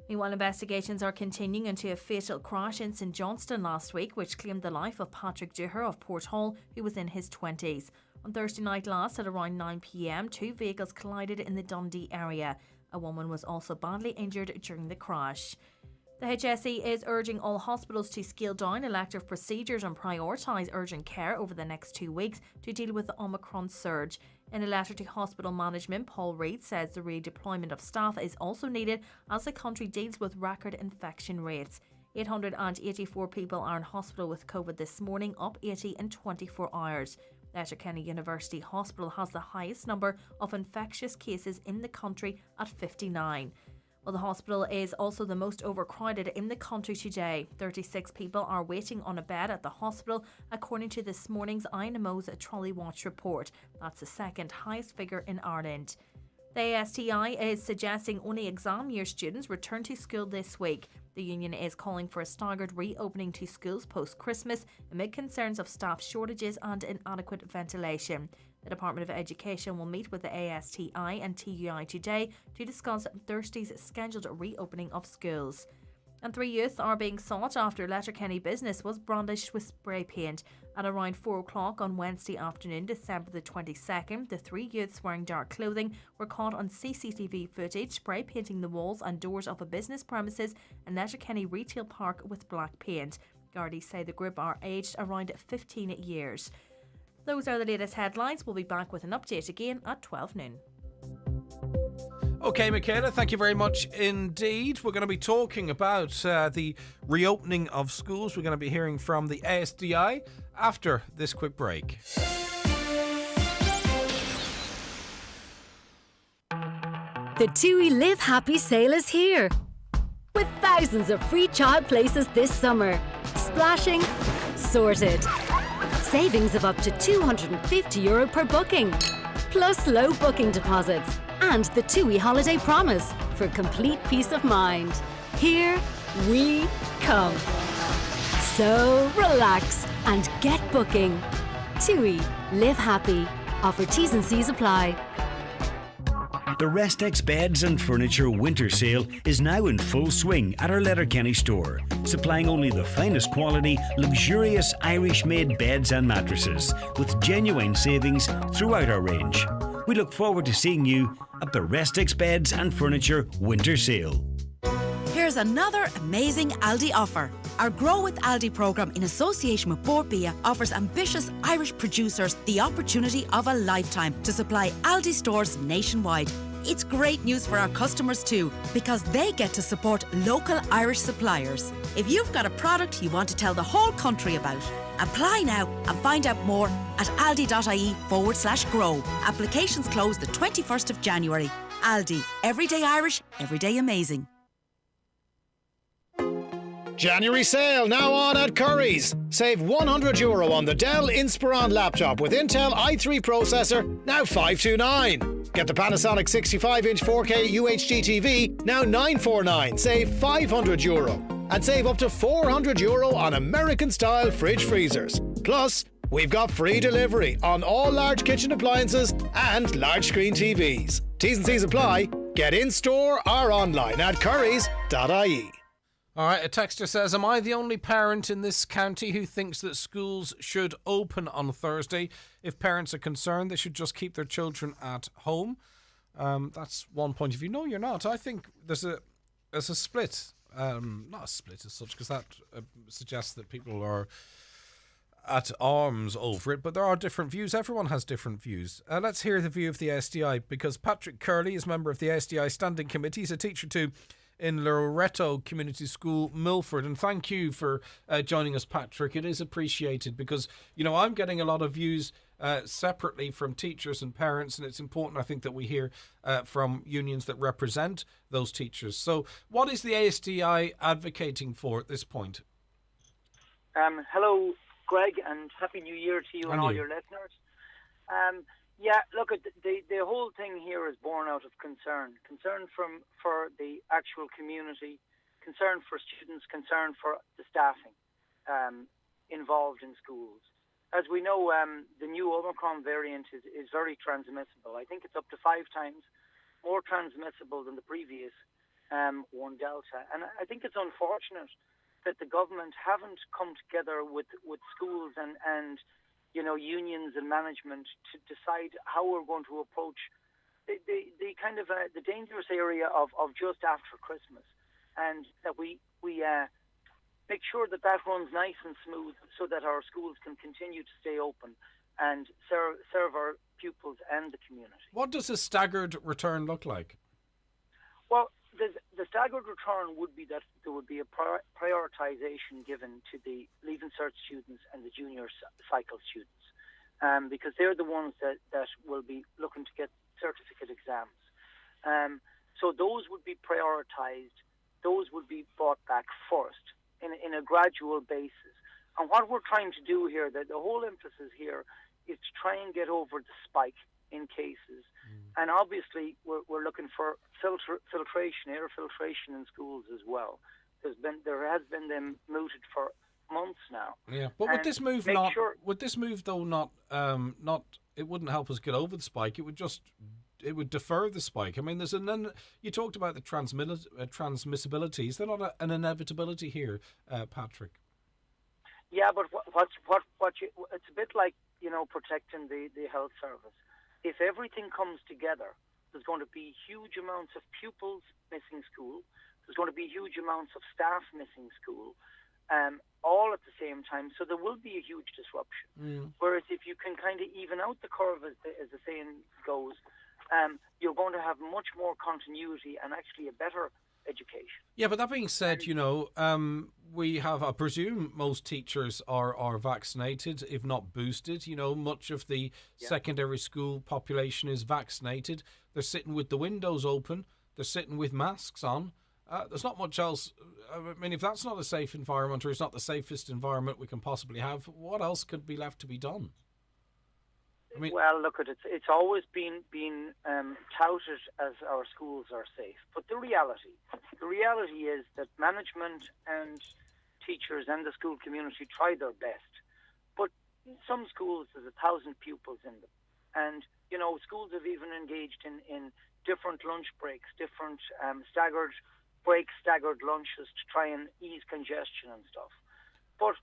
Speaker 1: Meanwhile, investigations are continuing into a fatal crash in St Johnston last week, which claimed the life of Patrick Duher of Port Hall, who was in his 20s. On Thursday night last at around 9 p.m, two vehicles collided in the Dundee area. A woman was also badly injured during the crash. The HSE is urging all hospitals to scale down elective procedures and prioritise urgent care over the next 2 weeks to deal with the Omicron surge. In a letter to hospital management, Paul Reid says the redeployment of staff is also needed as the country deals with record infection rates. 884 people are in hospital with COVID this morning, up 80 in 24 hours. Letterkenny University Hospital has the highest number of infectious cases in the country at 59. Well, the hospital is also the most overcrowded in the country today. 36 people are waiting on a bed at the hospital, according to this morning's INMO's Trolley Watch report. That's the second highest figure in Ireland. The ASTI is suggesting only exam year students return to school this week. The union is calling for a staggered reopening to schools post-Christmas amid concerns of staff shortages and inadequate ventilation. The Department of Education will meet with the ASTI and TUI today to discuss Thursday's scheduled reopening of schools. And 3 youths are being sought after Letterkenny business was brandished with spray paint. At around 4 o'clock on Wednesday afternoon, December the 22nd, the 3 youths wearing dark clothing were caught on CCTV footage spray painting the walls and doors of a business premises in Letterkenny Retail Park with black paint. Gardaí say the group are aged around 15 years. Those are the latest headlines. We'll be back with an update again at 12 noon.
Speaker 7: Okay, Michaela, thank you very much indeed. We're going to be talking about the reopening of schools. We're going to be hearing from the ASTI after this quick break.
Speaker 24: The TUI Live Happy sale is here.
Speaker 5: with thousands of free child places this summer. Splashing? Sorted. Savings of up to €250 per booking. Plus low booking deposits and the TUI holiday promise for complete peace of mind. Here we come. So relax and get booking. TUI, live happy. Offer T's and C's apply.
Speaker 10: The Restex Beds and Furniture Winter Sale is now in full swing at our Letterkenny store, supplying only the finest quality, luxurious Irish-made beds and mattresses, with genuine savings throughout our range. We look forward to seeing you at the Restex Beds and Furniture Winter Sale.
Speaker 13: Here's another amazing Aldi offer. Our Grow with Aldi programme in association with Bordbia offers ambitious Irish producers the opportunity of a lifetime to supply Aldi stores nationwide. It's great news for our customers too, because they get to support local Irish suppliers. If you've got a product you want to tell the whole country about, apply now and find out more at aldi.ie/grow. Applications close the 21st of January. Aldi, everyday Irish, everyday amazing.
Speaker 12: January sale now on at Curry's. Save €100 on the Dell Inspiron laptop with Intel i3 processor, now $529. Get the Panasonic 65-inch 4K UHD TV, now $949. Save €500. And save up to €400 on American-style fridge freezers. Plus, we've got free delivery on all large kitchen appliances and large screen TVs. T's and C's apply. Get in-store or online at currys.ie.
Speaker 7: All right, a texter says, am I the only parent in this county who thinks that schools should open on Thursday? If parents are concerned, they should just keep their children at home. That's one point of view. No, you're not. I think there's a split. Not a split as such, because that suggests that people are at arms over it, but there are different views. Everyone has different views. Let's hear the view of the SDI, because Patrick Curley is member of the SDI Standing Committee. He's a teacher too in Loreto Community School, Milford. And thank you for joining us, Patrick. It is appreciated because, you know, I'm getting a lot of views separately from teachers and parents, and it's important, I think, that we hear from unions that represent those teachers. So what is the ASDI advocating for at this point?
Speaker 18: Hello, Greg, and Happy New Year to you and all your listeners. Yeah, look, the whole thing here is born out of concern for the actual community, concern for students, concern for the staffing involved in schools. As we know, the new Omicron variant is very transmissible. I think it's up to 5 times more transmissible than the previous one, Delta. And I think it's unfortunate that the government haven't come together with schools and you know, unions and management to decide how we're going to approach the kind of the dangerous area of just after Christmas, and that we make sure that runs nice and smooth so that our schools can continue to stay open and serve our pupils and the community.
Speaker 7: What does a staggered return look like? Well,
Speaker 18: the staggered return would be that there would be a prioritisation given to the Leaving Cert students and the junior cycle students, because they're the ones that will be looking to get certificate exams. So those would be prioritised. Those would be brought back first in a gradual basis. And what we're trying to do here, the whole emphasis here, is to try and get over the spike in cases. And obviously, we're looking for air filtration in schools as well. There has been them mooted for months now.
Speaker 7: Yeah, but would this move not? It wouldn't help us get over the spike. It would defer the spike. I mean, you talked about the transmissibility. Is there not an inevitability here, Patrick?
Speaker 18: Yeah, but it's a bit like, you know, protecting the health service. If everything comes together, there's going to be huge amounts of pupils missing school. There's going to be huge amounts of staff missing school, all at the same time. So there will be a huge disruption. Whereas if you can kind of even out the curve, as the saying goes, you're going to have much more continuity and actually a better education.
Speaker 7: Yeah, but that being said, you know, we have, I presume most teachers are vaccinated, if not boosted. You know, much of the secondary school population is vaccinated. They're sitting with the windows open. They're sitting with masks on. There's not much else. I mean, if that's not a safe environment, or it's not the safest environment we can possibly have, what else could be left to be done? I mean,
Speaker 18: well, look, it's always been touted as our schools are safe, but the reality is that management and teachers and the school community try their best. But in some schools, there's 1,000 pupils in them, and schools have even engaged in different lunch breaks, different staggered breaks, staggered lunches to try and ease congestion and stuff. But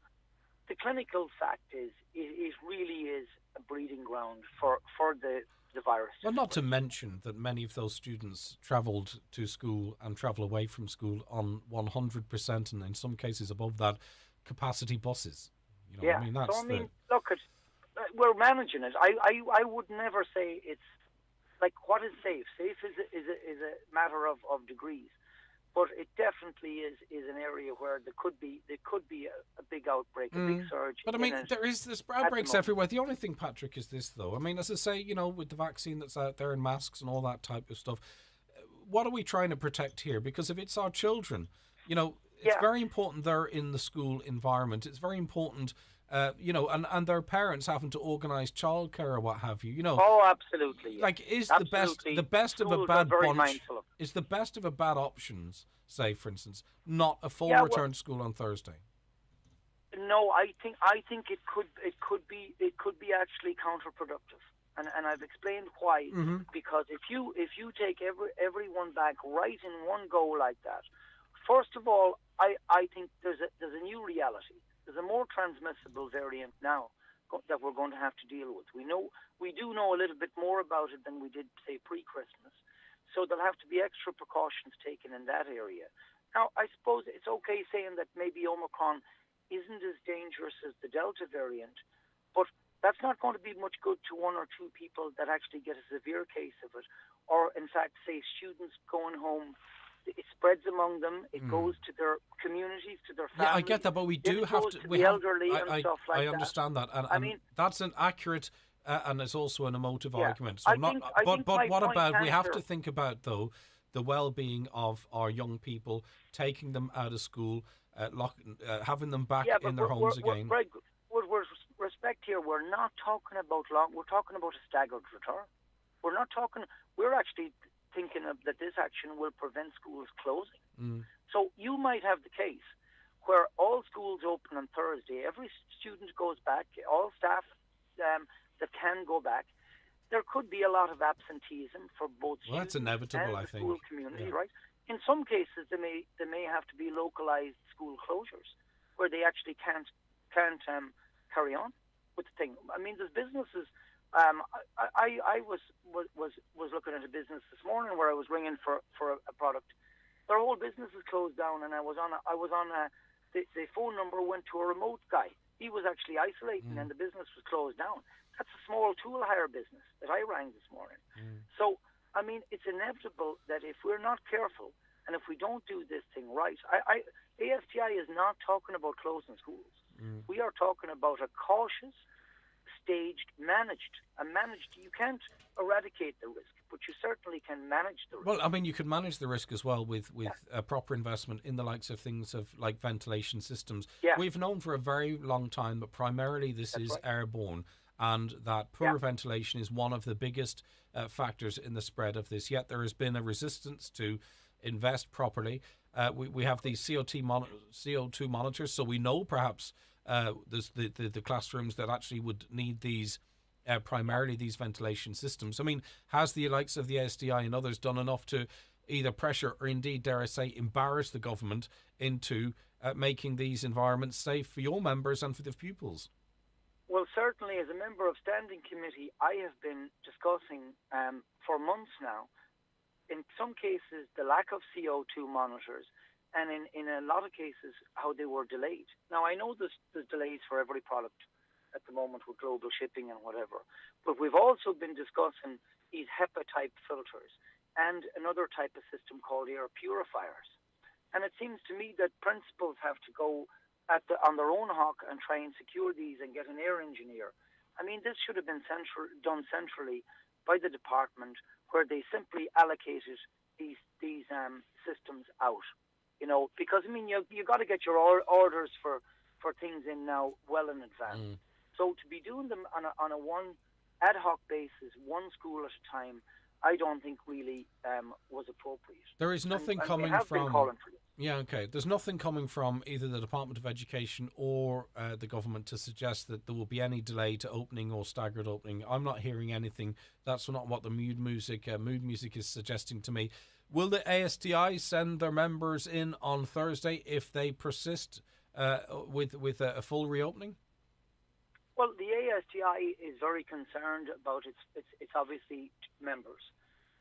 Speaker 18: the clinical fact is, it really is a breeding ground for the virus.
Speaker 7: Well, not to mention that many of those students travelled to school and travel away from school on 100%, and in some cases above that, capacity buses.
Speaker 18: Yeah.
Speaker 7: I mean, that's
Speaker 18: look, we're managing it. I would never say it's like, what is safe? Safe is a matter of degrees. But it definitely is an area where there could be a big outbreak, a big surge.
Speaker 7: But I mean, there's outbreaks everywhere. The only thing, Patrick, is this, though. I mean, as I say, with the vaccine that's out there and masks and all that type of stuff, what are we trying to protect here? Because if it's our children, it's very important they're in the school environment. It's very important, and their parents having to organise childcare or what have you.
Speaker 18: Oh, absolutely.
Speaker 7: Like, is
Speaker 18: absolutely.
Speaker 7: the best of a
Speaker 18: Schools
Speaker 7: bad
Speaker 18: are very
Speaker 7: bunch?
Speaker 18: mindful of it.
Speaker 7: Is the best of a bad options, say, for instance, not a full return to school on Thursday?
Speaker 18: No, I think it could be actually counterproductive, and I've explained why.
Speaker 7: Mm-hmm.
Speaker 18: Because if you take everyone back right in one go like that, first of all, I think there's a new reality. There's a more transmissible variant now that we're going to have to deal with. We do know a little bit more about it than we did, say, pre-Christmas. So there'll have to be extra precautions taken in that area. Now, I suppose it's okay saying that maybe Omicron isn't as dangerous as the Delta variant, but that's not going to be much good to one or two people that actually get a severe case of it, or in fact, say, students going home. It spreads among them. It goes to their communities, to their families.
Speaker 7: Yeah, I get that, but we do have to.
Speaker 18: The elderly and stuff like that.
Speaker 7: I understand that, and
Speaker 18: I mean,
Speaker 7: that's an accurate and it's also an emotive argument. So
Speaker 18: I think
Speaker 7: but what about? We have
Speaker 18: answer-
Speaker 7: to think about though the well-being of our young people, taking them out of school, having them back in their homes again.
Speaker 18: With respect here, we're not talking about long. We're talking about a staggered return. We're not talking. We're actually thinking that this action will prevent schools closing. So you might have the case where all schools open on Thursday, every student goes back, all staff that can go back. There could be a lot of absenteeism for both students
Speaker 7: that's inevitable,
Speaker 18: and
Speaker 7: I
Speaker 18: the
Speaker 7: think.
Speaker 18: school community, right? In some cases, there may have to be localized school closures where they actually can't carry on with the thing. I mean, there's businesses. I was looking at a business this morning where I was ringing for a product. Their whole business is closed down, and the phone number went to a remote guy. He was actually isolating, and the business was closed down. That's a small tool hire business that I rang this morning. So, I mean, it's inevitable that if we're not careful and if we don't do this thing right, ASTI is not talking about closing schools. We are talking about a cautious, staged, managed. You can't eradicate the risk, but you certainly can manage the risk.
Speaker 7: Well, I mean, you could manage the risk as well with proper investment in the likes of things like ventilation systems.
Speaker 18: Yeah.
Speaker 7: We've known for a very long time that primarily this is airborne, and that poor ventilation is one of the biggest factors in the spread of this. Yet there has been a resistance to invest properly. We have these CO2 monitors, so we know perhaps there's the classrooms that actually would need these primarily these ventilation systems. I mean, has the likes of the SDI and others done enough to either pressure or indeed, dare I say, embarrass the government into making these environments safe for your members and for the pupils?
Speaker 18: Well, certainly as a member of Standing Committee, I have been discussing for months now, in some cases, the lack of CO2 monitors, and in a lot of cases, how they were delayed. Now, I know there's delays for every product at the moment with global shipping and whatever, but we've also been discussing these HEPA-type filters and another type of system called air purifiers. And it seems to me that principals have to go on their own hawk and try and secure these and get an air engineer. I mean, this should have been done centrally by the department, where they simply allocated these systems out. Because I mean you got to get your orders for things in now well in advance. So to be doing them on a one ad hoc basis, one school at a time, I don't think really was appropriate.
Speaker 7: There is nothing
Speaker 18: and
Speaker 7: coming
Speaker 18: they have
Speaker 7: from.
Speaker 18: Been calling for this.
Speaker 7: Yeah, okay. There's nothing coming from either the Department of Education or the government to suggest that there will be any delay to opening or staggered opening. I'm not hearing anything. That's not what the mood music is suggesting to me. Will the ASTI send their members in on Thursday if they persist with a full reopening?
Speaker 18: Well, the ASTI is very concerned about its obviously members.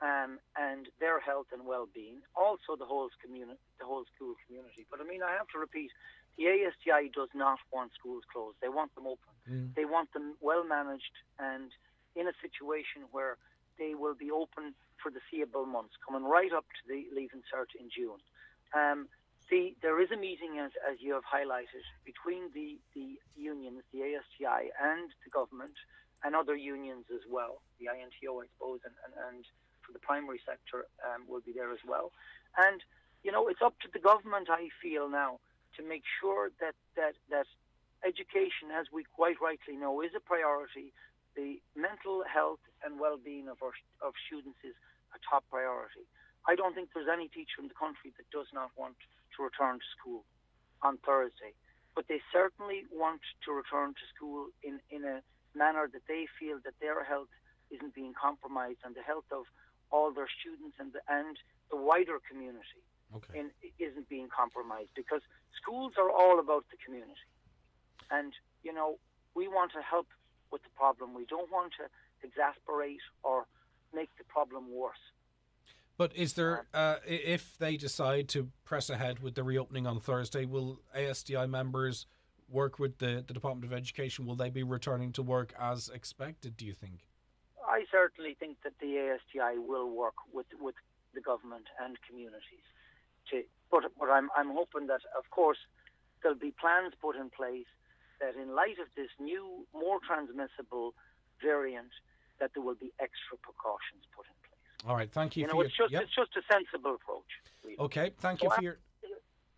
Speaker 18: And their health and well-being, also the whole school community. But I mean, I have to repeat, the ASTI does not want schools closed. They want them open. They want them well managed and in a situation where they will be open for the foreseeable months, coming right up to the Leaving Cert in June. There is a meeting, as you have highlighted, between the unions, the ASTI, and the government, and other unions as well, the INTO, I suppose, and for the primary sector will be there as well. And, it's up to the government, I feel now, to make sure that education, as we quite rightly know, is a priority. The mental health and well-being of students is a top priority. I don't think there's any teacher in the country that does not want to return to school on Thursday. But they certainly want to return to school in a manner that they feel that their health isn't being compromised and the health of all their students and the wider community isn't being compromised, because schools are all about the community. And, we want to help with the problem. We don't want to exasperate or make the problem worse.
Speaker 7: But is there, if they decide to press ahead with the reopening on Thursday, will ASTI members work with the Department of Education? Will they be returning to work as expected, do you think?
Speaker 18: I certainly think that the ASTI will work with the government and communities. But I'm hoping that, of course, there'll be plans put in place that in light of this new, more transmissible variant, that there will be extra precautions put in place.
Speaker 7: All right, thank you.
Speaker 18: It's just a sensible approach. Really.
Speaker 7: Okay, thank you for your.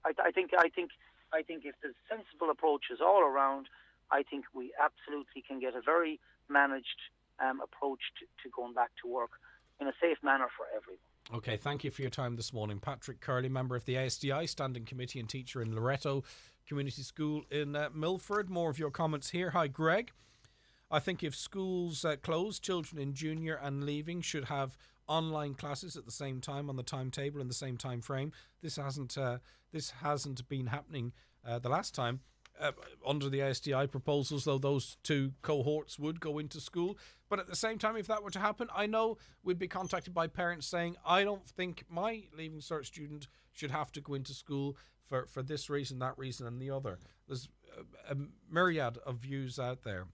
Speaker 18: I think if there's sensible approaches all around, I think we absolutely can get a very managed approach to going back to work in a safe manner for everyone.
Speaker 7: Okay, thank you for your time this morning. Patrick Curley, member of the ASTI Standing Committee and teacher in Loreto Community School in Milford. More of your comments here. Hi, Greg. I think if schools close, children in junior and leaving should have online classes at the same time on the timetable in the same time frame. This hasn't been happening the last time. Under the ASTI proposals, though, those two cohorts would go into school. But at the same time, if that were to happen, I know we'd be contacted by parents saying, I don't think my Leaving Cert student should have to go into school for this reason, that reason and the other. There's a myriad of views out there.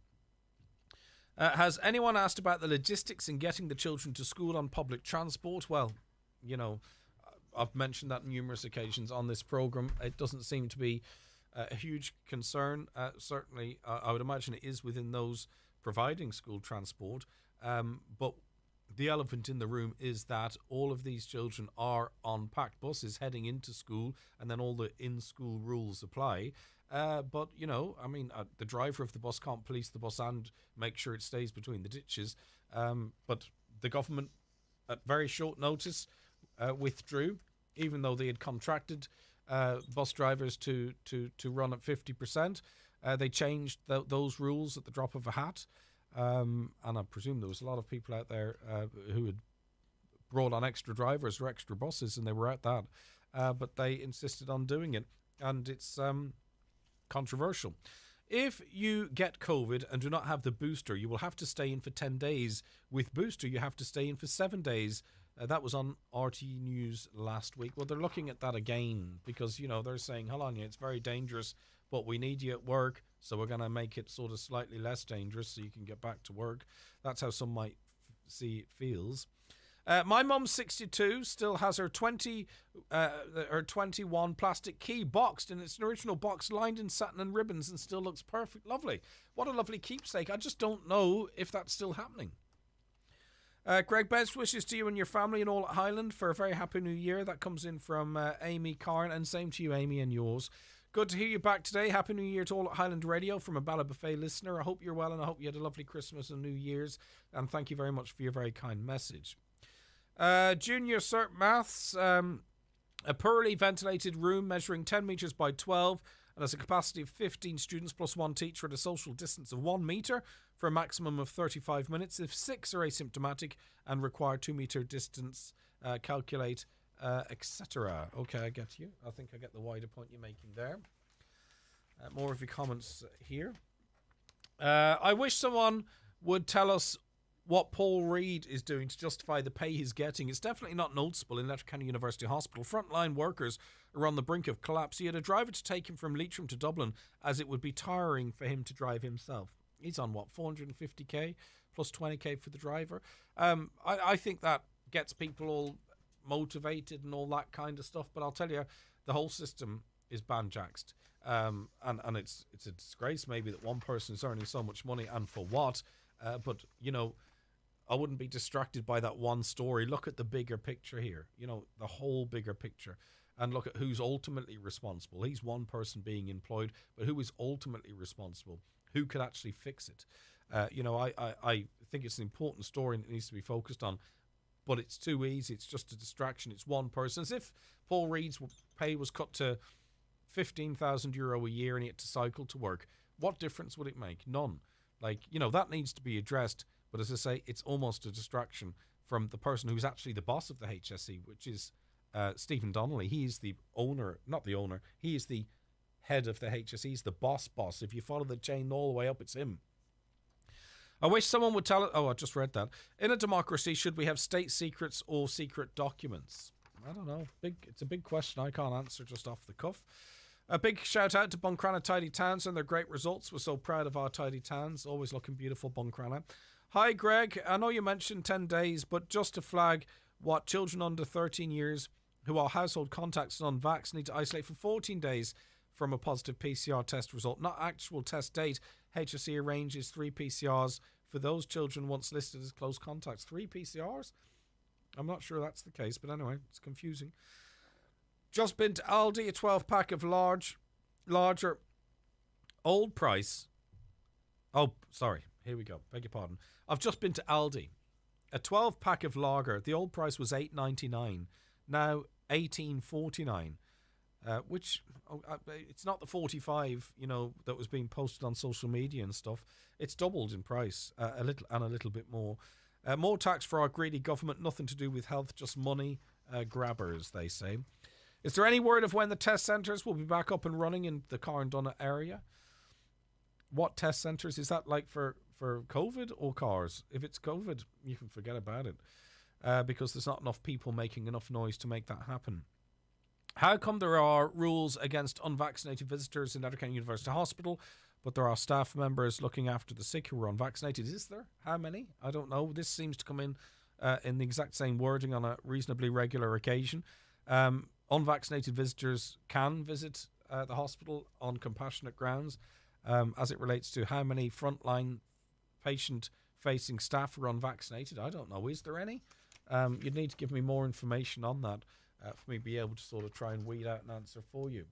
Speaker 7: Has anyone asked about the logistics in getting the children to school on public transport? Well, I've mentioned that on numerous occasions on this programme. It doesn't seem to be a huge concern. Certainly, I would imagine it is within those providing school transport. But the elephant in the room is that all of these children are on packed buses heading into school, and then all the in-school rules apply. But, the driver of the bus can't police the bus and make sure it stays between the ditches. But the government, at very short notice, withdrew, even though they had contracted bus drivers to run at 50%. They changed those rules at the drop of a hat. And I presume there was a lot of people out there who had brought on extra drivers or extra buses, and they were at that. But they insisted on doing it. And it's controversial. If you get COVID and do not have the booster, you will have to stay in for 10 days. With booster, you have to stay in for 7 days. That was on RT News last week. Well, they're looking at that again because, they're saying, hold on, it's very dangerous, but we need you at work, so we're going to make it sort of slightly less dangerous so you can get back to work. That's how some might see it feels. My mum's 62, still has her 21 plastic key boxed in its original box, lined in satin and ribbons, and still looks perfect. Lovely. What a lovely keepsake. I just don't know if that's still happening. Greg, best wishes to you and your family and all at Highland for a very happy new year. That comes in from Amy Carn, and same to you, Amy, and yours. Good to hear you back today. Happy New Year to all at Highland Radio from a Ballad Buffet listener. I hope you're well, and I hope you had a lovely Christmas and New Year's. And thank you very much for your very kind message. Junior Cert Maths, a poorly ventilated room measuring 10 metres by 12 and has a capacity of 15 students plus one teacher at a social distance of 1 metre for a maximum of 35 minutes. If 6 are asymptomatic and require 2 metre distance, calculate, etc. Okay, I get you. I think I get the wider point you're making there. More of your comments here. I wish someone would tell us what Paul Reid is doing to justify the pay he's getting. It's definitely not noticeable in Letterkenny University Hospital. Frontline workers are on the brink of collapse. He had a driver to take him from Leitrim to Dublin, as it would be tiring for him to drive himself. He's on, what, 450k plus 20k for the driver? I think that gets people all motivated and all that kind of stuff, but I'll tell you, the whole system is banjaxed. And it's a disgrace maybe that one person is earning so much money, and for what? But, you know, I wouldn't be distracted by that one story. Look at the bigger picture here, you know, the whole bigger picture, and look at who's ultimately responsible. He's one person being employed, but who is ultimately responsible? Who could actually fix it? You know, I think it's an important story and it needs to be focused on, but it's too easy. It's just a distraction. It's one person. As if Paul Reid's pay was cut to €15,000 a year and he had to cycle to work. What difference would it make? None. Like, you know, that needs to be addressed. But as I say, it's almost a distraction from the person who's actually the boss of the HSE, which is Stephen Donnelly. He's the owner, not the owner. He is the head of the HSE. He's the boss. If you follow the chain all the way up, it's him. I wish someone would tell it. Oh, I just read that. In a democracy, should we have state secrets or secret documents? I don't know. It's a big question I can't answer just off the cuff. A big shout out to Buncrana Tidy Towns and their great results. We're so proud of our tidy towns. Always looking beautiful, Buncrana. Hi, Greg. I know you mentioned 10 days, but just to flag what children under 13 years who are household contacts and unvaxxed need to isolate for 14 days from a positive PCR test result. Not actual test date. HSE arranges 3 PCRs for those children once listed as close contacts. 3 PCRs? I'm not sure that's the case, but anyway, it's confusing. Just been to Aldi, a 12-pack of larger old price. Oh, sorry. Here we go. Beg your pardon. I've just been to Aldi. A 12-pack of lager. The old price was $8.99. Now $18.49. Which it's not the 45, you know, that was being posted on social media and stuff. It's doubled in price, a little bit more. More tax for our greedy government. Nothing to do with health, just money grabbers, they say. Is there any word of when the test centres will be back up and running in the Carndonagh area? What test centres? Is that like for COVID or cars? If it's COVID, you can forget about it because there's not enough people making enough noise to make that happen. How come there are rules against unvaccinated visitors in Letterkenny University Hospital, but there are staff members looking after the sick who are unvaccinated? Is there? How many? I don't know. This seems to come in the exact same wording on a reasonably regular occasion. Unvaccinated visitors can visit the hospital on compassionate grounds as it relates to how many frontline patient-facing staff are unvaccinated. I don't know. Is there any? You'd need to give me more information on that for me to be able to sort of try and weed out an answer for you.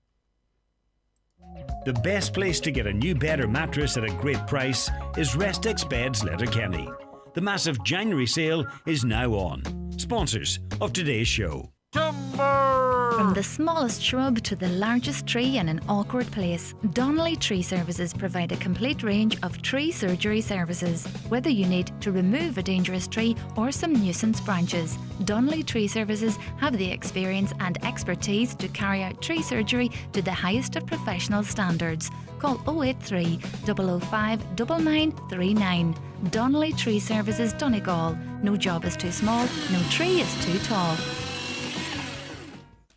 Speaker 10: The best place to get a new bed or mattress at a great price is Restex Beds Letterkenny. The massive January sale is now on. Sponsors of today's show.
Speaker 2: From the smallest shrub to the largest tree in an awkward place, Donnelly Tree Services provide a complete range of tree surgery services. Whether you need to remove a dangerous tree or some nuisance branches, Donnelly Tree Services have the experience and expertise to carry out tree surgery to the highest of professional standards. Call 083 005 9939. Donnelly Tree Services, Donegal. No job is too small, no tree is too tall.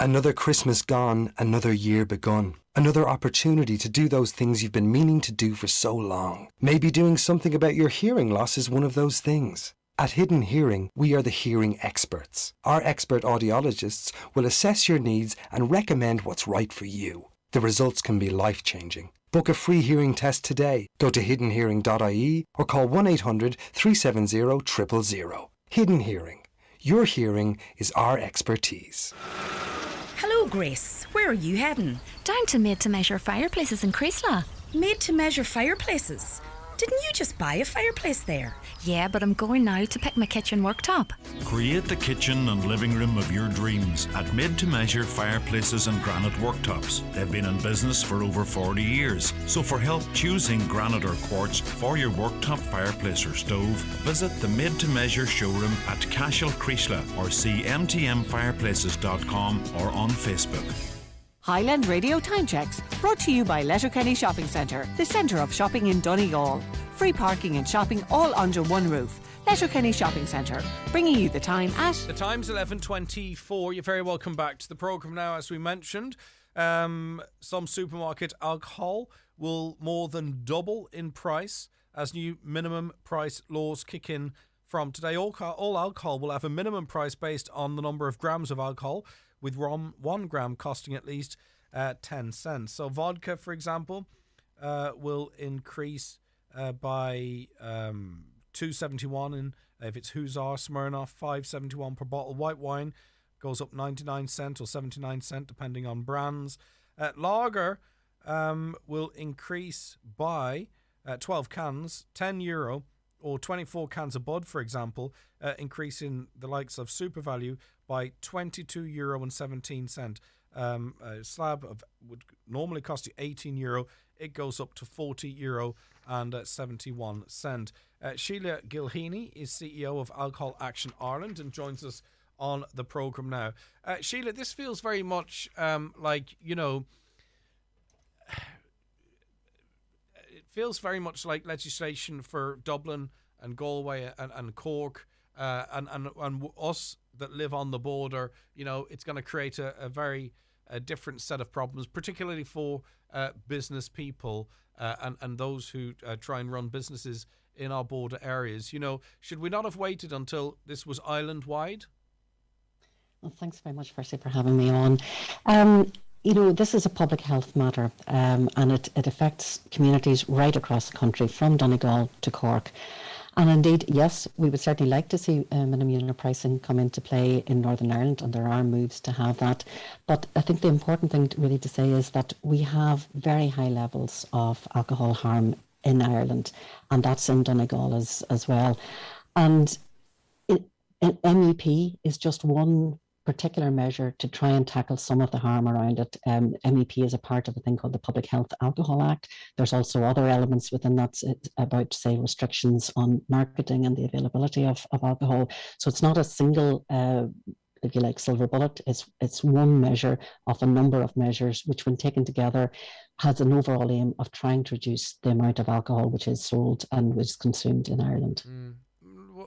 Speaker 3: Another Christmas gone, another year begun. Another opportunity to do those things you've been meaning to do for so long. Maybe doing something about your hearing loss is one of those things. At Hidden Hearing, we are the hearing experts. Our expert audiologists will assess your needs and recommend what's right for you. The results can be life-changing. Book a free hearing test today. Go to hiddenhearing.ie or call 1-800-370-000. Hidden Hearing. Your hearing is our expertise.
Speaker 13: Hello, Grace. Where are you heading?
Speaker 2: Down to Made to Measure Fireplaces in Chrysler.
Speaker 13: Made to Measure Fireplaces? Didn't you just buy a fireplace there?
Speaker 2: Yeah, but I'm going now to pick my kitchen worktop.
Speaker 19: Create the kitchen and living room of your dreams at Made to Measure Fireplaces and Granite Worktops. They've been in business for over 40 years. So for help choosing granite or quartz for your worktop, fireplace or stove, visit the Made to Measure showroom at Cashel Chrysler or see mtmfireplaces.com or on Facebook.
Speaker 11: Highland Radio Time Checks, brought to you by Letterkenny Shopping Centre, the centre of shopping in Donegal. Free parking and shopping all under one roof. Letterkenny Shopping Centre, bringing you the time at...
Speaker 7: The time's 11:24. You're very welcome back to the programme now. As we mentioned, some supermarket alcohol will more than double in price as new minimum price laws kick in from today. All alcohol will have a minimum price based on the number of grams of alcohol, with 1 gram costing at least 10 cents. So vodka, for example, will increase by $2.71, and if it's Hussar, Smirnoff, $5.71 per bottle. White wine goes up 99 cents or 79 cents depending on brands. Lager will increase by 12 cans, €10, or 24 cans of Bud, for example, increasing the likes of Super Value by €22.17. A slab would normally cost you €18. It goes up to €40.71. Sheila Gilheany is CEO of Alcohol Action Ireland and joins us on the programme now. Sheila, this feels very much like, it feels very much like legislation for Dublin and Galway and Cork and us that live on the border. It's going to create a very different set of problems, particularly for business people and those who try and run businesses in our border areas. Should we not have waited until this was island-wide?
Speaker 20: Well, thanks very much, firstly, for having me on. This is a public health matter, and it affects communities right across the country, from Donegal to Cork. And indeed, yes, we would certainly like to see minimum unit pricing come into play in Northern Ireland, and there are moves to have that. But I think the important thing really to say is that we have very high levels of alcohol harm in Ireland, and that's in Donegal as well. And MEP is just one particular measure to try and tackle some of the harm around it. MEP is a part of a thing called the Public Health Alcohol Act. There's also other elements within that about, say, restrictions on marketing and the availability of alcohol. So it's not a single, if you like, silver bullet. It's one measure of a number of measures, which when taken together has an overall aim of trying to reduce the amount of alcohol which is sold and which is consumed in Ireland.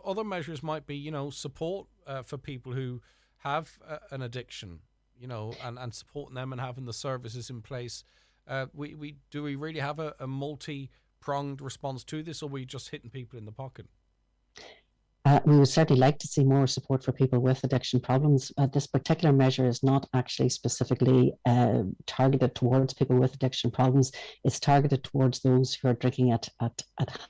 Speaker 7: Other measures might be, support for people who have an addiction, and supporting them and having the services in place. Do we really have a multi-pronged response to this, or are we just hitting people in the pocket?
Speaker 20: We would certainly like to see more support for people with addiction problems. This particular measure is not actually specifically targeted towards people with addiction problems. It's targeted towards those who are drinking at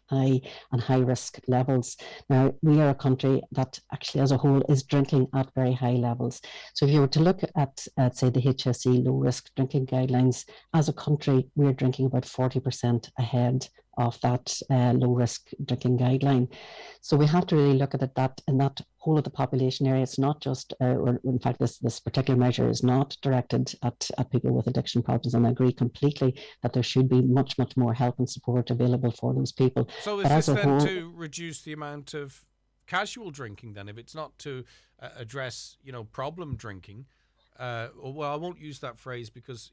Speaker 20: high and high risk levels. Now, we are a country that actually as a whole is drinking at very high levels. So if you were to look at say, the HSE low risk drinking guidelines, as a country, we're drinking about 40% ahead of that low-risk drinking guideline. So we have to really look at it that in that whole of the population area. It's not just, or in fact, this particular measure is not directed at people with addiction problems, and I agree completely that there should be much, much more help and support available for those people.
Speaker 7: So is this then to reduce the amount of casual drinking then, if it's not to address, problem drinking? Well, I won't use that phrase because...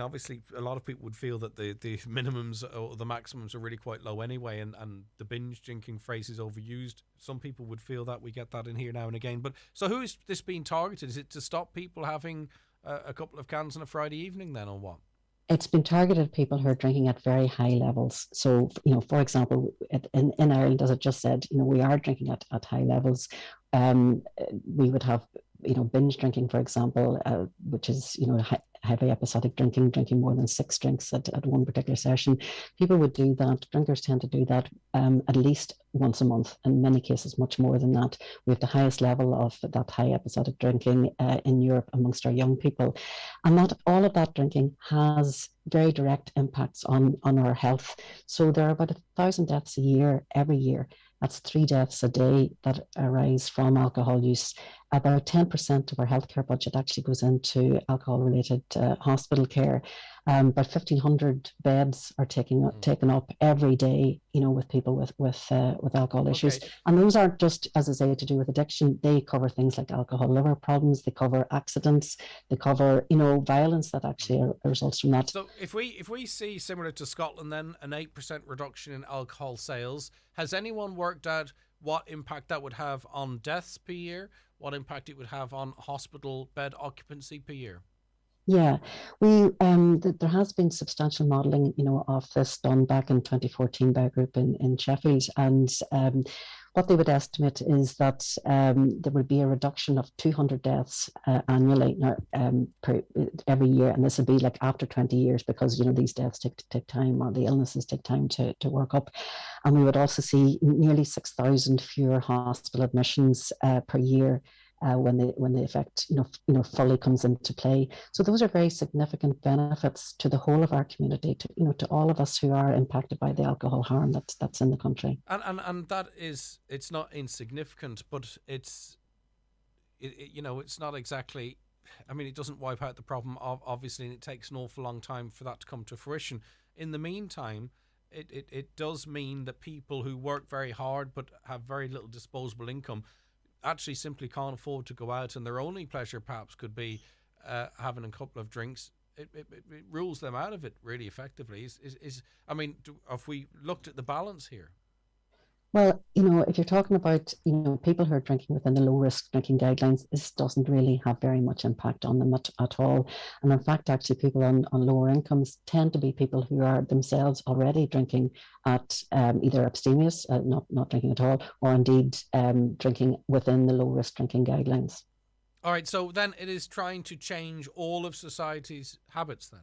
Speaker 7: obviously, a lot of people would feel that the minimums or the maximums are really quite low anyway, and the binge drinking phrase is overused. Some people would feel that. We get that in here now and again. But so who is this being targeted? Is it to stop people having a couple of cans on a Friday evening then, or what?
Speaker 20: It's been targeted at people who are drinking at very high levels. So, for example, in Ireland, as I just said, we are drinking at high levels. We would have binge drinking, for example, which is, heavy episodic drinking more than 6 drinks at one particular session. People would do that. Drinkers tend to do that at least once a month, in many cases much more than that. We have the highest level of that high episodic drinking in Europe amongst our young people. And that all of that drinking has very direct impacts on our health. So there are about 1,000 deaths a year, every year. That's 3 deaths a day that arise from alcohol use. About 10% of our healthcare budget actually goes into alcohol-related hospital care. About 1,500 beds are taken up every day, with people with alcohol issues. And those aren't just, as I say, to do with addiction. They cover things like alcohol liver problems. They cover accidents. They cover, violence that actually results from that.
Speaker 7: So if we see, similar to Scotland, then an 8% reduction in alcohol sales, has anyone worked out what impact that would have on deaths per year? What impact it would have on hospital bed occupancy per year?
Speaker 20: Yeah, there has been substantial modelling, of this done back in 2014 by a group in Sheffield, and what they would estimate is that there would be a reduction of 200 deaths annually every year, and this would be like after 20 years, because these deaths take time, or the illnesses take time to work up, and we would also see nearly 6,000 fewer hospital admissions per year. When the effect fully comes into play. So those are very significant benefits to the whole of our community, to all of us who are impacted by the alcohol harm that's in the country.
Speaker 7: And that is, it's not insignificant, but it's not exactly, it doesn't wipe out the problem, obviously, and it takes an awful long time for that to come to fruition. In the meantime, it does mean that people who work very hard but have very little disposable income actually simply can't afford to go out, and their only pleasure perhaps could be having a couple of drinks. It rules them out of it really effectively. Have we looked at the balance here?
Speaker 20: Well, if you're talking about, people who are drinking within the low-risk drinking guidelines, this doesn't really have very much impact on them at all. And in fact, actually, people on lower incomes tend to be people who are themselves already drinking at either abstemious, not drinking at all, or indeed drinking within the low-risk drinking guidelines.
Speaker 7: All right, so then it is trying to change all of society's habits then?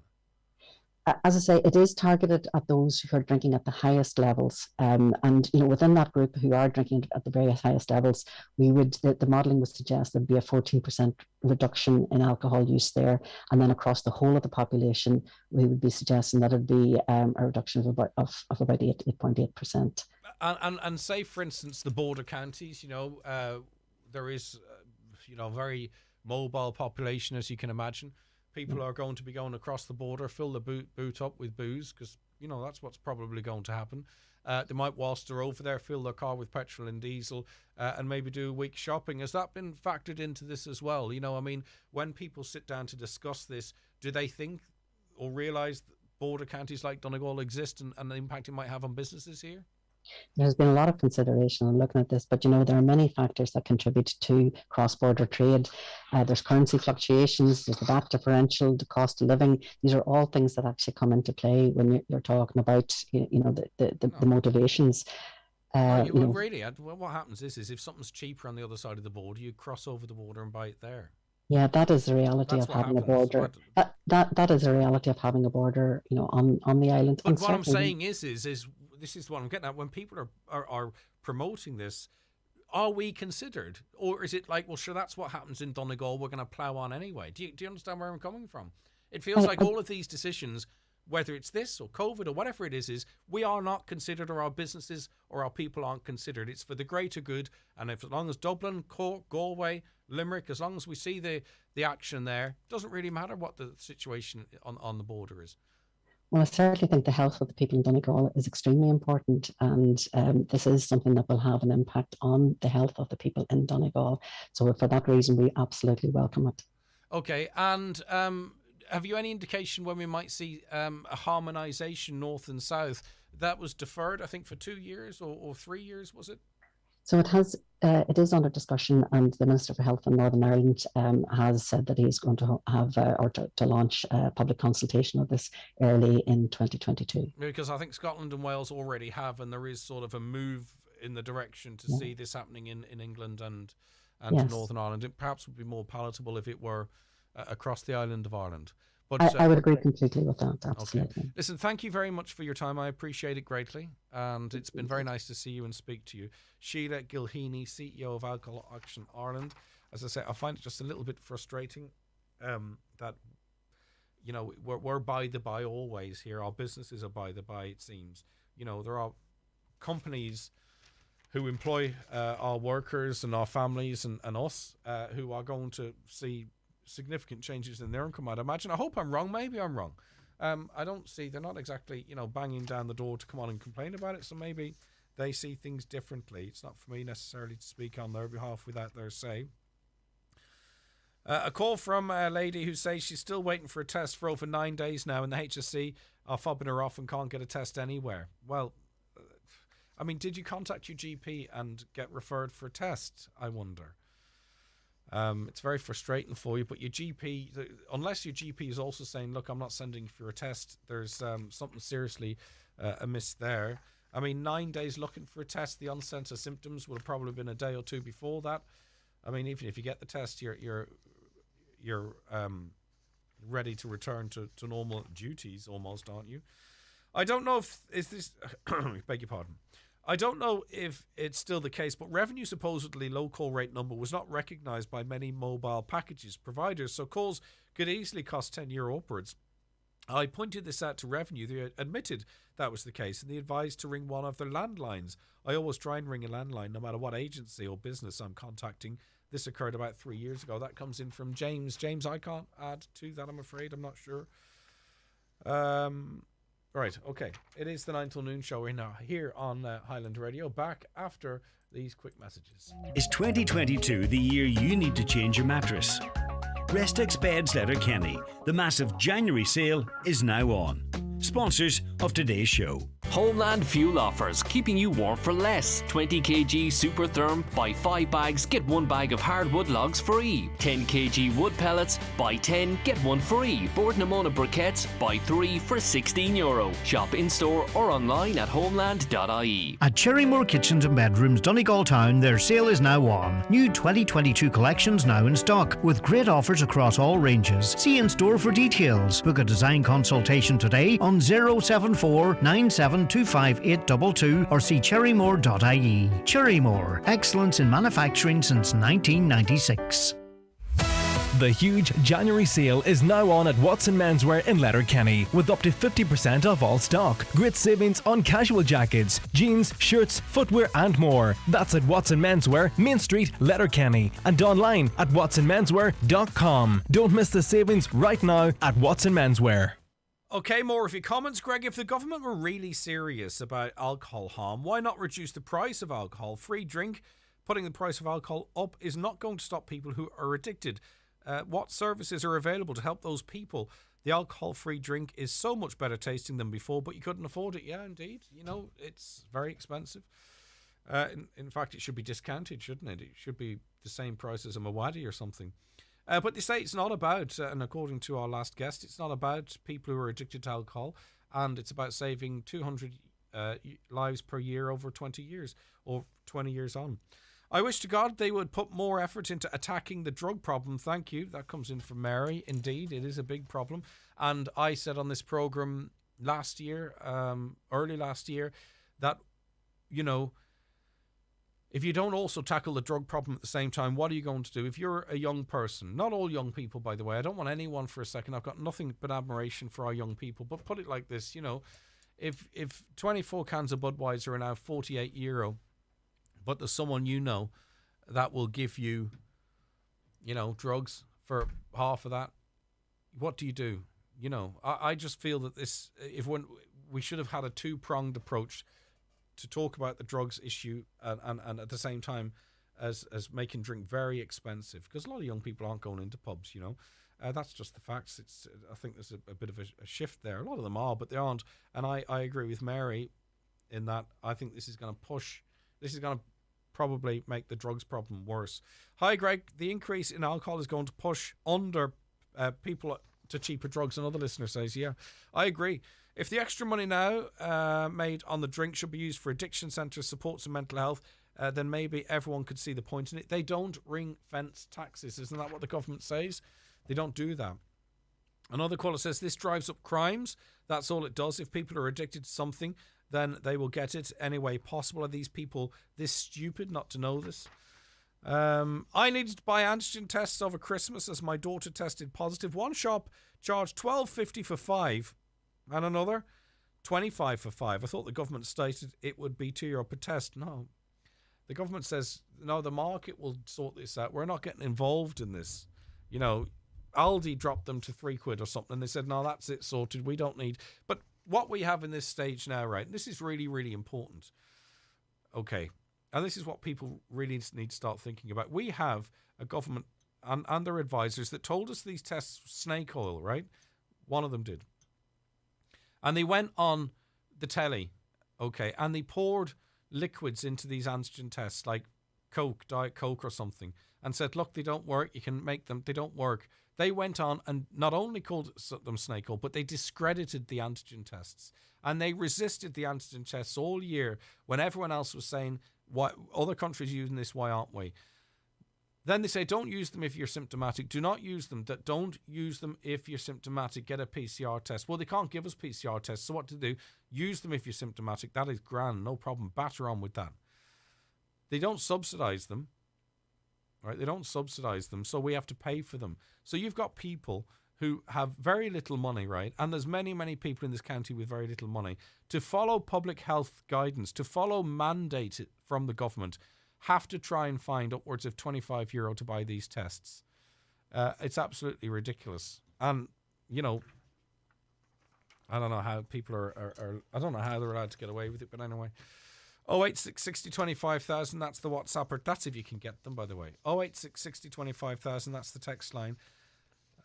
Speaker 20: As I say, it is targeted at those who are drinking at the highest levels, and within that group who are drinking at the very highest levels, the modelling would suggest there'd be a 14% reduction in alcohol use there, and then across the whole of the population, we would be suggesting that it'd be a reduction of about 8.8%.
Speaker 7: And say, for instance, the border counties, there is, a very mobile population, as you can imagine. People are going to be going across the border, fill the boot up with booze, because, that's what's probably going to happen. They might, whilst they're over there, fill their car with petrol and diesel, and maybe do a week's shopping. Has that been factored into this as well? When people sit down to discuss this, do they think or realise border counties like Donegal exist and the impact it might have on businesses here?
Speaker 20: There's been a lot of consideration on looking at this, but there are many factors that contribute to cross-border trade. There's currency fluctuations, there's the VAT differential, the cost of living. These are all things that actually come into play when you're talking about the motivations.
Speaker 7: Really, what happens is if something's cheaper on the other side of the border, you cross over the border and buy it there.
Speaker 20: Yeah, that is the reality of having a border. That is the reality of having a border, on the island.
Speaker 7: But what I'm saying is this is what I'm getting at. When people are promoting this, are we considered, or is it like, well, sure, that's what happens in Donegal, we're going to plough on anyway? Do you understand where I'm coming from? It feels like all of these decisions, whether it's this or COVID or whatever it is we are not considered, or our businesses or our people aren't considered. It's for the greater good, and as long as Dublin, Cork, Galway, Limerick, as long as we see the action there, it doesn't really matter what the situation on the border is.
Speaker 20: Well, I certainly think the health of the people in Donegal is extremely important, and this is something that will have an impact on the health of the people in Donegal. So for that reason, we absolutely welcome it.
Speaker 7: Okay, and have you any indication when we might see a harmonisation north and south? That was deferred, I think, for 2 years or 3 years, was it?
Speaker 20: So it is under discussion, and the Minister for Health in Northern Ireland has said that he is going to have to launch a public consultation of this early in 2022.
Speaker 7: Because I think Scotland and Wales already have, and there is sort of a move in the direction to see this happening in England and and to
Speaker 20: Yes.
Speaker 7: Northern Ireland. It perhaps would be more palatable if it were across the island of Ireland. But
Speaker 20: I would agree completely with that. Absolutely.
Speaker 7: okay. Listen, thank you very much for your time. I appreciate it greatly, and it's been very nice to see you and speak to you. Sheila Gilheany, CEO of Alcohol Action Ireland. As I say, I find it just a little bit frustrating that, you know, we're by the by always here. Our businesses are by the by, it seems. You know, there are companies who employ our workers and our families and us who are going to see significant changes in their income, I'd imagine. I hope I'm wrong. Maybe I'm wrong. I don't see, they're not exactly, you know, banging down the door to come on and complain about it, so maybe they see things differently. It's not for me necessarily to speak on their behalf without their say. A call from a lady who says she's still waiting for a test for over 9 days now, and the HSC are fobbing her off and can't get a test anywhere. Well, I mean, did you contact your GP and get referred for a test, I wonder? It's very frustrating for you, but your GP, unless your GP is also saying, look, I'm not sending you for a test, there's something seriously amiss there. I mean, 9 days looking for a test, the onset of symptoms would have probably been a day or two before that. I mean, even if you get the test, you're ready to return to normal duties almost, aren't you? I don't know if is this beg your pardon. I don't know if it's still the case, but revenue supposedly low call rate number was not recognised by many mobile packages providers, so calls could easily cost €10 upwards. I pointed this out to Revenue. They admitted that was the case, and they advised to ring one of their landlines. I always try and ring a landline no matter what agency or business I'm contacting. This occurred about 3 years ago. That comes in from James. James, I can't add to that, I'm afraid. I'm not sure. Right, okay. It is the 9 till noon show. We're now here on Highland Radio, back after these quick messages.
Speaker 10: Is 2022 the year you need to change your mattress? Restex Beds Letterkenny, the massive January sale is now on. Sponsors of today's show.
Speaker 14: Homeland Fuel offers, keeping you warm for less. 20 kg Super Therm, buy 5 bags, get 1 bag of hardwood logs free. 10 kg wood pellets, buy 10, get 1 free. Board Namona briquettes, buy 3 for €16. Shop in-store or online at homeland.ie.
Speaker 12: At Cherrymore Kitchens and Bedrooms, Donegal Town, their sale is now on. New 2022 collections now in stock, with great offers across all ranges. See in store for details. Book a design consultation today on 074 9725822 or see cherrymore.ie. Cherrymore, excellence in manufacturing since 1996.
Speaker 21: The huge January sale is now on at Watson Menswear in Letterkenny with up to 50% off all stock. Great savings on casual jackets, jeans, shirts, footwear and more. That's at Watson Menswear, Main Street, Letterkenny, and online at watsonmenswear.com. Don't miss the savings right now at Watson Menswear.
Speaker 7: Okay, more of your comments. Greg, if the government were really serious about alcohol harm, why not reduce the price of alcohol? Free drink, putting the price of alcohol up is not going to stop people who are addicted. What services are available to help those people? The alcohol-free drink is so much better tasting than before, but you couldn't afford it. Yeah, indeed. You know, it's very expensive. In fact, it should be discounted, shouldn't it? It should be the same price as a Mawadi or something. But they say it's not about, and according to our last guest, it's not about people who are addicted to alcohol, and it's about saving 200 lives per year over 20 years, or 20 years on. I wish to God they would put more effort into attacking the drug problem. Thank you. That comes in from Mary. Indeed, it is a big problem. And I said on this programme last year, early last year, that, you know, if you don't also tackle the drug problem at the same time, what are you going to do? If you're a young person, not all young people, by the way, I don't want anyone for a second, I've got nothing but admiration for our young people, but put it like this, you know, if 24 cans of Budweiser are now €48, but there's someone you know that will give you, you know, drugs for half of that, what do you do? You know, I just feel that we should have had a two-pronged approach to talk about the drugs issue and at the same time as making drink very expensive, because a lot of young people aren't going into pubs, you know. That's just the facts. I think there's a bit of a shift there. A lot of them are, but they aren't. And I agree with Mary in that I think this is going to probably make the drugs problem worse. Hi, Greg. The increase in alcohol is going to push under people to cheaper drugs. Another listener says, yeah, I agree. If the extra money now made on the drink should be used for addiction centres, supports and mental health, then maybe everyone could see the point in it. They don't ring fence taxes. Isn't that what the government says? They don't do that. Another caller says this drives up crimes. That's all it does. If people are addicted to something, then they will get it any way possible. Are these people this stupid not to know this? I needed to buy antigen tests over Christmas as my daughter tested positive. One shop charged $12.50 for 5 and another $25 for 5. I thought the government stated it would be €2 per test. No. The government says, no, the market will sort this out. We're not getting involved in this. You know, Aldi dropped them to £3 or something. They said, no, that's it sorted. We don't need. But what we have in this stage now, right, this is really, really important. Okay. And this is what people really need to start thinking about. We have a government and their advisors that told us these tests were snake oil, right? One of them did. And they went on the telly, okay, and they poured liquids into these antigen tests like Coke, Diet Coke or something, and said, look, they don't work. You can make them. They don't work. They went on and not only called them snake oil, but they discredited the antigen tests. And they resisted the antigen tests all year when everyone else was saying, why other countries using this, why aren't we? Then they say, don't use them if you're symptomatic. Do not use them. Don't use them if you're symptomatic. Get a PCR test. Well, they can't give us PCR tests. So what to do? Use them if you're symptomatic. That is grand. No problem. Batter on with that. They don't subsidise them. Right? They don't subsidise them. So we have to pay for them. So you've got people who have very little money, right? And there's many, many people in this county with very little money. To follow public health guidance, to follow mandate from the government, have to try and find upwards of €25 to buy these tests. It's absolutely ridiculous. And, you know, I don't know how people are I don't know how they're allowed to get away with it, but anyway. 086 60 25,000, that's the WhatsApp. That's if you can get them, by the way. 086 60 25,000, that's the text line.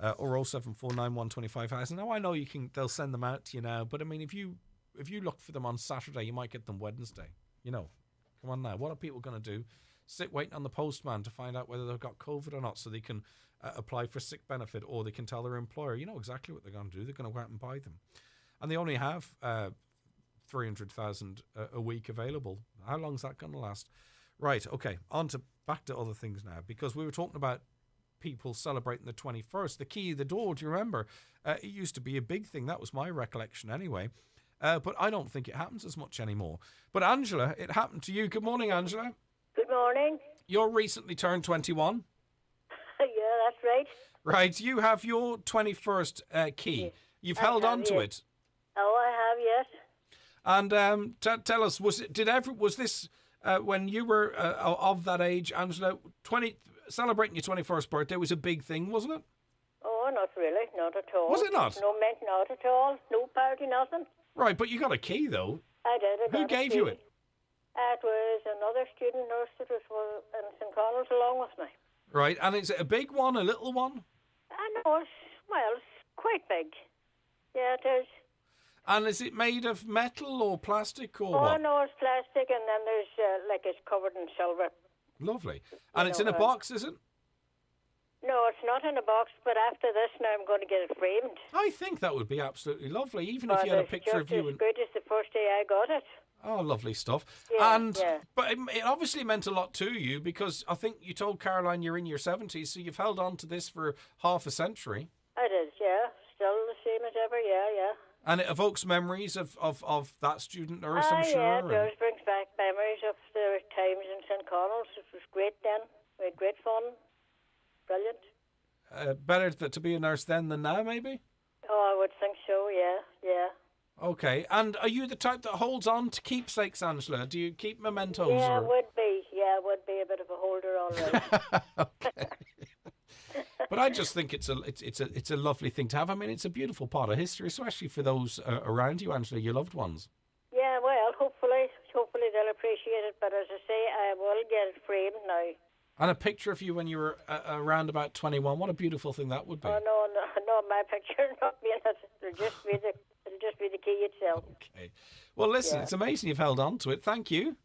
Speaker 7: Or 07491 25,000. Now, I know they'll send them out to you now, but I mean, if you look for them on Saturday, you might get them Wednesday. You know, come on now. What are people going to do? Sit waiting on the postman to find out whether they've got COVID or not so they can apply for sick benefit, or they can tell their employer. You know exactly what they're going to do. They're going to go out and buy them. And they only have 300,000 a week available. How long is that going to last? Right, okay, back to other things now, because we were talking about people celebrating the 21st. The key of the door, do you remember? It used to be a big thing. That was my recollection anyway. But I don't think it happens as much anymore. But Angela, it happened to you. Good morning, Angela.
Speaker 4: Good morning.
Speaker 7: You're recently turned 21.
Speaker 4: Yeah, that's right.
Speaker 7: Right, you have your 21st key. You've held on to it.
Speaker 4: Oh, I have, yes.
Speaker 7: And tell us, was this when you were of that age, Angela? Celebrating your 21st birthday was a big thing, wasn't it?
Speaker 4: Oh, not really, not at all.
Speaker 7: Was it not?
Speaker 4: No, meant not at all. No party, nothing.
Speaker 7: Right, but you got a key though.
Speaker 4: I did.
Speaker 7: Who gave you it?
Speaker 4: It was another student nurse that was in St. Connell's along with me.
Speaker 7: Right, and is it a big one, a little one?
Speaker 4: I know, it's quite big. Yeah, it is.
Speaker 7: And is it made of metal or plastic or
Speaker 4: what?
Speaker 7: what?
Speaker 4: No, it's plastic, and then there's it's covered in silver.
Speaker 7: Lovely. And it's in a box, is it?
Speaker 4: No, it's not in a box, but after this now I'm going to get it framed.
Speaker 7: I think that would be absolutely lovely, even if you had a picture of you.
Speaker 4: It's good as the first day I got it.
Speaker 7: Oh, lovely stuff.
Speaker 4: Yeah,
Speaker 7: But it obviously meant a lot to you, because I think you told Caroline you're in your 70s, so you've held on to this for half a century.
Speaker 4: It is, yeah. Still the same as ever, yeah.
Speaker 7: And it evokes memories of that student nurse, I'm sure.
Speaker 4: Yeah, it does. Brings back memories of the times in St. Connell's. It was great then. We had great fun. Brilliant.
Speaker 7: Better to be a nurse then than now, maybe?
Speaker 4: Oh, I would think so, yeah.
Speaker 7: Okay. And are you the type that holds on to keepsakes, Angela? Do you keep mementos?
Speaker 4: Yeah, it would be. Yeah, it would be a bit of a holder, all right.
Speaker 7: Okay. But I just think it's a lovely thing to have. I mean, it's a beautiful part of history, especially for those around you, Angela, your loved ones.
Speaker 4: Yeah, well, hopefully they'll appreciate it. But as I say, I will get it framed now.
Speaker 7: And a picture of you when you were around about 21. What a beautiful thing that would be.
Speaker 4: Oh no, my picture not being it. It'll just be the key itself.
Speaker 7: Okay. Well, listen, It's amazing you've held on to it. Thank you.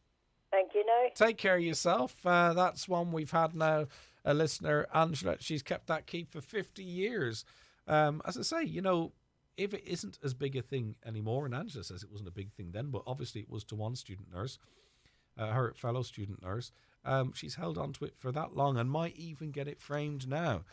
Speaker 4: Thank you. Now.
Speaker 7: Take care of yourself. That's one we've had now. A listener, Angela, she's kept that key for 50 years. As I say, you know, if it isn't as big a thing anymore, and Angela says it wasn't a big thing then, but obviously it was to one student nurse, her fellow student nurse. She's held on to it for that long and might even get it framed now.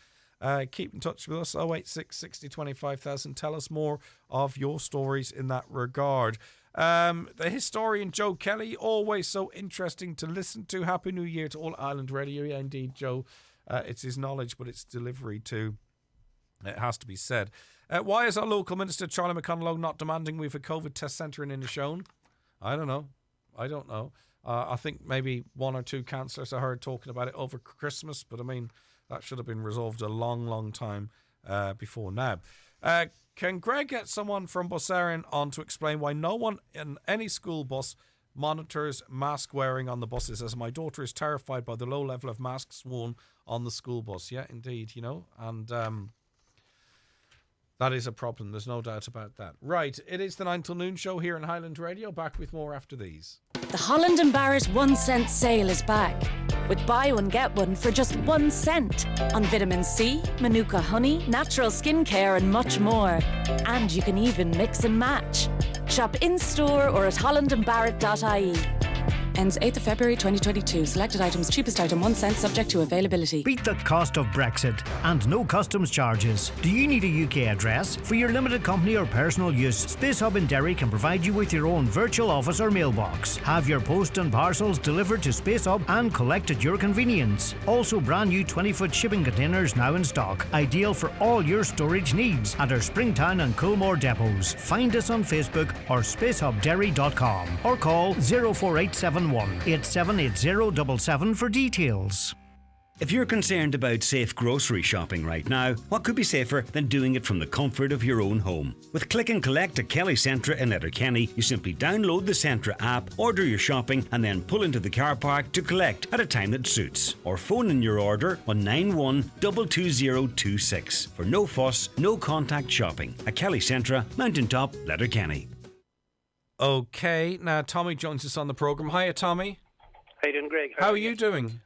Speaker 7: Keep in touch with us, 086 60 25,000. Tell us more of your stories in that regard. The historian Joe Kelly, always so interesting to listen to. Happy New Year to all Ireland Radio. Yeah, indeed, Joe. It's his knowledge, but it's delivery too. It has to be said. Why is our local minister, Charlie McConalogue, not demanding we have a COVID test centre in Inishowen? I don't know. I think maybe one or two councillors I heard talking about it over Christmas, but I mean, that should have been resolved a long time before now. Can Greg get someone from Bus Éireann on to explain why no one in any school bus monitors mask wearing on the buses, as my daughter is terrified by the low level of masks worn on the school bus? Yeah, indeed, and that is a problem. There's no doubt about that. Right, it is the 9 till noon show here in Highland Radio. Back with more after these.
Speaker 17: The Holland & Barrett 1 cent sale is back, with buy one get one for just 1 cent on vitamin C, Manuka honey, natural skincare and much more. And you can even mix and match. Shop in-store or at hollandandbarrett.ie. Ends 8th of February 2022. Selected items, cheapest item 1 cent, subject to availability.
Speaker 12: Beat the cost of Brexit and no customs charges. Do you need a UK address? For your limited company or personal use, Space Hub in Derry can provide you with your own virtual office or mailbox. Have your post and parcels delivered to Space Hub and collect at your convenience. Also brand new 20-foot shipping containers now in stock. Ideal for all your storage needs at our Springtown and Coolmore depots. Find us on Facebook or spacehubderry.com or call 04871 878077 for details.
Speaker 10: If you're concerned about safe grocery shopping right now, what could be safer than doing it from the comfort of your own home? With Click and Collect at Kelly Centra in Letterkenny, you simply download the Centra app, order your shopping and then pull into the car park to collect at a time that suits. Or phone in your order on 91222026 for no fuss, no contact shopping at Kelly Centra, Mountaintop, Letterkenny.
Speaker 7: Okay, now Tommy joins us on the programme. Hiya, Tommy.
Speaker 22: How you doing, Greg?
Speaker 7: How are you doing?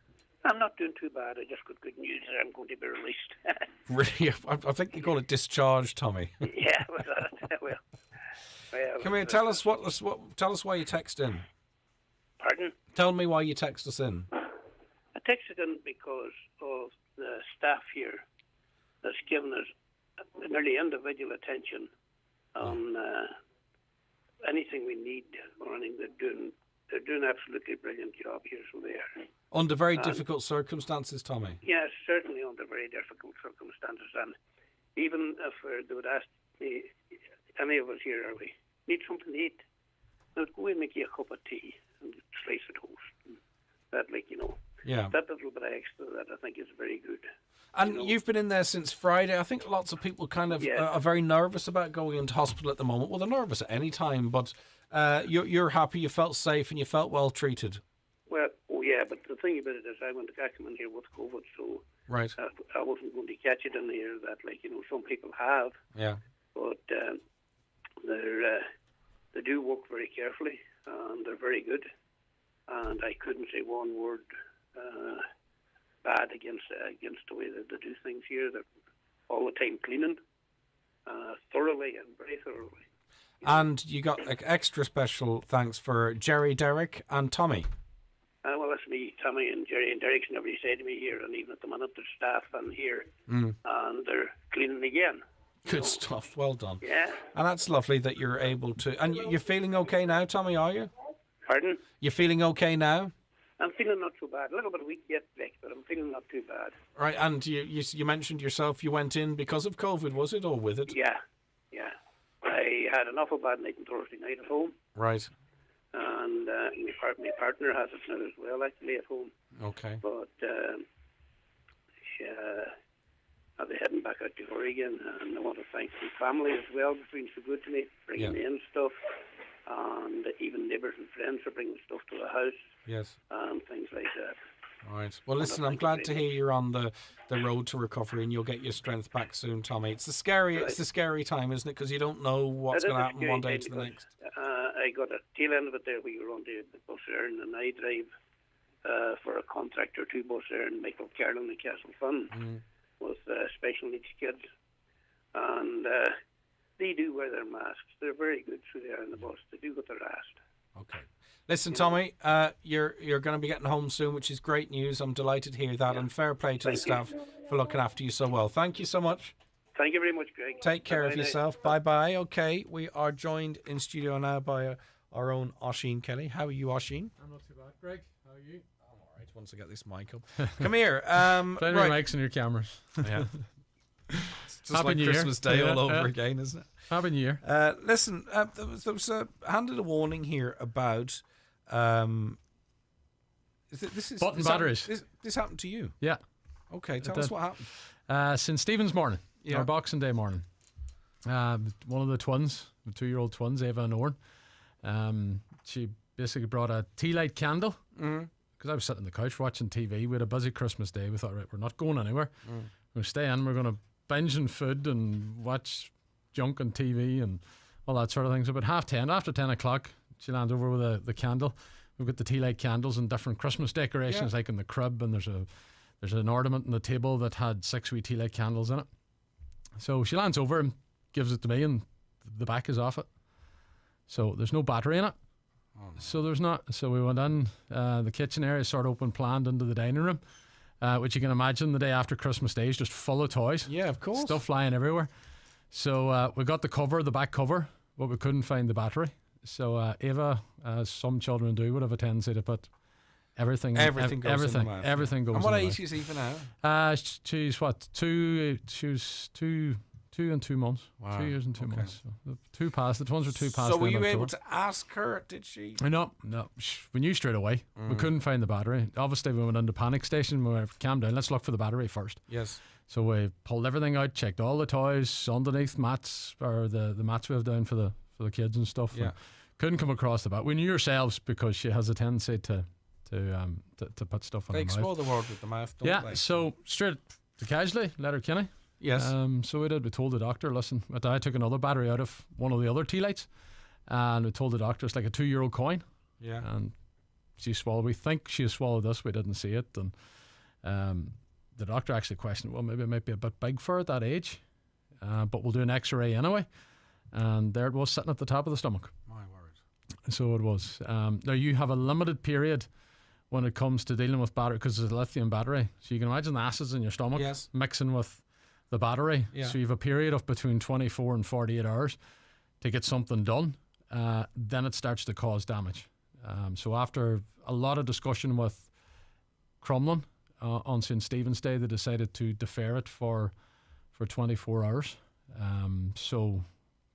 Speaker 22: I'm not doing too bad. I just got good news that I'm going to be released.
Speaker 7: Really? I think you call it discharge, Tommy.
Speaker 22: Yeah, well.
Speaker 7: Come here, tell us why you text in.
Speaker 22: Pardon?
Speaker 7: Tell me why you text us in.
Speaker 22: I texted in because of the staff here that's given us nearly individual attention on anything we need or anything they're doing absolutely brilliant job here, so they are.
Speaker 7: Under very difficult circumstances, Tommy.
Speaker 22: Yes, certainly under very difficult circumstances, and even if they would ask me, any of us here, are we need something to eat, they'd go and make you a cup of tea and slice of toast. That,
Speaker 7: yeah,
Speaker 22: that little bit extra that I think is very good.
Speaker 7: And you've been in there since Friday. I think lots of people kind of are very nervous about going into hospital at the moment. Well, they're nervous at any time, but you're happy, you felt safe, and you felt well treated.
Speaker 22: Well, but the thing about it is I went to come in here with COVID, so
Speaker 7: right.
Speaker 22: I wasn't going to catch it in the air that, some people have.
Speaker 7: Yeah.
Speaker 22: But they do work very carefully, and they're very good. And I couldn't say one word bad against the way that they do things here. They're all the time cleaning thoroughly and very thoroughly.
Speaker 7: And you got extra special thanks for Jerry, Derek and Tommy.
Speaker 22: Well, that's me, Tommy and Jerry and Derek's never said to me here, and even at the minute there's staff and here, and they're cleaning again.
Speaker 7: Good stuff, well done.
Speaker 22: Yeah.
Speaker 7: And that's lovely that you're able to... And you're feeling okay now, Tommy, are you?
Speaker 22: Pardon?
Speaker 7: You're feeling okay now?
Speaker 22: I'm feeling not too bad. A little bit weak yet, Vic, but I'm feeling not too bad.
Speaker 7: Right, and you mentioned yourself you went in because of COVID, was it, or with it?
Speaker 22: Yeah. I had an awful bad night on Thursday night at home.
Speaker 7: Right.
Speaker 22: And my partner has it now as well, actually, at home.
Speaker 7: Okay.
Speaker 22: But I'll be heading back out to her again, and I want to thank my family as well for being so good to me, bringing me in stuff, and even neighbours and friends for bringing stuff to the house.
Speaker 7: Yes.
Speaker 22: And things like that.
Speaker 7: Right. Well, listen, I'm glad to hear you're on the road to recovery and you'll get your strength back soon, Tommy. It's the scary time, isn't it? Because you don't know what's going to happen one day to the next.
Speaker 22: I got a tail end of it there. We were on the Bus Éireann, and I drive for a contractor to Bus Éireann, Michael Carlin and Castle Fun, with special needs kids. And they do wear their masks. They're very good through there in the bus. They do what they're asked.
Speaker 7: Okay. Listen, Tommy, you're going to be getting home soon, which is great news. I'm delighted to hear that, and fair play to the staff for looking after you so well. Thank you so much.
Speaker 22: Thank you very much, Greg.
Speaker 7: Take care of yourself. Bye-bye. Okay, we are joined in studio now by our own Oisín Kelly. How are you, Oisín?
Speaker 6: I'm not too bad, Greg. How are you?
Speaker 7: I'm all right. Once I get this mic up. Come here.
Speaker 6: Plenty of mics and your cameras.
Speaker 7: Yeah. It's just
Speaker 6: Happy
Speaker 7: like
Speaker 6: New
Speaker 7: Christmas
Speaker 6: Year.
Speaker 7: Day all over again, isn't it?
Speaker 6: Happy New Year.
Speaker 7: Listen, there was handed a warning here about
Speaker 6: button batteries.
Speaker 7: This happened to you?
Speaker 6: Yeah.
Speaker 7: Okay, tell us what happened.
Speaker 6: St. Stephen's morning,
Speaker 7: Yeah.
Speaker 6: our Boxing Day morning. One of the twins, the 2-year-old twins, Ava and Oren, she basically brought a tea light candle. Because I was sitting on the couch watching TV. We had a busy Christmas day. We thought, right, we're not going anywhere. We'll stay in. We're going to binge on food and watch junk on TV and all that sort of thing. So about after 10 o'clock, she landed over with the candle. We've got the tea light candles and different Christmas decorations, like in the crib, and there's an ornament on the table that had 6 wee tea light candles in it. So she lands over and gives it to me, and the back is off it. So there's no battery in it. So there's not. So we went in. The kitchen area sort of open planned into the dining room, which you can imagine the day after Christmas Day is just full of toys.
Speaker 7: Yeah, of course.
Speaker 6: Stuff flying everywhere. So we got the back cover, but we couldn't find the battery. So Ava, as some children do, would have a tendency to put everything goes in the mouth. Everything goes.
Speaker 7: And what
Speaker 6: in the
Speaker 7: age
Speaker 6: mouth.
Speaker 7: is Eva now?
Speaker 6: She's what, two? She's 2 and 2 months.
Speaker 7: Wow.
Speaker 6: 2 years and 2 months. So the twins were 2 past.
Speaker 7: So were
Speaker 6: in
Speaker 7: you
Speaker 6: October.
Speaker 7: able to ask her? Did she?
Speaker 6: No. We knew straight away. We couldn't find the battery. Obviously, we went into panic station. We went, calm down. Let's look for the battery first.
Speaker 7: Yes.
Speaker 6: So we pulled everything out, checked all the toys underneath mats, or the mats we have down for the kids and stuff.
Speaker 7: Yeah.
Speaker 6: And couldn't come across the battery. We knew ourselves because she has a tendency to put stuff in
Speaker 7: They
Speaker 6: her mouth.
Speaker 7: explore the world with the mouth, don't they?
Speaker 6: So straight to casualty, Letterkenny.
Speaker 7: Yes.
Speaker 6: So we did. We told the doctor, listen, I took another battery out of one of the other tea lights, and we told the doctor it's like a 2-year-old coin.
Speaker 7: Yeah.
Speaker 6: And she swallowed. We think she swallowed this. We didn't see it, and the doctor actually questioned, well, maybe it might be a bit big for her at that age, but we'll do an X-ray anyway. And there it was, sitting at the top of the stomach.
Speaker 7: My word.
Speaker 6: So it was. Now you have a limited period when it comes to dealing with battery, because it's a lithium battery. So you can imagine the acids in your stomach mixing with the battery.
Speaker 7: Yeah.
Speaker 6: So you have a period of between 24 and 48 hours to get something done. Then it starts to cause damage. So after a lot of discussion with Crumlin on St. Stephen's Day, they decided to defer it for 24 hours. So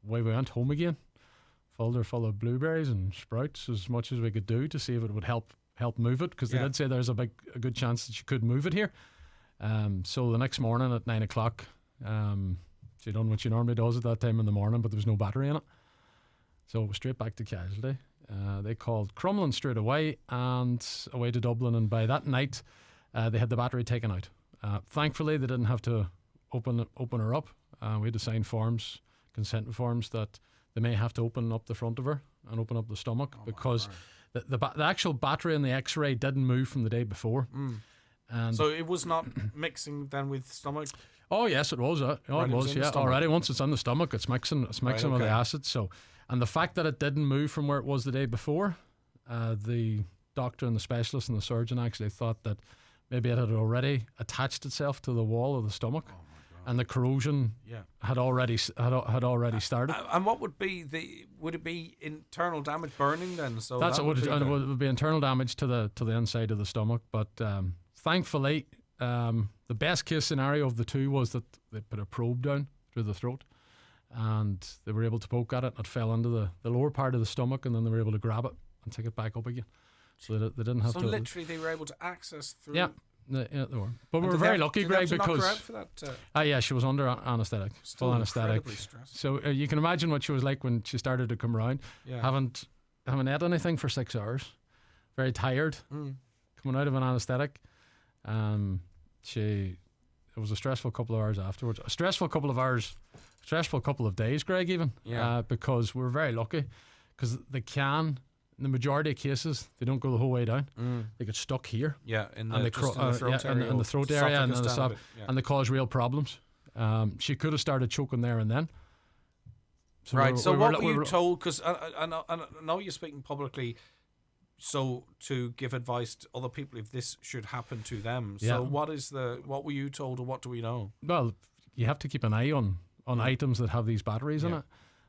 Speaker 6: away we went home again, full of blueberries and sprouts, as much as we could do to see if it would help move it, because they did say there's a good chance that you could move it here. So the next morning at 9 o'clock, she done what she normally does at that time in the morning, but there was no battery in it. So it was straight back to casualty. They called Crumlin straight away and away to Dublin, and by that night they had the battery taken out. Thankfully they didn't have to open her up. We had to sign consent forms that they may have to open up the front of her and open up the stomach, because the actual battery in the X-ray didn't move from the day before. And
Speaker 7: so it was not mixing then with stomach?
Speaker 6: Oh yes, it was. It was. Yeah, already once it's in the stomach, it's mixing with the acid. So, and the fact that it didn't move from where it was the day before, the doctor and the specialist and the surgeon actually thought that maybe it had already attached itself to the wall of the stomach, and the corrosion had already started.
Speaker 7: And what would it be internal damage, burning then? So
Speaker 6: that's what it would be, internal damage to the inside of the stomach. But thankfully, the best case scenario of the two was that they put a probe down through the throat, and they were able to poke at it, and it fell into the lower part of the stomach, and then they were able to grab it and take it back up again. So they didn't have to.
Speaker 7: So literally, they were able to access through.
Speaker 6: Yeah, they were. But we were very lucky, Greg, because
Speaker 7: knock her out for that,
Speaker 6: yeah, she was under anaesthetic, full anaesthetic. So you can imagine what she was like when she started to come around.
Speaker 7: Yeah.
Speaker 6: Haven't ate anything for 6 hours, very tired, coming out of an anaesthetic. It was a stressful couple of hours afterwards. A stressful couple of days, Greg, even.
Speaker 7: Yeah.
Speaker 6: Because we're very lucky, because in the majority of cases, they don't go the whole way down. They get stuck here.
Speaker 7: Yeah, in the
Speaker 6: throat area and the stop, and they cause real problems. She could have started choking there and then.
Speaker 7: So what were you told? Because I know you're speaking publicly. so to give advice to other people if this should happen to them.
Speaker 6: Yeah.
Speaker 7: So what were you told, or what do we know?
Speaker 6: Well, you have to keep an eye on items that have these batteries in it.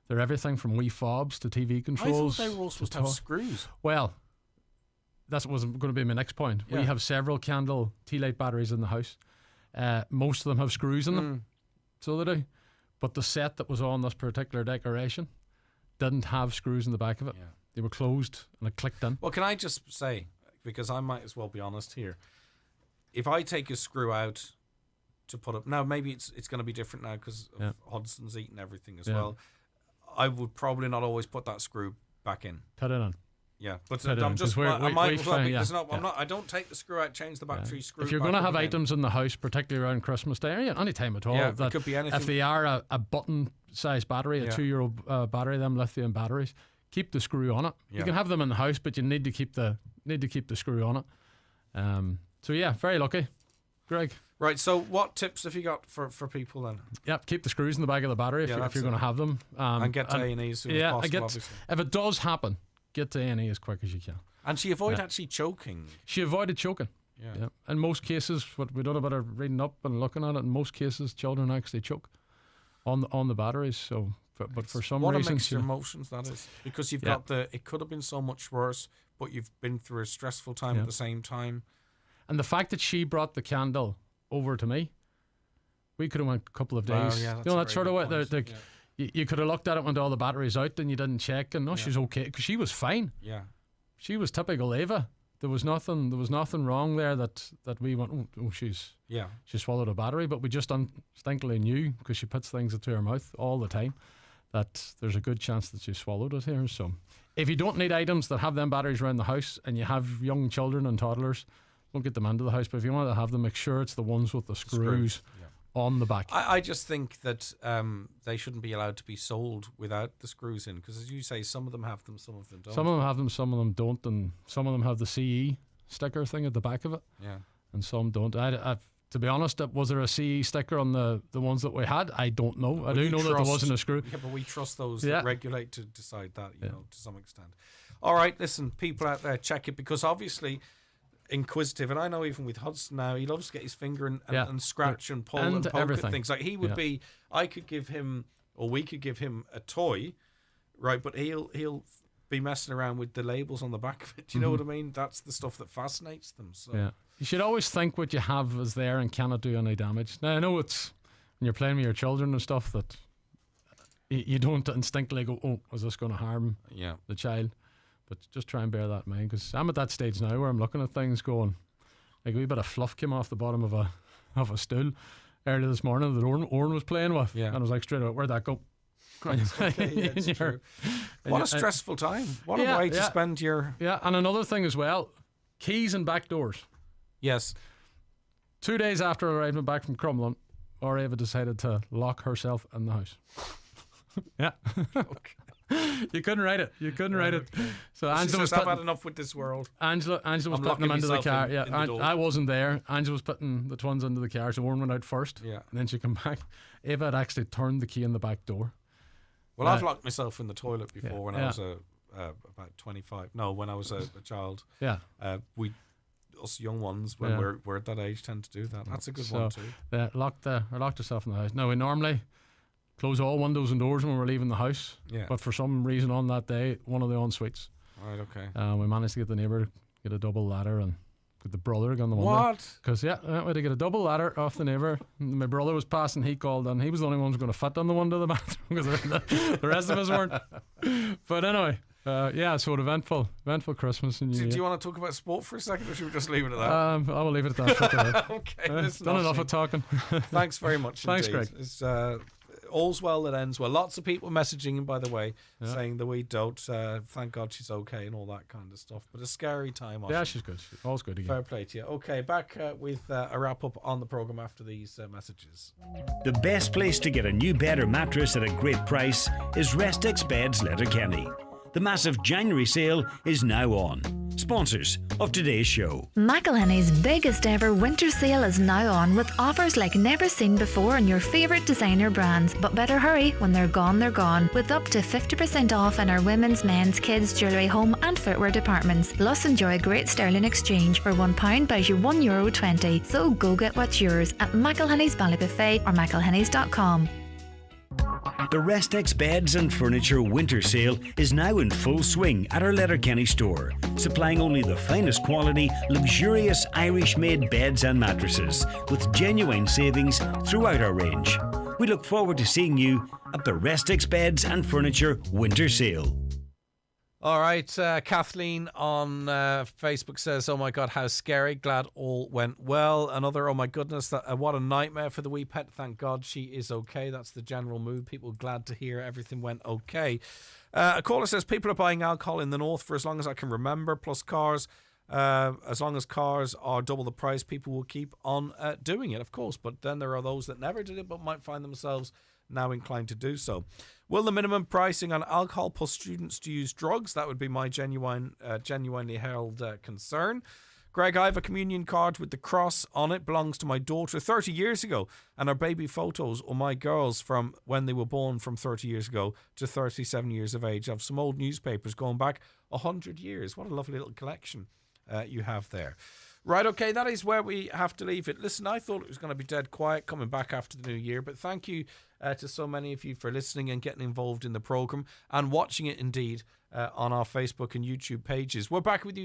Speaker 6: They're everything from wee fobs to TV controls.
Speaker 7: I thought they were all supposed to have screws.
Speaker 6: Well, that was going to be my next point.
Speaker 7: Yeah.
Speaker 6: We have several candle tea light batteries in the house. Most of them have screws in them. So they do. But the set that was on this particular decoration didn't have screws in the back of it. They were closed and it clicked in.
Speaker 7: Well, can I just say, because I might as well be honest here, if I take a screw out to put up, now maybe it's going to be different now because Hudson's eaten everything as well. I would probably not always put that screw back in.
Speaker 6: Put it in.
Speaker 7: Yeah, but
Speaker 6: Put it
Speaker 7: I'm
Speaker 6: in,
Speaker 7: just
Speaker 6: 'cause
Speaker 7: I might as well be,
Speaker 6: yeah.
Speaker 7: I'm not. I don't take the screw out, change the battery, screw.
Speaker 6: If you're
Speaker 7: going to
Speaker 6: have items in the house, particularly around Christmas Day, or any time at all,
Speaker 7: Yeah, it
Speaker 6: that
Speaker 7: could be anything.
Speaker 6: if they are a button-sized battery, a 2-year-old battery, them lithium batteries, keep the screw on it.
Speaker 7: Yeah.
Speaker 6: You can have them in the house, but you need to keep the screw on it. So yeah, very lucky, Greg.
Speaker 7: Right. So what tips have you got for people then?
Speaker 6: Yep, keep the screws in the back of the battery if you're going to have them.
Speaker 7: And get to A&E as soon as possible, obviously.
Speaker 6: If it does happen, get to A&E as quick as you can.
Speaker 7: And she avoided actually choking.
Speaker 6: She avoided choking.
Speaker 7: Yeah.
Speaker 6: In most cases, what we done a bit of reading up and looking at it, in most cases, children actually choke on the batteries. So, but for some
Speaker 7: what
Speaker 6: reason,
Speaker 7: a mixture of emotions that is, because you've got it could have been so much worse, but you've been through a stressful time at the same time.
Speaker 6: And the fact that she brought the candle over to me, we could have went a couple of days.
Speaker 7: Well,
Speaker 6: that sort of way. You could have looked at it when all the batteries out, and you didn't check, and she's okay because she was fine.
Speaker 7: Yeah.
Speaker 6: She was typical Ava. There was nothing wrong there that we went, she swallowed a battery, but we just instinctively knew, because she puts things into her mouth all the time, that there's a good chance that she swallowed it here. So if you don't need items that have them batteries around the house, and you have young children and toddlers, don't get them into the house. But if you want to have them, make sure it's the ones with the screws on the back.
Speaker 7: I just think that they shouldn't be allowed to be sold without the screws in, because as you say, some of them have them, some of them don't.
Speaker 6: Some of them have them, some of them don't, and some of them have the CE sticker thing at the back of it.
Speaker 7: Yeah.
Speaker 6: And some don't. To be honest, was there a CE sticker on the ones that we had? I don't know. I do know that there wasn't a screw.
Speaker 7: Yeah, but we trust those that regulate to decide that, you know, to some extent. All right, listen, people out there, check it, because obviously inquisitive, and I know even with Hudson now, he loves to get his finger and scratch and pull and poke
Speaker 6: everything.
Speaker 7: at things. Like he would be, I could give him, or we could give him a toy, right? But he'll be messing around with the labels on the back of it. Do you know what I mean? That's the stuff that fascinates them. So.
Speaker 6: Yeah, you should always think what you have is there and cannot do any damage. Now I know it's when you're playing with your children and stuff that you don't instinctively go, "Oh, is this going to harm the child?" But just try and bear that in mind, because I'm at that stage now where I'm looking at things going, like a wee bit of fluff came off the bottom of a stool earlier this morning that Oren was playing with, and I was like, straight out, where'd that go?
Speaker 7: Okay, it's true. What a stressful time. What a way to spend your...
Speaker 6: Yeah, and another thing as well, keys and back doors.
Speaker 7: Yes.
Speaker 6: 2 days after arriving back from Crumlin, Ava decided to lock herself in the house. Yeah.
Speaker 7: Okay.
Speaker 6: You couldn't write it. So Angela was
Speaker 7: I've had enough with this world.
Speaker 6: Angela was putting them into the car. I wasn't there. Angela was putting the twins into the car. So Warren went out first. Yeah. And then she came back. Ava had actually turned the key in the back door.
Speaker 7: Well, I've locked myself in the toilet before when I was about 25. No, when I was a child.
Speaker 6: Yeah.
Speaker 7: Us young ones, when we're at that age, tend to do that. That's a good one too.
Speaker 6: Locked herself in the house. Now we normally close all windows and doors when we're leaving the house.
Speaker 7: Yeah.
Speaker 6: But for some reason on that day, one of the en-suites.
Speaker 7: Right, okay.
Speaker 6: We managed to get the neighbour to get a double ladder and get the brother on the window.
Speaker 7: What?
Speaker 6: Because, we had to get a double ladder off the neighbour. My brother was passing, he called, and he was the only one who was going to fit on the window of the bathroom because the rest of us weren't. But anyway, so an eventful Christmas. And
Speaker 7: do you want to talk about sport for a second, or should we just leave it at that?
Speaker 6: I will leave it at that.
Speaker 7: Okay.
Speaker 6: Done enough of talking.
Speaker 7: Thanks very much.
Speaker 6: Thanks,
Speaker 7: indeed.
Speaker 6: Greg.
Speaker 7: It's, all's well that ends well. Lots of people messaging him, by the way, saying that we don't. Thank God she's okay and all that kind of stuff. But a scary time.
Speaker 6: Yeah, she's good. All's good again.
Speaker 7: Fair play to you. Okay, back with a wrap up on the programme after these messages.
Speaker 10: The best place to get a new bed or mattress at a great price is Restex Beds Letterkenny. The massive January sale is now on. Sponsors of today's show.
Speaker 2: McElhenney's biggest ever winter sale is now on with offers like never seen before on your favourite designer brands. But better hurry, when they're gone, with up to 50% off in our women's, men's, kids, jewellery, home and footwear departments. Plus enjoy a great sterling exchange. For £1 buys you €1.20. So go get what's yours at McElhenney's Ballybuffet or McElhenney's.com.
Speaker 10: The Restex Beds and Furniture Winter Sale is now in full swing at our Letterkenny store, supplying only the finest quality, luxurious Irish-made beds and mattresses, with genuine savings throughout our range. We look forward to seeing you at the Restex Beds and Furniture Winter Sale.
Speaker 7: All right, Kathleen on Facebook says, "Oh my God, how scary! Glad all went well." Another, "Oh my goodness, what a nightmare for the wee pet. Thank God she is okay." That's the general mood. People glad to hear everything went okay. A caller says, "People are buying alcohol in the north for as long as I can remember. Plus cars, as long as cars are double the price, people will keep on doing it, of course. But then there are those that never did it, but might find themselves now inclined to do so. Will the minimum pricing on alcohol push students to use drugs? That would be my genuinely held concern." Greg, "I have a communion card with the cross on it. Belongs to my daughter 30 years ago. And our baby photos of my girls from when they were born from 30 years ago to 37 years of age. I have some old newspapers going back 100 years. What a lovely little collection you have there." Right, okay, that is where we have to leave it. Listen, I thought it was going to be dead quiet coming back after the new year, but thank you to so many of you for listening and getting involved in the programme and watching it indeed on our Facebook and YouTube pages. We're back with you